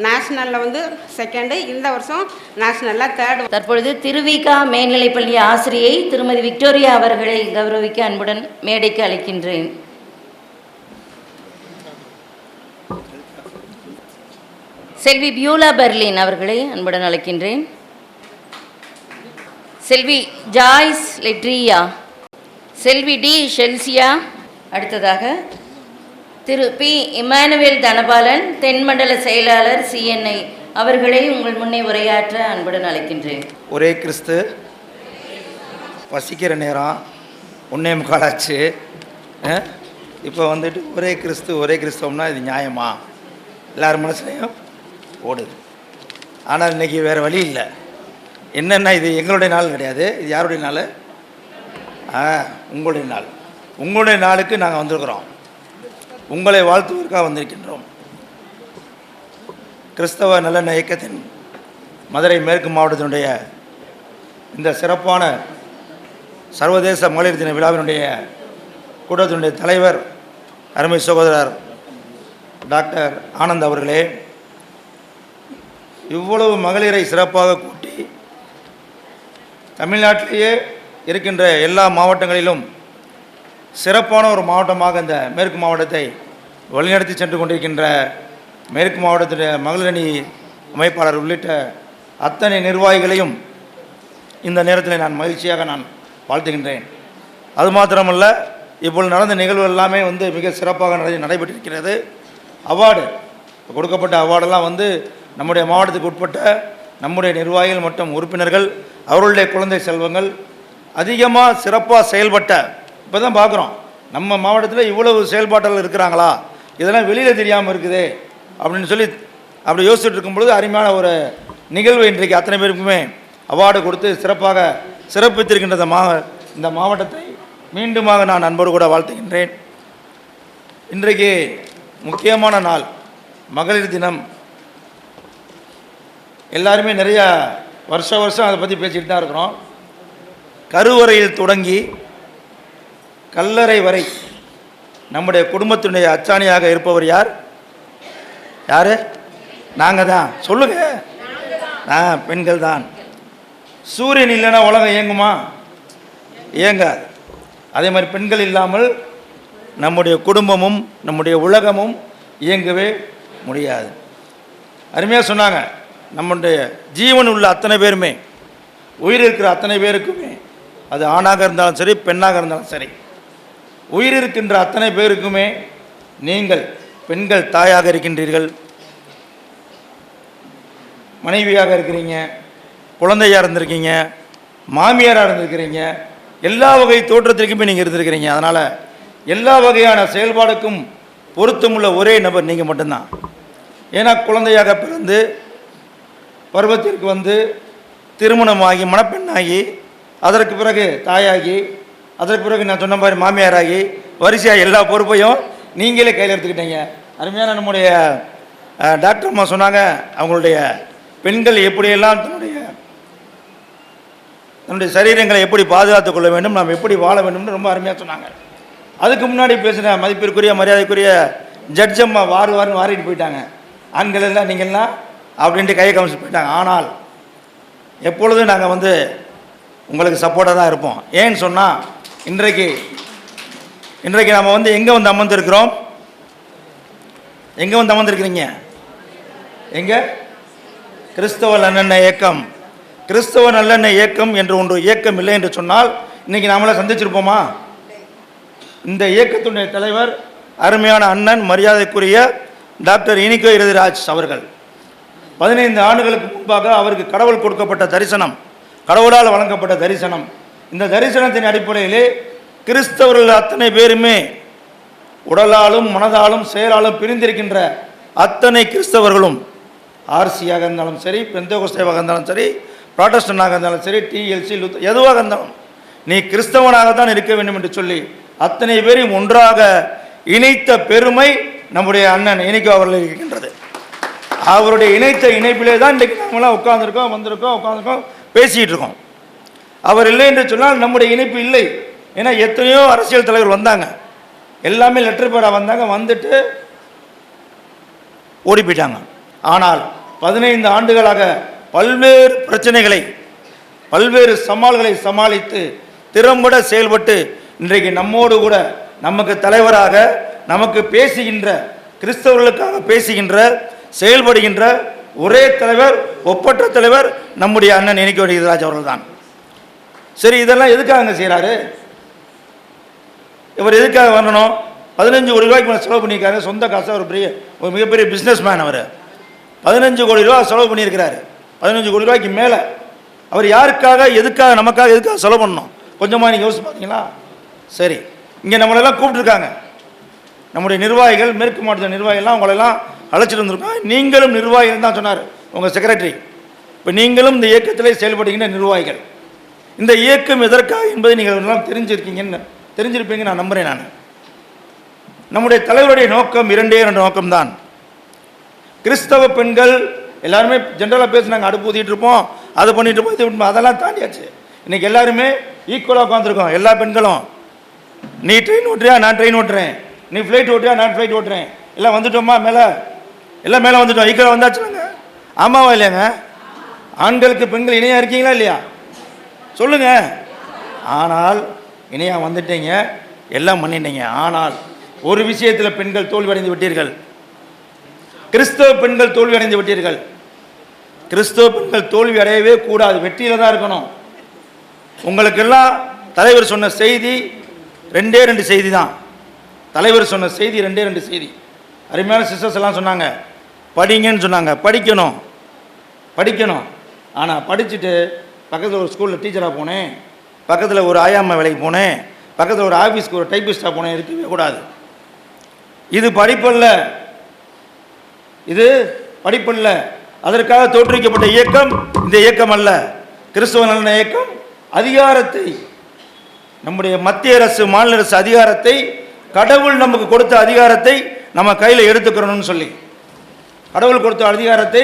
நேஷ்னலில் வந்து செகண்டு, இந்த வருஷம் நேஷ்னலில் தேர்டு. தற்பொழுது திருவிகா மேல்நிலைப்பள்ளி ஆசிரியை திருமதி விக்டோரியா அவர்களை கௌரவிக்க அன்புடன் மேடைக்கு அழைக்கின்றேன். செல்வி பியூலா பெர்லின் அவர்களை அன்புடன் அழைக்கின்றேன். செல்வி ஜாய்ஸ் லெட்ரியா, செல்வி டி ஷெல்சியா. அடுத்ததாக திரு பி இமானுவேல் தனபாலன் தென்மண்டல செயலாளர் CNI அவர்களை உங்கள் முன்னே உரையாற்ற அன்புடன் அழைக்கின்றேன். ஒரே கிறிஸ்து வசிக்கிற நேரம் 1:45 ஆச்சு. இப்போ வந்துட்டு ஒரே கிறிஸ்தவம்னா இது நியாயமா? எல்லார் மனசுலையும் ஓடுது. ஆனால் இன்றைக்கி வேறு வழி இல்லை. என்னென்னா இது எங்களுடைய நாள் கிடையாது, இது யாருடைய நாள்? உங்களுடைய நாள். உங்களுடைய நாளுக்கு நாங்கள் வந்திருக்கிறோம், உங்களை வாழ்த்துவதற்காக வந்திருக்கின்றோம். கிறிஸ்தவ நல்லெண்ண இயக்கத்தின் மதுரை மேற்கு மாவட்டத்தினுடைய இந்த சிறப்பான சர்வதேச மகளிர் தின விழாவினுடைய கூட்டத்தினுடைய தலைவர் அருமை சகோதரர் டாக்டர் ஆனந்த் அவர்களே, இவ்வளவு மகளிரை சிறப்பாக கூட்டி தமிழ்நாட்டிலேயே இருக்கின்ற எல்லா மாவட்டங்களிலும் சிறப்பான ஒரு மாவட்டமாக இந்த மேற்கு மாவட்டத்தை வழிநடத்தி சென்று கொண்டிருக்கின்ற மேற்கு மாவட்டத்துடைய மகளிரணி அமைப்பாளர் உள்ளிட்ட அத்தனை நிர்வாகிகளையும் இந்த நேரத்தில் நான் மகிழ்ச்சியாக வாழ்த்துகின்றேன். அது மாத்திரமல்ல, இப்பொழுது நடந்த நிகழ்வு எல்லாமே மிக சிறப்பாக நடைபெற்றிருக்கிறது. அவார்டு கொடுக்கப்பட்ட அவார்டெல்லாம் நம்முடைய மாவட்டத்துக்கு உட்பட்ட நம்முடைய நிர்வாகிகள் மற்றும் உறுப்பினர்கள் அவர்களுடைய குழந்தை செல்வங்கள் அதிகமாக சிறப்பாக செயல்பட்ட, இப்போ தான் பார்க்குறோம் நம்ம மாவட்டத்தில் இவ்வளவு செயல்பாட்டில் இருக்கிறாங்களா, இதெல்லாம் வெளியில் தெரியாமல் இருக்குதே அப்படின்னு சொல்லி அப்படி யோசிச்சுட்டு இருக்கும் பொழுது அருமையான ஒரு நிகழ்வு இன்றைக்கு அத்தனை பேருக்குமே அவார்டு கொடுத்து சிறப்பாக சிறப்பித்திருக்கின்ற இந்த மாவட்டத்தை மீண்டுமாக நான் அன்போடு கூட வாழ்த்துகின்றேன். இன்றைக்கு முக்கியமான நாள், மகளிர் தினம். எல்லாருமே நிறையா வருஷம் அதை பற்றி பேசிகிட்டு தான் இருக்கிறோம். கருவறையில் தொடங்கி கல்லறை வரை நம்முடைய குடும்பத்தினுடைய அச்சாணியாக இருப்பவர் யார்? யார்? நாங்கள் தான். சொல்லுங்க. பெண்கள் தான். சூரியன் இல்லைன்னா உலகம் இயங்குமா? இயங்காது. அதே மாதிரி பெண்கள் இல்லாமல் நம்முடைய குடும்பமும் நம்முடைய உலகமும் இயங்கவே முடியாது. அருமையாக சொன்னாங்க. நம்முடைய ஜீவன் உள்ள அத்தனை பேருமே, உயிர் இருக்கிற அத்தனை பேருக்குமே, அது ஆணாக இருந்தாலும் சரி பெண்ணாக இருந்தாலும் சரி, உயிர் இருக்கின்ற அத்தனை பேருக்குமே நீங்கள் பெண்கள் தாயாக இருக்கின்றீர்கள், மனைவியாக இருக்கிறீங்க, குழந்தையாக இருந்திருக்கீங்க, மாமியாராக இருந்திருக்கிறீங்க, எல்லா வகை தோற்றத்திற்குமே நீங்கள் இருந்திருக்கிறீங்க. அதனால் எல்லா வகையான செயல்பாடுக்கும் பொருத்தமுள்ள ஒரே நபர் நீங்கள் மட்டும்தான். ஏன்னா குழந்தையாக பிறந்து பருவத்திற்கு வந்து திருமணமாகி மணப்பெண்ணாகி அதற்கு பிறகு தாயாகி அதற்கு பிறகு நான் சொன்ன மாதிரி மாமியாராகி வரிசையாக எல்லா பொறுப்பையும் நீங்களே கையில் எடுத்துக்கிட்டீங்க. அருமையான நம்முடைய டாக்டர் அம்மா சொன்னாங்க, அவங்களுடைய பெண்கள் எப்படியெல்லாம் தன்னுடைய சரீரங்களை எப்படி பாதுகாத்துக் கொள்ள வேண்டும், நாம் எப்படி வாழ வேண்டும்னு ரொம்ப அருமையாக சொன்னாங்க. அதுக்கு முன்னாடி பேசுகிற மதிப்பிற்குரிய மரியாதைக்குரிய ஜட்ஜ் அம்மா வாருன்னு வாரிட்டு போயிட்டாங்க. ஆண்கள் எல்லாம் நீங்கள்லாம் அப்படின்ட்டு கையை காமிச்சு போயிட்டாங்க. ஆனால் எப்பொழுதும் நாங்கள் வந்து உங்களுக்கு சப்போர்ட்டாக தான் இருப்போம். ஏன்னு சொன்னால் இன்றைக்கு நம்ம வந்து எங்கே வந்து அமர்ந்திருக்கிறோம்? எங்கே வந்து அமர்ந்திருக்கிறீங்க? எங்கே? கிறிஸ்தவ நல்லெண்ணெய் இயக்கம். கிறிஸ்தவ நல்லெண்ணெய் இயக்கம் என்று ஒன்று இயக்கம் இல்லை என்று சொன்னால் இன்றைக்கி நாமளே சந்திச்சிருப்போமா? இந்த இயக்கத்துடைய தலைவர் அருமையான அண்ணன் மரியாதைக்குரிய டாக்டர் இனிகோ இருதிராஜ் அவர்கள் 15 ஆண்டுகளுக்கு முன்பாக அவருக்கு கடவுள் கொடுக்கப்பட்ட தரிசனம், கடவுளால் வழங்கப்பட்ட தரிசனம். இந்த தரிசனத்தின் அடிப்படையிலே கிறிஸ்தவர்கள் அத்தனை பேருமே உடலாலும் மனதாலும் செயலாலும் பிரிந்திருக்கின்ற அத்தனை கிறிஸ்தவர்களும் ஆர்சியாக இருந்தாலும் சரி, பெந்தேகோஸ்தேவாக இருந்தாலும் சரி, புராட்டஸ்டன்டாக இருந்தாலும் சரி, டிஎல்சி எதுவாக இருந்தாலும் நீ கிறிஸ்தவனாகத்தான் இருக்க வேண்டும் என்று சொல்லி அத்தனை பேரையும் ஒன்றாக இணைத்த பெருமை நம்முடைய அண்ணன் இனிகோ அவர்கள் இருக்கின்றது. அவருடைய இணைத்த இணைப்பிலே தான் இன்றைக்கு நாமெல்லாம் உட்காந்துருக்கோம் பேசிகிட்டு இருக்கோம். அவர் இல்லை என்று சொன்னால் நம்முடைய இணைப்பு இல்லை. ஏன்னா எத்தனையோ அரசியல் தலைவர் வந்தாங்க, எல்லாமே லெட்டர் பேராக வந்தாங்க, வந்துட்டு ஓடி போயிட்டாங்க. ஆனால் 15 ஆண்டுகளாக பல்வேறு பிரச்சனைகளை பல்வேறு சவால்களை சமாளித்து திறம்பட செயல்பட்டு இன்றைக்கு நம்மோடு கூட நமக்கு தலைவராக நமக்கு பேசுகின்ற, கிறிஸ்தவர்களுக்காக பேசுகின்ற, செயல்படுகின்ற ஒரே தலைவர், ஒப்பற்ற தலைவர் நம்முடைய அண்ணன் இனிகோ இருதிராஜ் அவர்கள் தான். சரி, இதெல்லாம் எதுக்காக செய்கிறாரு? இவர் எதுக்காக வரணும்? 15 கோடி ரூபாய்க்கு மேலே செலவு பண்ணியிருக்காரு. சொந்த காசை ஒரு மிகப்பெரிய பிஸ்னஸ் மேன். அவர் 15 கோடி ரூபா செலவு பண்ணியிருக்கிறாரு. 15 கோடி ரூபாய்க்கு மேலே அவர் யாருக்காக, எதுக்காக, நமக்காக எதுக்காக செலவு பண்ணணும்? கொஞ்சமாக நீங்கள் யோசிச்சு பார்த்தீங்களா? சரி, இங்கே நம்மளெல்லாம் கூப்பிட்டுருக்காங்க. நம்முடைய நிர்வாகிகள், மேற்கு மாவட்ட நிர்வாகிகள்லாம் உங்களெல்லாம் அழைச்சிட்டு வந்திருக்கோம். நீங்களும் நிர்வாகிகள் தான் சொன்னார் உங்கள் செக்ரட்டரி. இப்போ நீங்களும் இந்த இயக்கத்திலே செயல்படுகின்ற நிர்வாகிகள். இந்த இயக்கம் எதற்காக என்பதை நீங்கள் எல்லாம் தெரிஞ்சிருப்பீங்க நான் நம்புகிறேன். நான் நம்முடைய தலைவருடைய நோக்கம் 2 நோக்கம்தான். கிறிஸ்தவ பெண்கள் எல்லாருமே ஜென்ரலாக பேசுனாங்க, அடுப்பு ஊற்றிட்டு இருப்போம், அதை பண்ணிட்டு இருப்போம், இது பண்ணோம், அதெல்லாம் தாண்டியாச்சு. இன்றைக்கி எல்லாருமே ஈக்குவலாக உட்காந்துருக்கோம். எல்லா பெண்களும் நீ ட்ரெயின் ஓட்டுறியா, நான் ட்ரெயின் ஓட்டுறேன், நீ ஃப்ளைட் ஓட்டுறியா, நான் ஃப்ளைட் ஓட்டுறேன், எல்லாம் வந்துட்டோமா மேலே, எல்லாம் மேலே வந்துட்டோம், ஈக்குவலாக வந்தாச்சுங்க. ஆமாவா இல்லையாங்க? ஆண்களுக்கு பெண்கள் இணையாக இருக்கீங்களா இல்லையா? சொல்லுங்கள். ஆனால் இணையாக வந்துட்டீங்க, எல்லாம் பண்ணிட்டீங்க. ஆனால் ஒரு விஷயத்தில் பெண்கள் தோல்வியடைந்து விட்டீர்கள். கிறிஸ்தவ பெண்கள் தோல்வி அடைந்து விட்டீர்கள். கிறிஸ்தவ பெண்கள் தோல்வி அடையவே கூடாது, வெற்றியில் தான் இருக்கணும். உங்களுக்கெல்லாம் தலைவர் சொன்ன செய்தி 2 செய்தி தான். தலைவர் சொன்ன செய்தி 2 செய்தி. அருமையான சிஸ்டர்ஸ் எல்லாம் சொன்னாங்க, படிங்கன்னு சொன்னாங்க. படிக்கணும். ஆனால் படிச்சுட்டு பக்கத்தில் ஒரு ஸ்கூலில் டீச்சராக போனேன், பக்கத்தில் ஒரு ஆயாம்மா வேலைக்கு போனேன், பக்கத்தில் ஒரு ஆஃபீஸ்க்கு ஒரு டைப்பிஸ்டாக போனேன், இருக்கவே கூடாது. இது படிப்பல்ல, இது படிப்பல்ல. அதற்காக தோற்றுவிக்கப்பட்ட இயக்கம் இந்த இயக்கம் அல்ல. கிறிஸ்தவ நல்லெண்ணெய் இயக்கம் அதிகாரத்தை, நம்முடைய மத்திய அரசு மாநில அரசு அதிகாரத்தை, கடவுள் நமக்கு கொடுத்த அதிகாரத்தை நம்ம கையில் எடுத்துக்கிறோம்னு சொல்லி, கடவுள் கொடுத்த அதிகாரத்தை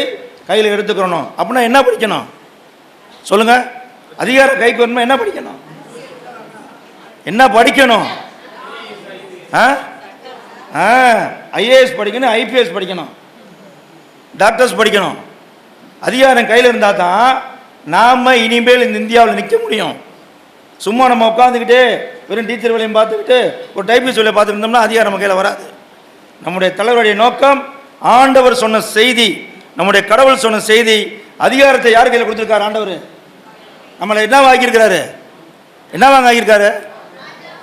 கையில் எடுத்துக்கிறோம். அப்படின்னா என்ன படிக்கணும் சொல்லுங்க? அதிகாரம் கைக்கு வரணுமா? என்ன படிக்கணும்? என்ன படிக்கணும்? ஐஏஎஸ் படிக்கணும், ஐபிஎஸ் படிக்கணும். டாக்டர்ஸ் படிக்கணும். அதிகாரம் கையில் இருந்தால் தான் நாம் இனிமேல் இந்த இந்தியாவில் நிற்க முடியும். சும்மா நம்ம உட்காந்துக்கிட்டு வெறும் டீச்சர் வேலையும் பார்த்துக்கிட்டு ஒரு டைபிஸ்ட் வேலையை பார்த்துட்டு இருந்தோம்னா அதிகாரம் நம்ம கையில் வராது. நம்முடைய தலைவருடைய நோக்கம் ஆண்டவர் சொன்ன செய்தி, நம்முடைய கடவுள் சொன்ன செய்தி. அதிகாரத்தை யார் கையில் கொடுத்துருக்காரு? ஆண்டவர். நம்மளை என்ன வாங்கியிருக்கிறாரு? என்ன ஆகியிருக்காரு?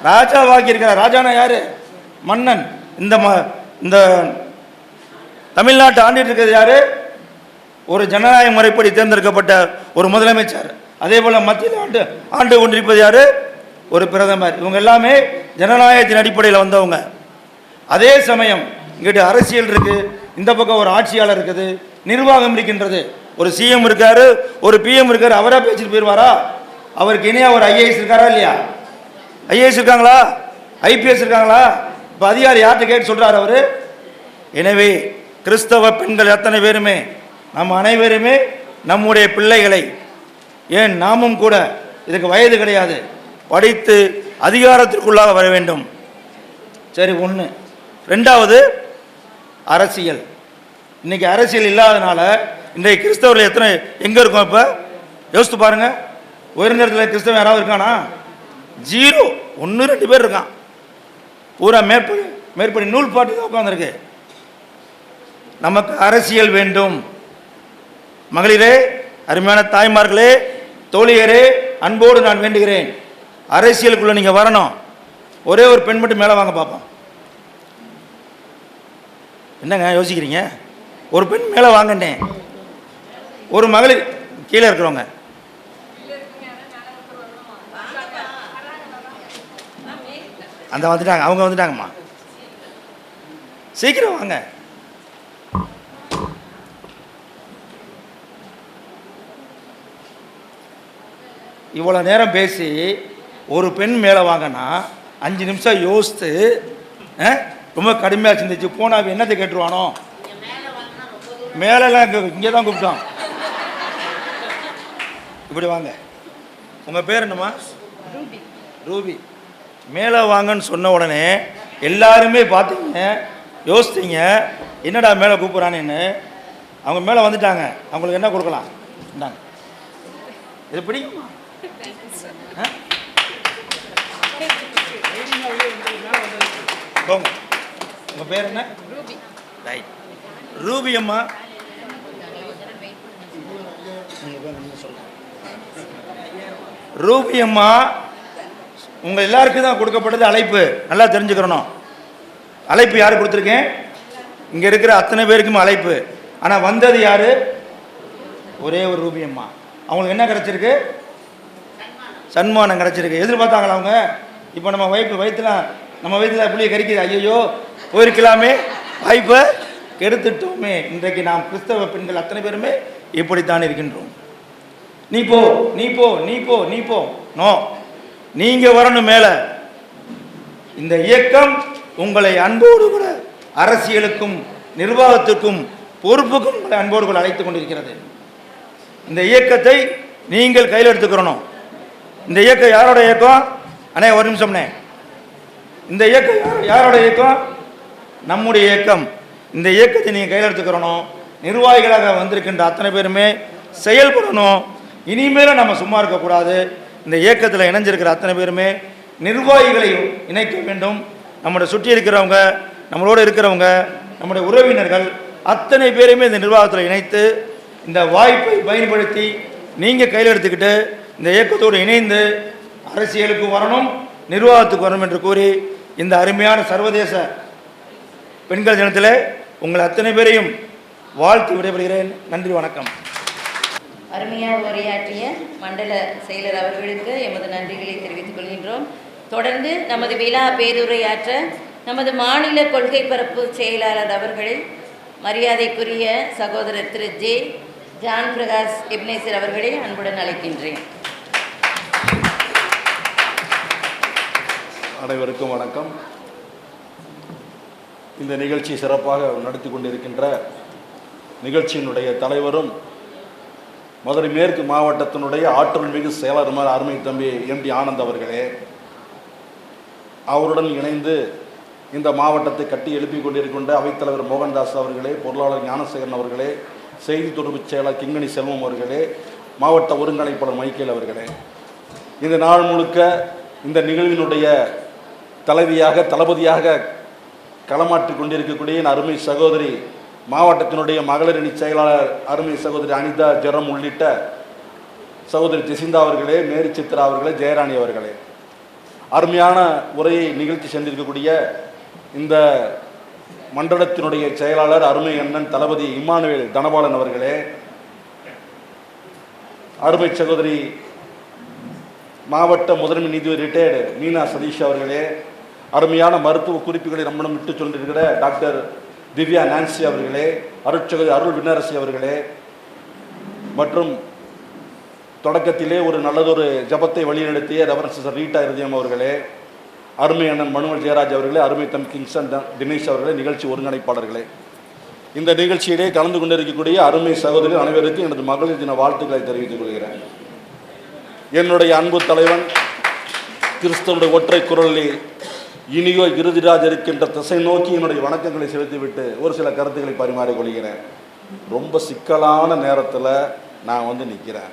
ராஜா வாங்கியிருக்கிறார். ராஜானா யார்? மன்னன். இந்த தமிழ்நாட்டை ஆண்டிட்டு இருக்கிறது யார்? ஒரு ஜனநாயக முறைப்படி தேர்ந்தெடுக்கப்பட்ட ஒரு முதலமைச்சர். அதே போல் மத்தியில் ஆண்டு கொண்டிருப்பது யார்? ஒரு பிரதமர். இவங்க எல்லாமே ஜனநாயகத்தின் அடிப்படையில் வந்தவங்க. அதே சமயம் இங்கிட்டு அரசியல் இருக்குது, இந்த பக்கம் ஒரு ஆட்சியாளர் இருக்குது, நிர்வாகம் இருக்கின்றது. ஒரு சிஎம் இருக்காரு, ஒரு பிஎம் இருக்காரு. அவராக பேசிட்டு போயிடுவாரா? அவருக்கு இணையா ஒரு ஐஏஎஸ் இருக்காரா இல்லையா? ஐஏஎஸ் இருக்காங்களா? ஐபிஎஸ் இருக்காங்களா? இப்போ அதிகாரி யார்கிட்ட கேட்டு சொல்கிறார் அவர்? எனவே கிறிஸ்தவ பெண்கள் அத்தனை பேருமே, நம்ம அனைவருமே நம்முடைய பிள்ளைகளை, ஏன் நாமும் கூட, இதுக்கு வயது கிடையாது, படித்து அதிகாரத்திற்குள்ளாக வர வேண்டும். சரி, ஒன்று. ரெண்டாவது, அரசியல். இன்றைக்கி அரசியல் இல்லாதனால இன்றைக்கு கிறிஸ்தவர்கள் எத்தனை எங்கே இருக்கோம்? இப்போ யோசித்து பாருங்கள். உயர்ந்த இடத்துல கிறிஸ்தவன் யாராவது இருக்கானா? 0, 1, 2 பேர் இருக்கான். பூரா மேற்படி நூல் பாட்டு தான் உட்காந்துருக்கு. நமக்கு அரசியல் வேண்டும். மகளிரே, அருமையான தாய்மார்களே, தோழியரே, அன்போடு நான் வேண்டுகிறேன், அரசியலுக்குள்ளே நீங்கள் வரணும். ஒரே ஒரு பெண் மட்டும் மேலே வாங்க பார்ப்போம். என்னங்க யோசிக்கிறீங்க? ஒரு பெண் மேலே வாங்கன்னேன். ஒரு மகளிர் கீழே இருக்கிறவங்க அந்த வந்துட்டாங்க, அவங்க வந்துட்டாங்கம்மா. சீக்கிரம் வாங்க. இவ்வளோ நேரம் பேசி ஒரு பெண் மேலே வாங்கினா 5 நிமிஷம் யோசித்து ரொம்ப கடுமையாக சிந்திச்சு போனால் என்னத்தை கேட்டுருவானோ? மேலெல்லாம் இங்கே தான் கூப்பிட்டோம். இப்படி வாங்க. உங்கள் பேர் என்னம்மா? ரூபி. மேலே வாங்கன்னு சொன்ன உடனே எல்லாருமே பார்த்தீங்க, யோசித்தீங்க, என்னடா மேலே கூப்பிட்றானேன்னு. அவங்க மேலே வந்துட்டாங்க. அவங்களுக்கு என்ன கொடுக்கலாம்? இந்தாங்க, இது பிடிக்குமா? போங்க. உங்கள் பேர் என்ன? ரூபி. ரைட். ரூபி அம்மா, ரூபி அம்மா, உங்கள் எல்லாருக்கும் தான் கொடுக்கப்பட்டது அழைப்பு. நல்லா தெரிஞ்சுக்கிறணும். அழைப்பு யார் கொடுத்துருக்கேன்? இங்கே இருக்கிற அத்தனை பேருக்குமே அழைப்பு. ஆனால் வந்தது யார்? ஒரே ஒரு ரூபி அம்மா. அவங்களுக்கு என்ன கிடச்சிருக்கு? சன்மானம் கிடச்சிருக்கு. எதிர்பார்த்தாங்களா அவங்க? இப்போ நம்ம வயிற்றுல புள்ளியை கறிக்குது. ஐயோ போயிருக்கலாமே, வாய்ப்பை கெடுத்துட்டோமே. இன்றைக்கு நாம் கிறிஸ்தவ பெண்கள் அத்தனை பேருமே இப்படித்தான் இருக்கின்றோம். நீ போ, நீ போ, நீ போ, நீ போ. நோ, நீங்கள் வரணும் மேலே. இந்த இயக்கம் உங்களை அன்போடு கூட அரசியலுக்கும் நிர்வாகத்துக்கும் பொறுப்புக்கும் உங்களை அன்போடு கூட அழைத்து கொண்டிருக்கிறது. இந்த இயக்கத்தை நீங்கள் கையில் எடுத்துக்கிறணும். இந்த இயக்கம் யாரோட இயக்கம்? அண்ணே ஒரு நிமிஷம்ண்ணே. இந்த இயக்கம் யாரோட இயக்கம்? நம்முடைய இயக்கம். இந்த இயக்கத்தை நீங்கள் கையில் எடுத்துக்கிறணும். நிர்வாகிகளாக வந்திருக்கின்ற அத்தனை பேருமே செயல்படணும். இனிமேலும் நம்ம சும்மா இருக்கக்கூடாது. இந்த இயக்கத்தில் இணைஞ்சிருக்கிற அத்தனை பேருமே நிர்வாகிகளையும் இணைக்க வேண்டும். நம்மளை சுற்றி இருக்கிறவங்க, நம்மளோட இருக்கிறவங்க, நம்முடைய உறவினர்கள் அத்தனை பேருமே இந்த நிர்வாகத்தில் இணைத்து இந்த வாய்ப்பை பயன்படுத்தி நீங்கள் கையில் எடுத்துக்கிட்டு இந்த இயக்கத்தோடு இணைந்து அரசியலுக்கு வரணும், நிர்வாகத்துக்கு வரணும் என்று கூறி இந்த அருமையான சர்வதேச பெண்கள் தினத்தில் உங்கள் அத்தனை பேரையும் வாழ்த்து விடைபெறுகிறேன். நன்றி, வணக்கம். அருமையாக உரையாற்றிய மண்டல செயலர் அவர்களுக்கு எமது நன்றிகளை தெரிவித்துக் கொள்கின்றோம். தொடர்ந்து நமது விழா பேருரையாற்ற நமது மாநில கொள்கை பரப்பு செயலாளர் அவர்களை மரியாதைக்குரிய சகோதரர் திரு ஜான் பிரகாஷ் எப்னேசர் அவர்களை அன்புடன் அழைக்கின்றேன். அனைவருக்கும் வணக்கம். இந்த நிகழ்ச்சி சிறப்பாக நடத்தி கொண்டிருக்கின்ற நிகழ்ச்சியினுடைய தலைவரும் மதுரை மேற்கு மாவட்டத்தினுடைய ஆற்றல் மிகு செயலாளர் அருமை தம்பி MD ஆனந்த் அவர்களே, அவருடன் இணைந்து இந்த மாவட்டத்தை கட்டி எழுப்பி கொண்டிருக்கின்ற அவைத்தலைவர் மோகன்தாஸ் அவர்களே, பொருளாளர் ஞானசேகரன் அவர்களே, செய்தி தொடர்பு செயலர் கிங்கணி செல்வம் அவர்களே, மாவட்ட ஒருங்கிணைப்பாளர் மைக்கேல் அவர்களே, இந்த நாள் முழுக்க இந்த நிகழ்வினுடைய தலைவியாக தளபதியாக களமாற்றிக் கொண்டிருக்கக்கூடிய என் அருமை சகோதரி, மாவட்டத்தினுடைய மகளிர் அணி செயலாளர் அருமை சகோதரி அனிதா ஜெரம் உள்ளிட்ட சகோதரி ஜெசிந்தா அவர்களே, மேரி சித்ரா அவர்களே, ஜெயராணி அவர்களே, அருமையான உரையை நிகழ்த்தி சென்றிருக்கக்கூடிய இந்த மண்டலத்தினுடைய செயலாளர் அருமை அண்ணன் தளபதி இம்மானுவேல் தனபாலன் அவர்களே, அருமை சகோதரி மாவட்ட முதன்மை நீதிபதி ரிட்டையர்டு மீனா சதீஷ் அவர்களே, அருமையான மருத்துவ குறிப்புகளை நம்மிடம் விட்டு சொல்லியிருக்கிற டாக்டர் திவ்யா நான்சி அவர்களே, அருட்சகோதரி அருள் விண்ணரசி அவர்களே, மற்றும் தொடக்கத்திலே ஒரு நல்லதொரு ஜபத்தை வழிநடத்திய ரெவரன்ட் சிஸ்டர் ரீட்டா இருதயம் அவர்களே, அருமை அண்ணன் மனுவல் ஜெயராஜ் அவர்களே, அருமை தம் கிங்சன் தினேஷ் அவர்களே, நிகழ்ச்சி ஒருங்கிணைப்பாளர்களே, இந்த நிகழ்ச்சியிலே கலந்து கொண்டிருக்கக்கூடிய அருமை சகோதரி அனைவருக்கும் எனது மகளிர் தின வாழ்த்துக்களை தெரிவித்துக் கொள்கிறேன். என்னுடைய அன்பு தலைவன் கிறிஸ்தவனுடைய ஒற்றை குரலில் இனியோ இறுதிராஜ் இருக்கின்ற திசை நோக்கி என்னுடைய வணக்கங்களை செலுத்திவிட்டு ஒரு சில கருத்துக்களை பரிமாறிக்கொள்கிறேன். ரொம்ப சிக்கலான நேரத்தில் நான் வந்து நிற்கிறேன்.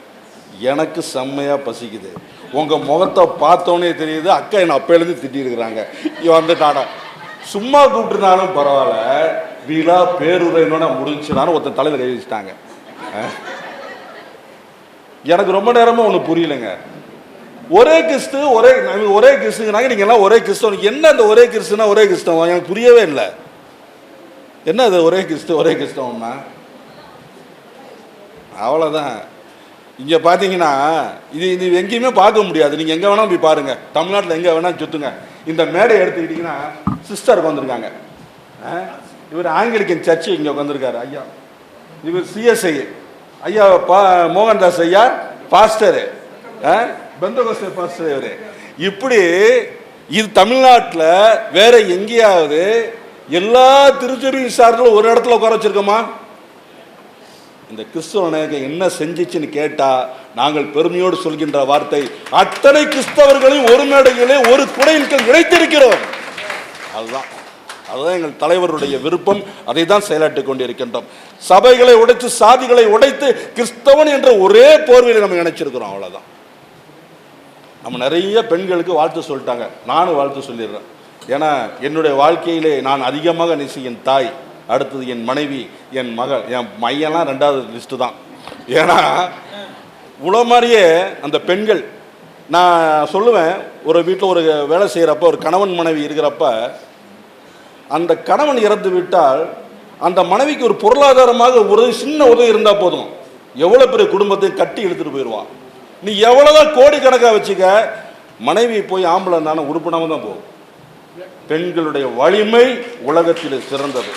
எனக்கு செம்மையாக பசிக்குது. உங்கள் முகத்தை பார்த்தோன்னே தெரியுது, அக்கா என்னை அப்பையிலேருந்து திட்டிருக்கிறாங்க. வந்துட்டாடா சும்மா கூப்பிட்டுருந்தாலும் பரவாயில்ல, வீலா பேருரைன்னு முடிஞ்சுனாலும் ஒருத்தன் தலையில் கை வச்சுட்டாங்க. எனக்கு ரொம்ப நேரமாக ஒன்று புரியலைங்க. ஒரே கிறிஸ்து ஒரே கிறிஸ்துங்கிறாங்க. நீங்கள் எல்லாம் ஒரே கிறிஸ்தவனுக்கு என்ன அந்த ஒரே கிறிஸ்துனா ஒரே கிறிஸ்தவம் எனக்கு புரியவே இல்லை. என்ன அது ஒரே கிறிஸ்தவம்னா? அவ்வளோதான். இங்கே பார்த்தீங்கன்னா இது எங்கேயுமே பார்க்க முடியாது. நீங்கள் எங்கே வேணாலும் போய் பாருங்கள், தமிழ்நாட்டில் எங்கே வேணாலும் சுற்றுங்க. இந்த மேடை எடுத்துக்கிட்டிங்கன்னா சிஸ்டர் உட்காந்துருக்காங்க. இவர் ஆங்கிலிக்கன் சர்ச்சு இங்கே உட்காந்துருக்காரு ஐயா. இவர் சிஎஸ்ஐ ஐயா, மோகன்தாஸ் ஐயா பாஸ்டரு, பெந்தகோஸ்தே பாஸ்டர் இவர். இப்படி இது தமிழ்நாட்டில் வேற எங்கேயாவது எல்லா திருச்சபையும் சார்பில் ஒரு இடத்துல உட்கார வச்சிருக்கோமா? இந்த கிறிஸ்தவ நாயகம் என்ன செஞ்சிச்சுன்னு கேட்டால் நாங்கள் பெருமையோடு சொல்கின்ற வார்த்தை, அத்தனை கிறிஸ்தவர்களையும் ஒரு மேடையிலே ஒரு குடையின் கீழ் இணைத்திருக்கிறோம். அதுதான் எங்கள் தலைவருடைய விருப்பம். அதை தான் செயலாற்றிக் கொண்டிருக்கின்றோம். சபைகளை உடைத்து சாதிகளை உடைத்து கிறிஸ்தவன் என்ற ஒரே போர்வையில் நம்ம நினைச்சிருக்கிறோம். அவ்வளோதான். நம்ம நிறைய பெண்களுக்கு வாழ்த்து சொல்லிட்டாங்க, நானும் வாழ்த்து சொல்லிடுறேன். ஏன்னா என்னுடைய வாழ்க்கையிலே நான் அதிகமாக நேசி என் தாய், அடுத்தது என் மனைவி, என் மகள், என் மையெல்லாம் ரெண்டாவது லிஸ்ட்டு தான். ஏன்னா இவ்வளோ மாதிரியே அந்த பெண்கள், நான் சொல்லுவேன், ஒரு வீட்டில் ஒரு வேலை செய்கிறப்ப ஒரு கணவன் மனைவி இருக்கிறப்ப அந்த கணவன் இறந்து விட்டால் அந்த மனைவிக்கு ஒரு பொருளாதாரமாக ஒரு சின்ன உதவி இருந்தால் போதும், எவ்வளோ பெரிய குடும்பத்தை கட்டி எடுத்துகிட்டு போயிடுவான். நீ எவ்வளோதான் கோடிக்கணக்காக வச்சுக்க, மனைவி போய் ஆம்பளை தானே உறுப்பினாமல் தான் போகும். பெண்களுடைய வலிமை உலகத்தில் சிறந்தது,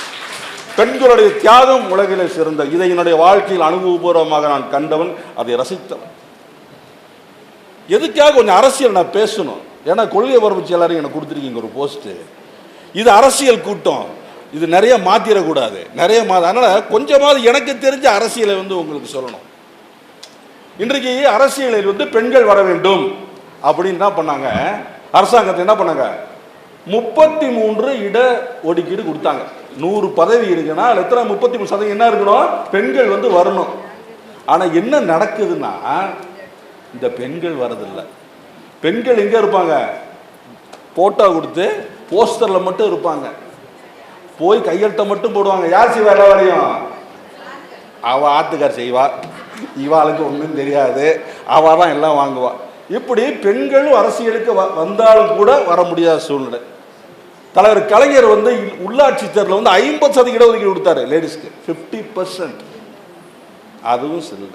பெண்களுடைய தியாகம் உலகிலே சிறந்தது. இதை என்னுடைய வாழ்க்கையில் அனுபவபூர்வமாக நான் கண்டவன், அதை ரசித்தவன். எதுக்காக கொஞ்சம் அரசியல் நான் பேசணும், ஏன்னா கொள்கை பரப்பு செயலாளர் எனக்கு கொடுத்துருக்கீங்க ஒரு போஸ்ட்டு. இது அரசியல் கூட்டம், இது நிறைய மாற்றிடக்கூடாது, நிறைய அதனால் கொஞ்சமாவது எனக்கு தெரிஞ்ச அரசியலை வந்து உங்களுக்கு சொல்லணும். இன்றைக்கு அரசியலில் பெண்கள் வர வேண்டும் அப்படின்னு என்ன பண்ணாங்க, அரசாங்கத்தை என்ன பண்ணாங்க, 33 இட ஒதுக்கீடு கொடுத்தாங்க. 100 பதவி இருக்குன்னா அதில் எத்தனை 33% என்ன இருக்கணும், பெண்கள் வரணும். ஆனால் என்ன நடக்குதுன்னா இந்த பெண்கள் வரதில்லை. பெண்கள் எங்கே இருப்பாங்க, போட்டோ கொடுத்து போஸ்டரில் மட்டும் இருப்பாங்க, போய் கையெழுத்தை மட்டும் போடுவாங்க. யார் செய்வா எல்லா வேலையும்? அவள் ஆத்துக்கார் செய்வா, இவாளுக்கு ஒன்றும் தெரியாது, அவள் தான் எல்லாம் வாங்குவா. இப்படி பெண்களும் அரசியலுக்கு வந்தாலும் கூட வர முடியாத சூழ்நிலை. தலைவர் கலைஞர் உள்ளாட்சி தேர்தலில் 50% இடஒதுக்கீடு கொடுத்தாரு லேடிஸ்க்கு, 50%. அதுவும் சரி.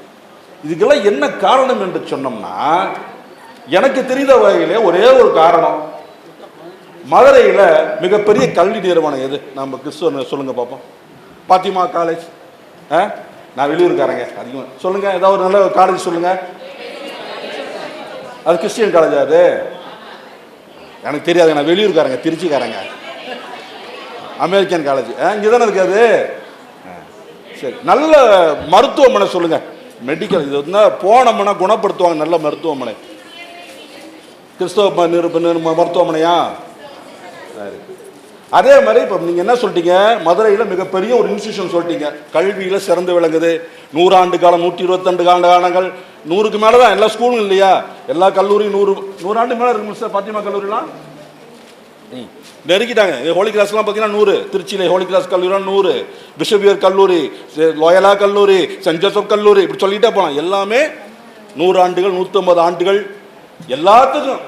இதுக்கெல்லாம் என்ன காரணம் என்று சொன்னோம்னா, எனக்கு தெரிந்த வகையிலே ஒரே ஒரு காரணம். மதுரையில் மிகப்பெரிய கல்வி நிறுவனம் எது? நம்ம கிறிஸ்துவ சொல்லுங்க பார்ப்போம். பாத்திமா காலேஜ். நான் வெளியூருக்காரங்க அதிகமாக சொல்லுங்க, ஏதாவது ஒரு நல்ல காலேஜ் சொல்லுங்க. அது கிறிஸ்டியன் காலேஜா? அது எனக்கு தெரியாது, நான் வெளியூருக்காரங்க, திருச்சிக்காரங்க. அமெரிக்கன் காலேஜ் இங்கே தானே இருக்காது. சரி, நல்ல மருத்துவமனை சொல்லுங்க, மெடிக்கல். இது போனோம்னா குணப்படுத்துவாங்க, நல்ல மருத்துவமனை. கிறிஸ்தவ மருத்துவமனையா? சரி. அதே மாதிரி இப்போ நீங்கள் என்ன சொல்லிட்டீங்க, மதுரையில் மிகப்பெரிய ஒரு இன்ஸ்டியூஷன் சொல்லிட்டீங்க, கல்வியில் சிறந்து விளங்குது, 100 ஆண்டு காலம், 122 ஆண்டு காலங்கள், 100க்கு மேலே தான் எல்லா ஸ்கூலும் இல்லையா, எல்லா கல்லூரியும் 100 ஆண்டு மேலே இருக்கு சார். பாத்திமா கல்லூரிலாம் நெருக்கிட்டாங்க. ஹோலி கிளாஸ்லாம் பார்த்தீங்கன்னா 100, திருச்சியில் ஹோலி கிளாஸ் கல்லூரி 100, பிஷபியர் கல்லூரி, லோயலா கல்லூரி, சென்ட் ஜோசப் கல்லூரி, இப்படி சொல்லிட்டே போகலாம். எல்லாமே 100 ஆண்டுகள், 150 ஆண்டுகள், எல்லாத்துக்கும்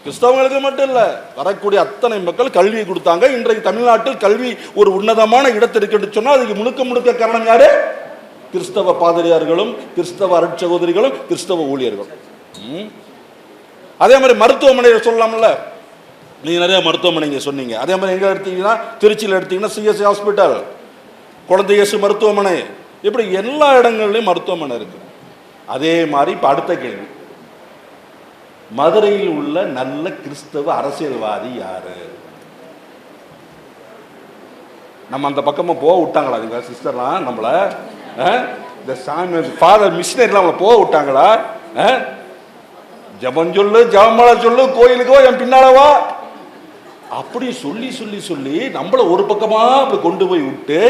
கிறிஸ்தவங்களுக்கு மட்டும் இல்லை, வரக்கூடிய அத்தனை மக்கள் கல்வியை கொடுத்தாங்க. இன்றைக்கு தமிழ்நாட்டில் கல்வி ஒரு உன்னதமான இடத்திற்கு சொன்னால் அதுக்கு முழுக்க காரணம் யாரு? கிறிஸ்தவ பாதிரியார்களும், கிறிஸ்தவ அருட்சகோதரிகளும், கிறிஸ்தவ ஊழியர்களும். அதே மாதிரி மருத்துவமனையை சொல்லலாம்ல, நீங்கள் நிறைய மருத்துவமனைங்க சொன்னீங்க. அதே மாதிரி எங்கே எடுத்தீங்கன்னா, திருச்சியில் எடுத்தீங்கன்னா சிஎஸ்சி ஹாஸ்பிட்டல், குழந்தை இயேசு மருத்துவமனை, இப்படி எல்லா இடங்கள்லையும் மருத்துவமனை இருக்கு. அதே மாதிரி இப்போ அடுத்த கேள்வி, மதுரையில் உள்ள நல்ல கிறிஸ்தவ அரசியல்வாதி யாரு? நம்ம அந்த பக்கமாக போக விட்டாங்களா எங்க சிஸ்டர்லாம் நம்மள? இந்த சாமி ஃபாதர் மிஷினரிலாம் அவங்கள போக விட்டாங்களா? ஜபம் சொல்லு, ஜபமாலை சொல்லு, கோயிலுக்கோ என் பின்னாலவா, அப்படி சொல்லி சொல்லி சொல்லி நம்மள ஒரு பக்கமா அப்படி கொண்டு போய் விட்டு,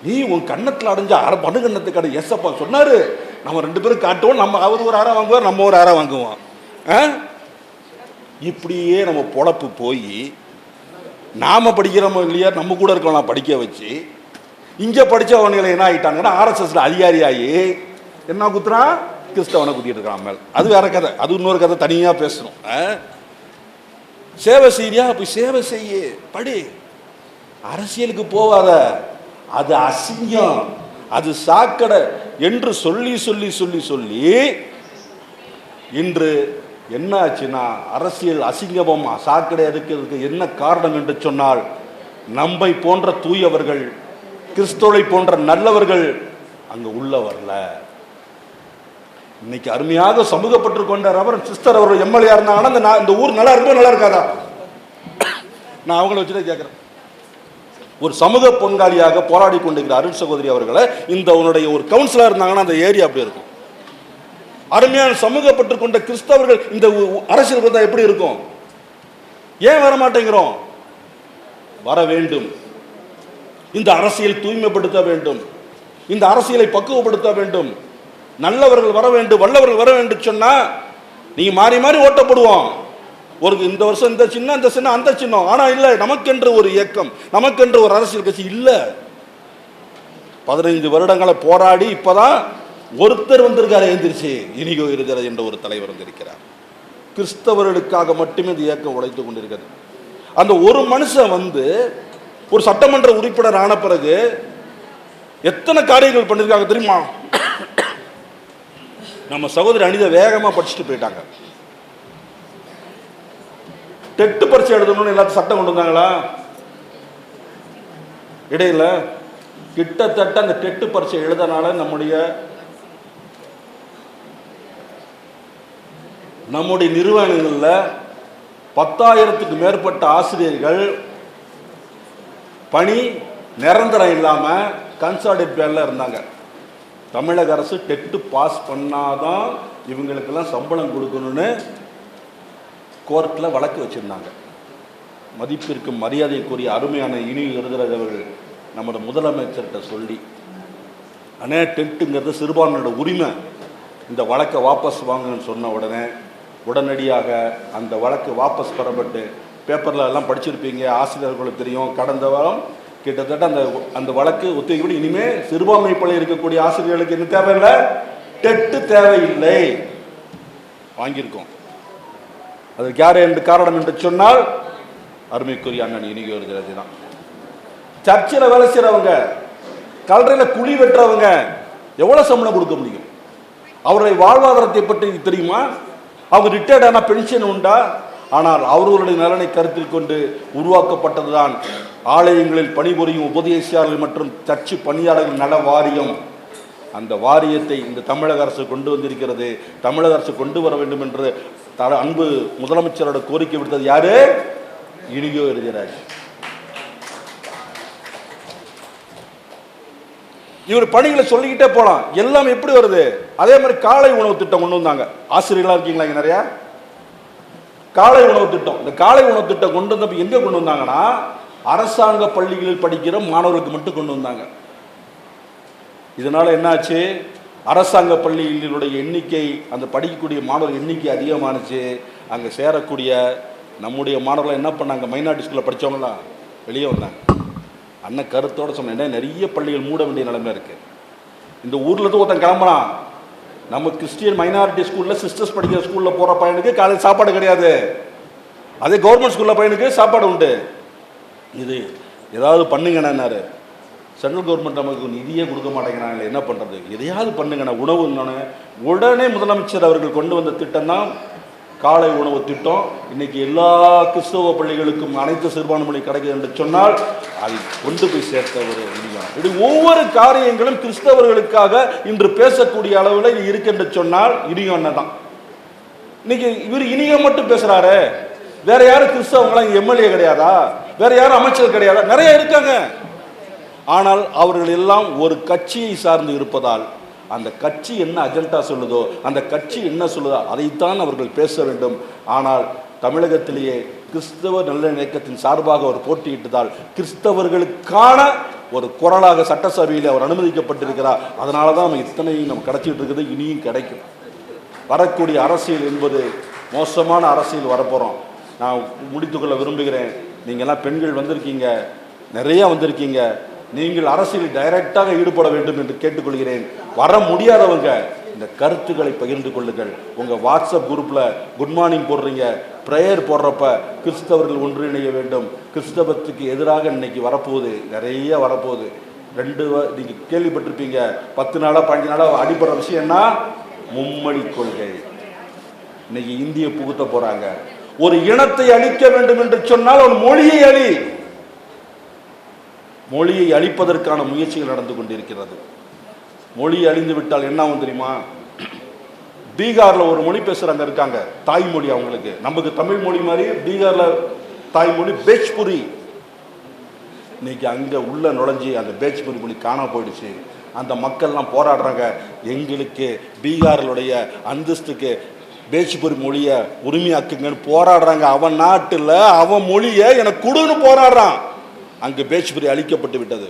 நீ உன் கண்ணத்தில் அடைஞ்ச படுகண்ணத்துக்கு அடை எஸ்அப்பா சொன்னாரு, நம்ம 2 பேரும் காட்டுவோம், நம்ம அவர் ஒரு 6 வாங்குவார், நம்ம ஒரு 6 வாங்குவோம். இப்படியே நம்ம பொழப்பு போய் நாம படிக்கிறோமோ இல்லையா, நம்ம கூட இருக்கலாம் படிக்க வச்சு, இங்க படிச்சவங்களை என்ன ஆகிட்டாங்கன்னா RSSல அதிகாரி ஆகி என்ன குத்துறான், கிறிஸ்தவனை குத்திட்டு இருக்கான் மேல். அது வேற கதை, அது இன்னொரு கதை, தனியா பேசணும். சேவை செய்யா, போய் சேவை செய்ய, படி, அரசியலுக்கு போவாத, அது அசிங்கம், அது சாக்கடை என்று சொல்லி சொல்லி சொல்லி சொல்லி இன்று என்ன ஆச்சுன்னா, அரசியல் அசிங்கமும் சாக்கடை இருக்கிறதுக்கு என்ன காரணம் என்று சொன்னால், நம்மை போன்ற தூயவர்கள், கிறிஸ்தவரை போன்ற நல்லவர்கள் அங்க உள்ள வரல. இன்னைக்கு அருமையாக சமூகப்பட்டு கொண்ட ரெவரண்ட் சிஸ்டர் அவர் எம்எல்ஏ இருந்தாங்கன்னா இந்த ஊர் நல்லா இருக்குமா நல்லா இருக்காதா? நான் அவங்கள வச்சுதான் கேட்கிறேன். ஒரு சமூக பங்காளியாக போராடி கொண்டிருக்கிற அருள் சகோதரி அவர்களை இந்த உன்னுடைய ஒரு கவுன்சிலர் இருந்தாங்கன்னா அந்த ஏரியா அப்படி இருக்கும். அருமையான சமூகப்பட்டு கொண்ட கிறிஸ்தவர்கள் இந்த அரசியல் பார்த்தா எப்படி இருக்கும்? ஏன் வர மாட்டேங்கிறோம்? வர வேண்டும். இந்த அரசியல் தூய்மைப்படுத்த வேண்டும், இந்த அரசியலை பக்குவப்படுத்த வேண்டும், நல்லவர்கள் வர வேண்டும், வல்லவர்கள் வர வேண்டும் சொன்னா நீங்க மாறி மாறி ஓட்டப்படுவோம். ஒரு இந்த வருஷம் இந்த சின்ன, இந்த சின்ன, அந்த சின்னம். ஆனா இல்ல, நமக்கென்று ஒரு இயக்கம், நமக்கென்று ஒரு அரசியல் கட்சி இல்ல. 15 வருடங்களை போராடி இப்பதான் ஒருத்தர் வந்திருக்காரு, எழுந்திருச்சு இனிகோ இருக்கிறது என்ற ஒரு தலைவர் வந்திருக்கிறார். கிறிஸ்தவர்களுக்காக மட்டுமே இந்த இயக்கம் உழைத்துக் கொண்டிருக்கிறது. அந்த ஒரு மனுஷன் வந்து ஒரு சட்டமன்ற உறுப்பினர் ஆன பிறகு எத்தனை காரியங்கள் பண்ணிருக்காங்க தெரியுமா? நம்ம சகோதரி அனிதா வேகமா படிச்சுட்டு போயிட்டாங்க. டெட்டு பரீட்சை எழுதணும்னு எல்லாத்தையும் சட்டம் கொண்டு வந்தாங்களா? இடையில கிட்டத்தட்ட அந்த டெட்டு பரீட்சை எழுதனால நம்முடைய நிறுவனங்கள்ல 10,000க்கு மேற்பட்ட ஆசிரியர்கள் பணி நிரந்தரம் இல்லாம கன்சால்டேட் பேர்ல இருந்தாங்க. தமிழக அரசு டெட்டு பாஸ் பண்ணாதான் இவங்களுக்கெல்லாம் சம்பளம் கொடுக்கணும்னு கோர்ட்ல வழக்கு வச்சிருந்தாங்க. மதிப்பிற்கும் மரியாதைக்குரிய அருமையான இனி எழுதுறது அவர்கள் நமது முதலமைச்சர்கிட்ட சொல்லி, அண்ணே டெட்டுங்கிறது சிறுபான்மையோட உரிமை, இந்த வழக்கை வாபஸ் வாங்கன்னு சொன்ன உடனடியாக அந்த வழக்கு வாபஸ் பெறப்பட்டு, பேப்பரில் எல்லாம் படிச்சிருப்பீங்க, ஆசிரியர்களுக்கு தெரியும், கடந்த வாரம் கிட்டத்தட்ட அந்த வழக்கு ஒத்திவைக்கப்பட்டு இனிமேல் சிறுபான்மை பள்ளி இருக்கக்கூடிய ஆசிரியர்களுக்கு என்ன தேவையில்லை, டெட்டு தேவையில்லை வாங்கியிருக்கோம். அதுக்கு யார் என்று காரணம் என்று சொன்னால் அருமைக்குரிய அண்ணன் இனிகோ எழுதுறது தான். சர்ச்சில் வேலை செய்கிறவங்க, கல்லறையில் குழி வெட்டுறவங்க எவ்வளோ சம்பளம் கொடுக்க முடியும்? அவருடைய வாழ்வாதாரத்தை பற்றி தெரியுமா? அவங்க ரிட்டையர்ட் ஆனால் பென்ஷன் உண்டா? ஆனால் அவர்களுடைய நலனை கருத்தில் கொண்டு உருவாக்கப்பட்டதுதான் ஆலயங்களில் பணிபுரியும் உபதேசியாளர்கள் மற்றும் சர்ச்சு பணியாளர்கள் நல வாரியம். அந்த வாரியத்தை இந்த தமிழக அரசு கொண்டு வந்திருக்கிறது. தமிழக அரசு கொண்டு வர வேண்டும் என்று அன்பு முதலமைச்சரோட கோரிக்கை விடுத்தது யாரு? இனிகோ எழுதுகிறார். இவர் பணிகளை சொல்லிக்கிட்டே போலாம். எல்லாம் எப்படி வருது? அதே மாதிரி காலை உணவு திட்டம் கொண்டு வந்தாங்க. ஆசிரியர்களா இருக்கீங்களா இங்க நிறைய? காலை உணவு திட்டம், இந்த காலை உணவு திட்டம் கொண்டு வந்தப்ப எங்க கொண்டு வந்தாங்கன்னா, அரசாங்க பள்ளிகளில் படிக்கிற மாணவர்களுக்கு மட்டும் கொண்டு வந்தாங்க. இதனால் என்னாச்சு, அரசாங்க பள்ளிகளுடைய எண்ணிக்கை, அந்த படிக்கக்கூடிய மாணவர் எண்ணிக்கை அதிகமானுச்சு. அங்கே சேரக்கூடிய நம்முடைய மாணவர்கள் என்ன பண்ணாங்க, மைனாரிட்டி ஸ்கூலில் படித்தவங்களாம் வெளியே வந்தாங்க. அண்ணன் கருத்தோடு சொன்னேன், நிறைய பள்ளிகள் மூட வேண்டிய நிலைமை இருக்குது. இந்த ஊரில் இருந்து ஒருத்தன் கிளம்புறான், நம்ம கிறிஸ்டியன் மைனாரிட்டி ஸ்கூலில் சிஸ்டர்ஸ் படிக்கிற ஸ்கூலில் போகிற பையனுக்கு காலையில் சாப்பாடு கிடையாது, அதே கவர்மெண்ட் ஸ்கூலில் பையனுக்கு சாப்பாடு உண்டு. இது ஏதாவது பண்ணுங்கண்ணாரு. சென்ட்ரல் கவர்மெண்ட் நமக்கு நிதியே கொடுக்க மாட்டேங்கிறாங்க, என்ன பண்ணுறது, எதையாவது பண்ணுங்கண்ணா. உணவு உடனே முதலமைச்சர் அவர்கள் கொண்டு வந்த திட்டம் தான் காலை உணவு திட்டம். இன்னைக்கு எல்லா கிறிஸ்தவ பள்ளிகளுக்கும் அனைத்து சிறுபான்மை கிடைக்குது என்று சொன்னால் அதை கொண்டு போய் சேர்த்த ஒரு இனியம். இப்படி ஒவ்வொரு காரியங்களும் கிறிஸ்தவர்களுக்காக இன்று பேசக்கூடிய அளவில் இது இருக்கு என்று சொன்னால் இனியம் தான். இன்னைக்கு இவர் இனியம் மட்டும் பேசுறாரு, வேற யாரும் கிறிஸ்தவங்களாம் எம்எல்ஏ கிடையாதா, வேற யாரும் அமைச்சர் கிடையாதா, நிறைய இருக்காங்க. ஆனால் அவர்கள் எல்லாம் ஒரு கட்சியை சார்ந்து இருப்பதால் அந்த கட்சி என்ன அஜெண்டா சொல்லுதோ, அந்த கட்சி என்ன சொல்லுதோ அதைத்தான் அவர்கள் பேச வேண்டும். ஆனால் தமிழகத்திலேயே கிறிஸ்தவ நல்ல இயக்கத்தின் சார்பாக அவர் போட்டியிட்டதால் கிறிஸ்தவர்களுக்கான ஒரு குரலாக சட்டசபையில் அவர் அனுமதிக்கப்பட்டிருக்கிறார். அதனால தான் நம்ம இத்தனையும் நம்ம கிடைச்சிட்டு இருக்குது, இனியும் கிடைக்கும். வரக்கூடிய அரசியல் என்பது மோசமான அரசியல் வரப்போகிறோம். நான் முடித்துக்கொள்ள விரும்புகிறேன். நீங்கள்லாம் பெண்கள் வந்திருக்கீங்க, நிறைய வந்திருக்கீங்க, நீங்கள் அரசியலில் டைரக்டாக ஈடுபட வேண்டும் என்று கேட்டுக்கொள்கிறேன். வர முடியாதவங்க இந்த கருத்துக்களை பகிர்ந்து கொள்ளுங்கள். உங்கள் வாட்ஸ்அப் குரூப்பில் குட் மார்னிங் போடுறீங்க, ப்ரேயர் போடுறப்ப கிறிஸ்தவர்கள் ஒன்றிணைய வேண்டும். கிறிஸ்தவத்துக்கு எதிராக இன்னைக்கு வரப்போகுது, நிறைய வரப்போகுது. நீங்கள் கேள்விப்பட்டிருப்பீங்க, 10 நாளா 15 நாளா அடிப்படுற விஷயம்னா மும்மொழி கொள்கை. இன்னைக்கு இந்திய புகுத்த போறாங்க. ஒரு இனத்தை அழிக்க வேண்டும் என்று சொன்னால் ஒரு மொழியை அழி. மொழியை அழிப்பதற்கான முயற்சிகள் நடந்து கொண்டிருக்கிறது. மொழி அழிந்து விட்டால் என்ன ஆகும் தெரியுமா? பீகாரில் ஒரு மொழி பேசுகிறாங்க இருக்காங்க, தாய்மொழி அவங்களுக்கு. நமக்கு தமிழ் மொழி மாதிரி பீகாரில் தாய்மொழி பேச்புரி. இன்னைக்கு அங்கே உள்ள நுழைஞ்சி அந்த பேச்புரி மொழி காணாம போயிடுச்சு. அந்த மக்கள்லாம் போராடுறாங்க, எங்களுக்கு பீகாரிலுடைய அந்தஸ்துக்கு பேச்புரி மொழியை உரிமையாக்குங்கன்னு போராடுறாங்க. அவன் நாட்டில் அவன் மொழியை எனக்கு கொடுன்னு போராடுறான். அங்கு பேச்புரி அழிக்கப்பட்டு விட்டது.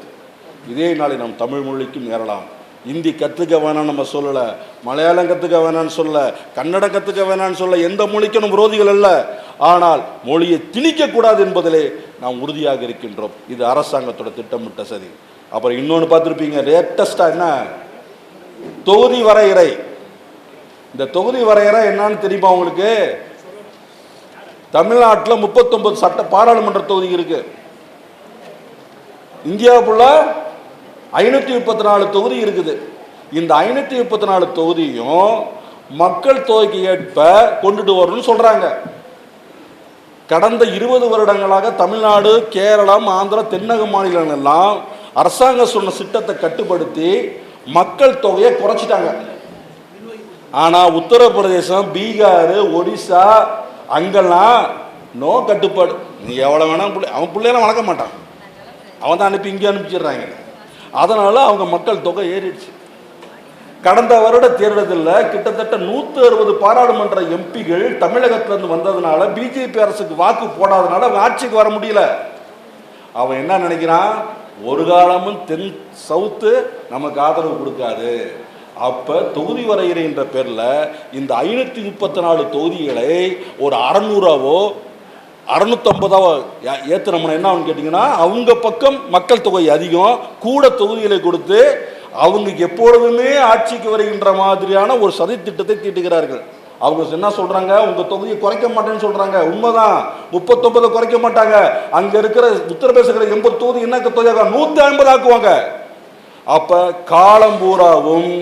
இதே நாளை நாம் தமிழ் மொழிக்கும் ஏறலாம். இந்தி கற்றுக்க வேணாம் நம்ம சொல்லலை, மலையாளம் கற்றுக்க வேணான்னு சொல்ல, கன்னடம் கற்றுக்க வேணான்னு சொல்ல, எந்த மொழிக்கும் நம்ம விரோதிகள் அல்ல. ஆனால் மொழியை திணிக்கக்கூடாது என்பதிலே நாம் உறுதியாக இருக்கின்றோம். இது அரசாங்கத்தோட திட்டமிட்ட சதி. அப்புறம் இன்னொன்று பார்த்துருப்பீங்க, லேட்டஸ்டாக என்ன தொகுதி வரையறை. இந்த தொகுதி வரையறை என்னன்னு தெரியுமா உங்களுக்கு? தமிழ்நாட்டில் 39 பாராளுமன்ற தொகுதி இருக்கு. இந்தியாவுக்குள்ள 534 தொகுதி இருக்குது. இந்த 534 தொகுதியும் மக்கள் தொகைக்கு ஏற்ப கொண்டுட்டு வரணும்னு சொல்றாங்க. கடந்த 20 வருடங்களாக தமிழ்நாடு, கேரளம், ஆந்திரா, தென்னக மாநிலங்கள் எல்லாம் அரசாங்கம் சொன்ன திட்டத்தை கட்டுப்படுத்தி மக்கள் தொகையை குறைச்சிட்டாங்க. ஆனா உத்தரப்பிரதேசம், பீகார், ஒடிசா அங்கெல்லாம் நோ கட்டுப்பாடு. நீ எவ்வளவு வேணா அவன் பிள்ளையெல்லாம் வளர்க்க மாட்டான், அவன் தான் அனுப்பி இங்கே அனுப்பிச்சிடுறாங்க. அதனால அவங்க மக்கள் தொகை ஏறிடுச்சு. கடந்த வருட தேர்தலில் கிட்டத்தட்ட 160 பாராளுமன்ற எம்பிகள் தமிழகத்திலிருந்து வந்ததுனால பிஜேபி அரசுக்கு வாக்கு போடாதனால அவன் ஆட்சிக்கு வர முடியல. அவன் என்ன நினைக்கிறான், ஒரு காலமும் தென் சவுத்து நமக்கு ஆதரவு கொடுக்காது. அப்போ தொகுதி வரையறை என்ற பேரில் இந்த 534 தொகுதிகளை ஒரு 600ஆவோ 650ஆவோ ஏற்றுனோம்னா என்ன ஆகுன்னு கேட்டிங்கன்னா, அவங்க பக்கம் மக்கள் தொகை அதிகம், கூட தொகுதிகளை கொடுத்து அவங்க எப்பொழுதுமே ஆட்சிக்கு வருகின்ற மாதிரியான ஒரு சதி திட்டத்தை தீட்டுகிறார்கள். அவங்க என்ன சொல்றாங்க, உங்க தொகுதியை குறைக்க மாட்டேன்னு சொல்றாங்க. உண்மைதான், 39 குறைக்க மாட்டாங்க. அங்க இருக்கிற உத்தரப்பிரதேச 80 தொகுதி என்ன தொகையாக 150 ஆக்குவாங்க. அப்ப காலம் பூராவும்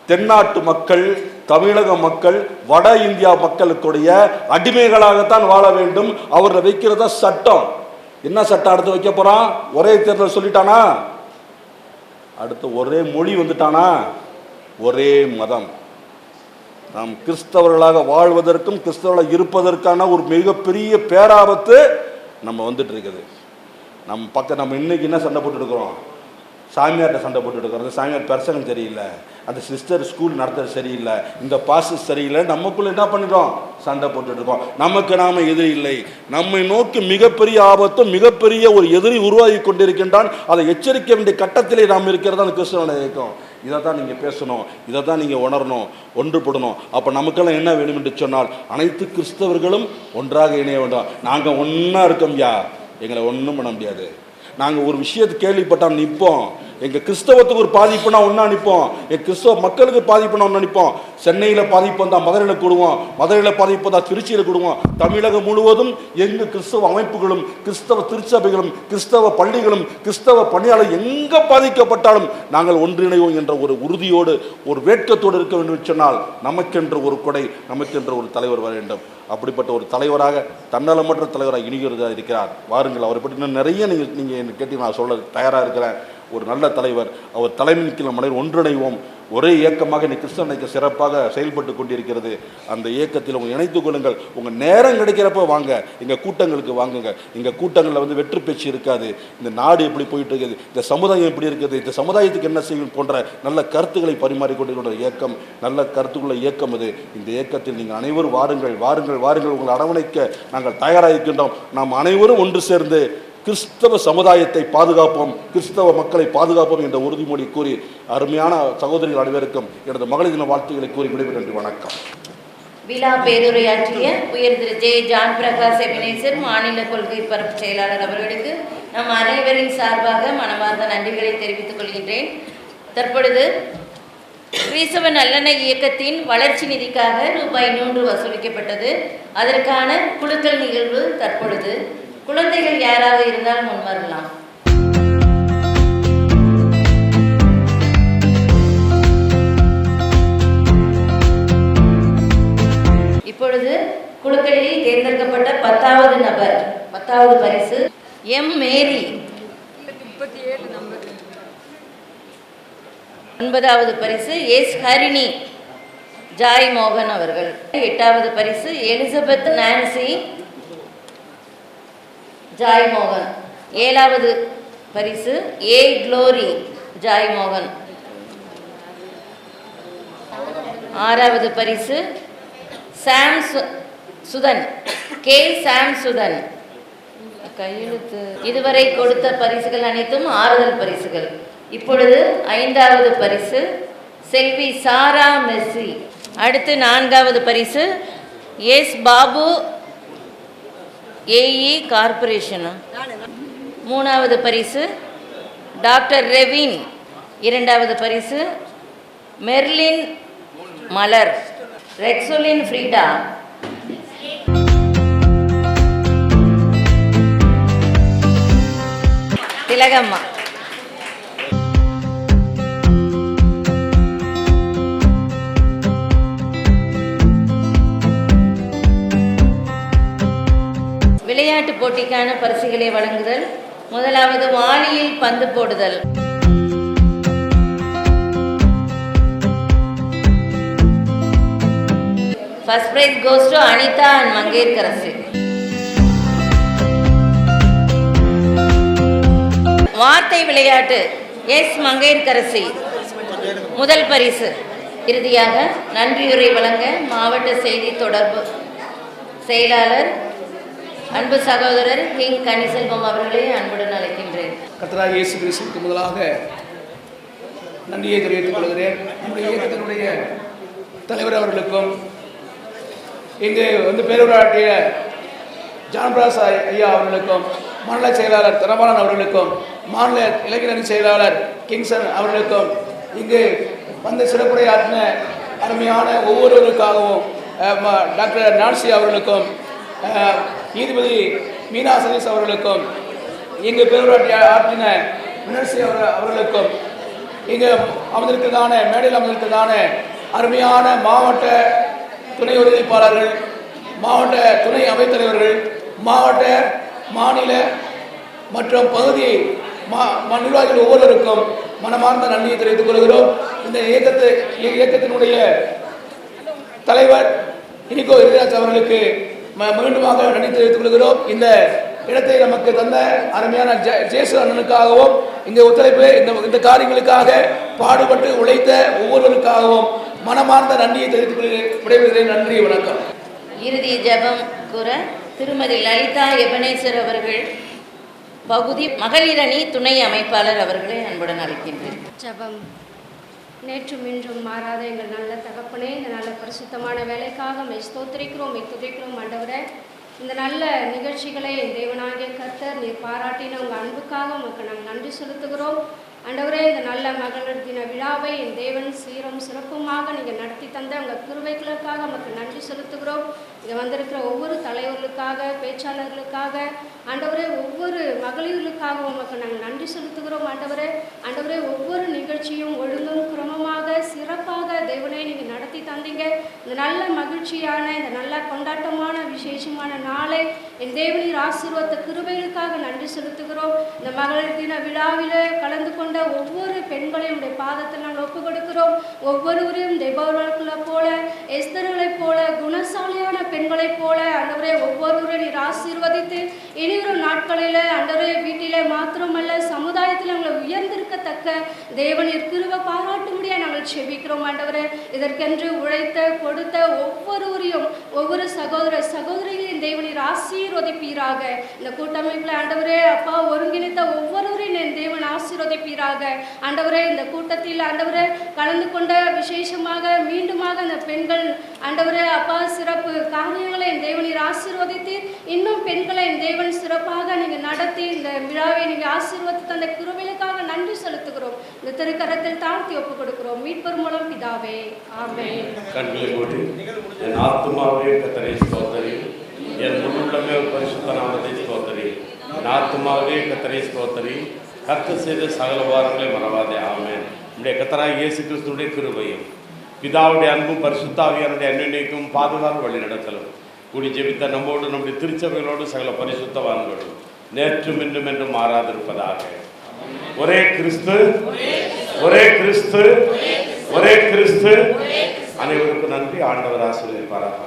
தென்னாட்டு மக்கள், தமிழக மக்கள், வட இந்தியா மக்களுக்குடைய அடிமைகளாகத்தான் வாழ வேண்டும். அவரை வைக்கிறதா சட்டம். என்ன சட்டம் அடுத்து வைக்க போறான்? ஒரே தேர்தல் சொல்லிட்டானா, அடுத்து ஒரே மொழி வந்துட்டானா, ஒரே மதம். நாம் கிறிஸ்தவர்களாக வாழ்வதற்கும் கிறிஸ்தவர்களாக இருப்பதற்கான ஒரு மிகப்பெரிய பேராபத்து நம்ம வந்துட்டு இருக்குது. நம்ம இன்னைக்கு என்ன சண்டை போட்டு இருக்கிறோம், சாமியார்கிட்ட சண்டை போட்டுட்டு இருக்கிறது, சாமியார் பிரசங்கம் சரியில்லை, அந்த சிஸ்டர் ஸ்கூல் நடத்துறது சரியில்லை, இந்த பாஸ்டர் சரியில்லை, நமக்குள்ளே என்ன பண்ணிட்டோம், சண்டை போட்டுட்டு இருக்கோம். நமக்கு நாம எதிரி இல்லை, நம்மை நோக்கி மிகப்பெரிய ஆபத்தும் மிகப்பெரிய ஒரு எதிரி உருவாகி கொண்டிருக்கின்றான். அதை எச்சரிக்க வேண்டிய கட்டத்திலே நாம் இருக்கிறது அந்த கிறிஸ்தவ இயக்கம். இதை தான் நீங்கள் பேசணும், இதை தான் நீங்கள் உணரணும், ஒன்றுபடணும். அப்போ நமக்கெல்லாம் என்ன வேணும் என்று சொன்னால் அனைத்து கிறிஸ்தவர்களும் ஒன்றாக இணைய வேண்டும். நாங்கள் ஒன்றா இருக்கோம்யா, எங்களை ஒன்றும் பண்ண முடியாது. நாங்கள் ஒரு விஷயத்தை கேள்விப்பட்டால் நிற்போம். எங்கள் கிறிஸ்தவத்துக்கு ஒரு பாதிப்புனா ஒன்றா நிற்போம், எங்கள் கிறிஸ்தவ மக்களுக்கு பாதிப்புனா ஒன்றா நிற்போம். சென்னையில் பாதிப்பு வந்தால் மதுரையில் கூடுவோம், மதுரையில் பாதிப்பு வந்தால் திருச்சியில் கூடுவோம். தமிழகம் முழுவதும் எங்கு கிறிஸ்தவ அமைப்புகளும் கிறிஸ்தவ திருச்சபைகளும் கிறிஸ்தவ பள்ளிகளும் கிறிஸ்தவ பணியாளர் எங்கே பாதிக்கப்பட்டாலும் நாங்கள் ஒன்றிணைவோம் என்ற ஒரு உறுதியோடு ஒரு வேட்கத்தோடு இருக்க வேண்டும் சொன்னால் நமக்கென்று ஒரு கொடை, நமக்கென்று ஒரு தலைவர் வர வேண்டும். அப்படிப்பட்ட ஒரு தலைவராக, தன்னலமற்ற தலைவராக இனிகிறதாக இருக்கிறார். வாருங்கள், அவரை பற்றி இன்னும் நிறைய நீங்கள் கேட்டு நான் சொல்ல தயாராக இருக்கிறேன். ஒரு நல்ல தலைவர், அவர் தலைமையின் கீழ் மனிதர் ஒன்றிணைவோம். ஒரே இயக்கமாக இன்னைக்கு கிறிஸ்தவ இயக்கம் சிறப்பாக செயல்பட்டு கொண்டிருக்கிறது. அந்த இயக்கத்தில் உங்கள் இணைத்துக் கொள்ளுங்கள். உங்கள் நேரம் கிடைக்கிறப்ப வாங்க, எங்கள் கூட்டங்களுக்கு வாங்குங்க. எங்கள் கூட்டங்களில் வந்து வெற்றி பேச்சு இருக்காது. இந்த நாடு எப்படி போயிட்டு இருக்குது, இந்த சமுதாயம் எப்படி இருக்குது, இந்த சமுதாயத்துக்கு என்ன செய்யும் போன்ற நல்ல கருத்துக்களை பரிமாறிக்கொண்டிருக்கிற இயக்கம், நல்ல கருத்துக்குள்ள இயக்கம் இது. இந்த இயக்கத்தில் நீங்கள் அனைவரும் வாருங்கள், வாருங்கள், வாருங்கள். உங்களை அரவணைக்க நாங்கள் தயாராக இருக்கின்றோம். நாம் அனைவரும் ஒன்று சேர்ந்து கிறிஸ்தவ சமுதாயத்தை பாதுகாப்போம், கிறிஸ்தவ மக்களை பாதுகாப்போம் என்ற உறுதிமொழி கூறி அருமையான சகோதரிகள் அனைவருக்கும் எனது மகளிர் தின வாழ்த்துக்களை கூறி விடைபெறும். நன்றி, வணக்கம். விழா பேருரையாற்றிய உயர் திரு ஜே. ஜான் பிரகாஷ் எபினேசர் மாநில கொள்கை பரப்பு செயலாளர் அவர்களுக்கு நம் அனைவரின் சார்பாக மனமார்ந்த நன்றிகளை தெரிவித்துக் கொள்கின்றேன். தற்பொழுது கிறிஸ்தவ நல்லெண்ணெய் இயக்கத்தின் வளர்ச்சி நிதிக்காக ரூபாய் 100 வசூலிக்கப்பட்டது. அதற்கான குலுக்கல் நிகழ்வு தற்பொழுது. குழந்தைகள் யாராக இருந்தால் முன்வரலாம். இப்பொழுது குழுக்களில் தேர்ந்தெடுக்கப்பட்ட 10வது நபர், 10வது பரிசு எம். மேரி. 9வது பரிசு எஸ். ஹரிணி ஜாய் மோகன் அவர்கள். 8வது பரிசு எலிசபெத் நான்சி ஜாய் மோகன். 7வது பரிசு ஏ. க்ளோரி ஜாய் மோகன். 6வது பரிசு சாம் சுதன், கே. சாம் சுதன். கையெழுத்து. இதுவரை கொடுத்த பரிசுகள் அனைத்தும் ஆறுதல் பரிசுகள். இப்பொழுது 5வது பரிசு செல்வி சாரா மெஸ்ஸி. அடுத்து 4வது பரிசு எஸ். Babu AE corporation. 3வது பரிசு டாக்டர் ரெவின். 2வது பரிசு மெர்லின் மலர். ரெக்ஸோலின் ஃப்ரீடா. திலகம்மா. விளையாட்டு போட்டிக்கான பரிசுகளை வழங்குதல். முதலாவது வாளியில் பந்து போடுதல். First prize goes to Anita and Mangerkarasi. வார்த்தை விளையாட்டு எஸ். மங்கையர்கரசி முதல் பரிசு. இறுதியாக நன்றியுரை வழங்க மாவட்ட செய்தி தொடர்பு செயலாளர் அன்பு சகோதரர் கிங் கனிசெல்வம் அவர்களை அன்புடன் அழைக்கின்றேன். கர்த்தராகிய இயேசு கிறிஸ்துவுக்கு முதலாக நன்றியை தெரிவித்துக் கொள்கிறேன். நம்முடைய இயக்கத்தினுடைய தலைவர் அவர்களுக்கும், இங்கு வந்து பேருரையாற்றிய ஜான் பிரகாஷ் ஐயா அவர்களுக்கும், மாநில செயலாளர் தனபாலன் அவர்களுக்கும், மாநில இளைஞரணி செயலாளர் கிங்சன் அவர்களுக்கும், இங்கு வந்து சிறப்புரையாற்றின அருமையான ஒவ்வொருவருக்காகவும் டாக்டர் நான்சி அவர்களுக்கும், நீதிபதி மீனா சதீஷ் அவர்களுக்கும், இங்கு பேருரையாற்றின மினர்சி அவர்களுக்கும், இங்கு அமர்ந்திருக்கிறதான மேடையில் அமர்ந்திருக்கிறதான அருமையான மாவட்ட துணை ஒருங்கிணைப்பாளர்கள், மாவட்ட துணை அவைத்தலைவர்கள், மாவட்ட மாநில மற்றும் பகுதி நிர்வாகிகள் ஒவ்வொருவருக்கும் மனமார்ந்த நன்றியை தெரிவித்துக் கொள்கிறோம். இந்த இயக்கத்தினுடைய தலைவர் இனிகோ இளையராஜ் அவர்களுக்கு மீண்டுமாக நன்றி தெரிவித்துக் கொள்கிறோம். இந்த இடத்தை நமக்கு தந்த அருமையான ஜேசு அண்ணனுக்காகவும் இங்கே ஒத்துழைப்பு இந்த காரியங்களுக்காக பாடுபட்டு உழைத்த ஒவ்வொருவருக்காகவும் மனமார்ந்த நன்றியை தெரிவித்துக் விடைபெறுகிறேன். நன்றி, வணக்கம். இறுதி ஜெபம் கூற திருமதி லலிதா எபனேசர் அவர்கள் பகுதி மகளிரணி துணை அமைப்பாளர் அவர்களை அன்புடன் அழைக்கின்றேன். ஜெபம். நேற்றும் இன்றும் மாறாத எங்கள் நல்ல தகப்பனே, இந்த நல்ல பரிசுத்தமான வேலைக்காக ஸ்தோத்திரிக்கிறோம், துதிக்கிறோம் ஆண்டவரே. இந்த நல்ல நிகழ்ச்சிகளை என் தேவனாகிய கர்த்தர் நீர் பாராட்டின உங்கள் அன்புக்காக உங்களுக்கு நாங்கள் நன்றி செலுத்துகிறோம் ஆண்டவரே. இந்த நல்ல மகளிர் தின விழாவை என் தேவன் சீரும் சிறப்புமாக நீங்கள் நடத்தி தந்த உங்கள் கிருபைகளுக்காக உங்களுக்கு நன்றி செலுத்துகிறோம். இங்கே வந்திருக்கிற ஒவ்வொரு தலைவர்களுக்காக, பேச்சாளர்களுக்காக ஆண்டவரே, ஒவ்வொரு மகளிர்களுக்காக உமக்கு நாங்கள் நன்றி செலுத்துகிறோம் ஆண்டவரே. ஆண்டவரே, ஒவ்வொரு நிகழ்ச்சியும் ஒழுங்கும் கிரமமாக சிறப்பாக தேவனே நீங்கள் நடத்தி தந்தீங்க. இந்த நல்ல மகிழ்ச்சியான, இந்த நல்ல கொண்டாட்டமான விசேஷமான நாளை என் தேவனீர் ஆசீர்வாத கிருபைகளுக்காக நன்றி செலுத்துகிறோம். இந்த மகளிர் தின விழாவில் கலந்து கொண்ட ஒவ்வொரு பெண்களையும் உடைய பாதத்தில் நாங்கள் ஒப்புக் கொடுக்கிறோம். ஒவ்வொருவரையும் தெபோராக்களை போல, எஸ்தர்களைப் போல, குணசாலியான பெண்களைப் போல ஆண்டவரே ஒவ்வொருவரையும் நீர் ஆசீர்வதித்து இனிவரும் நாட்களில் ஆண்டவரே வீட்டிலே மாத்திரமல்ல சமுதாயத்தில் எங்களை உயர்ந்திருக்கத்தக்க தேவனீர் கிருபை பாராட்டும்படியாக நாங்கள் செபிக்கிறோம் ஆண்டவரே. இதற்கென்று உழைத்த கொடுத்த ஒவ்வொருவரையும், ஒவ்வொரு சகோதர சகோதரிகளையும் தேவனீர் ஆசீர்வதிப்பீராக. இந்த கூட்டமைப்பில் ஆண்டவரே அப்பா ஒருங்கிணைத்த ஒவ்வொருவரையும் என் தேவன் ஆசீர்வதிப்பீராக ஆண்டவரே. இந்த கூட்டத்தில் ஆண்டவரே கலந்து கொண்ட விசேஷமாக மீண்டுமாக அந்த பெண்கள் ஆண்டவரே அப்பா சிறப்பு காரியங்களை என் தேவனீர் ஆசீர்வதித்து இன்னும் பெண்களை என் தேவன் சிறப்பாக நீங்கள் நடத்தி இந்த விழாவை நீங்கள் ஆசீர்வதித்து அந்த கிருபைகளுக்காக நன்றி செலுத்துகிறோம். இந்த திருக்கரத்தில் தாழ்த்தி ஒப்புக் கொடுக்கிறோம் மீட்பர் மூலம் பிதாவே, ஆமென். கண்களை மூடி என் ஆத்துமாவே கர்த்தரை ஸ்தோத்திரி, என் முழுமே பரிசுத்த நாமத்தை ஸ்தோத்திரி. என் ஆத்துமாவே கர்த்தரை ஸ்தோத்திரி, கர்த்தர் செய்த சகல வாரங்களை மறவாதே, ஆமென். நம்முடைய கர்த்தராகிய இயேசு கிறிஸ்துவின் கிருபையும் பிதாவுடைய அன்பும் பரிசுத்த ஆவியானுடைய அன்பினைக்கும் பாதுகாப்பு வழி நடத்தலும் கூடி ஜெபித்த நம்மோடு நம்முடைய திருச்சபைகளோடு சகல பரிசுத்தவான்களும் நேற்றும் இன்றும் என்றும் மாறாதிருப்பதாக. ஒரே கிறிஸ்து, ஒரே கிறிஸ்து, ஒரே கிறிஸ்து. அனைவருக்கும் நன்றி. ஆண்டவர் ஆசீர்வதிப்பாராக.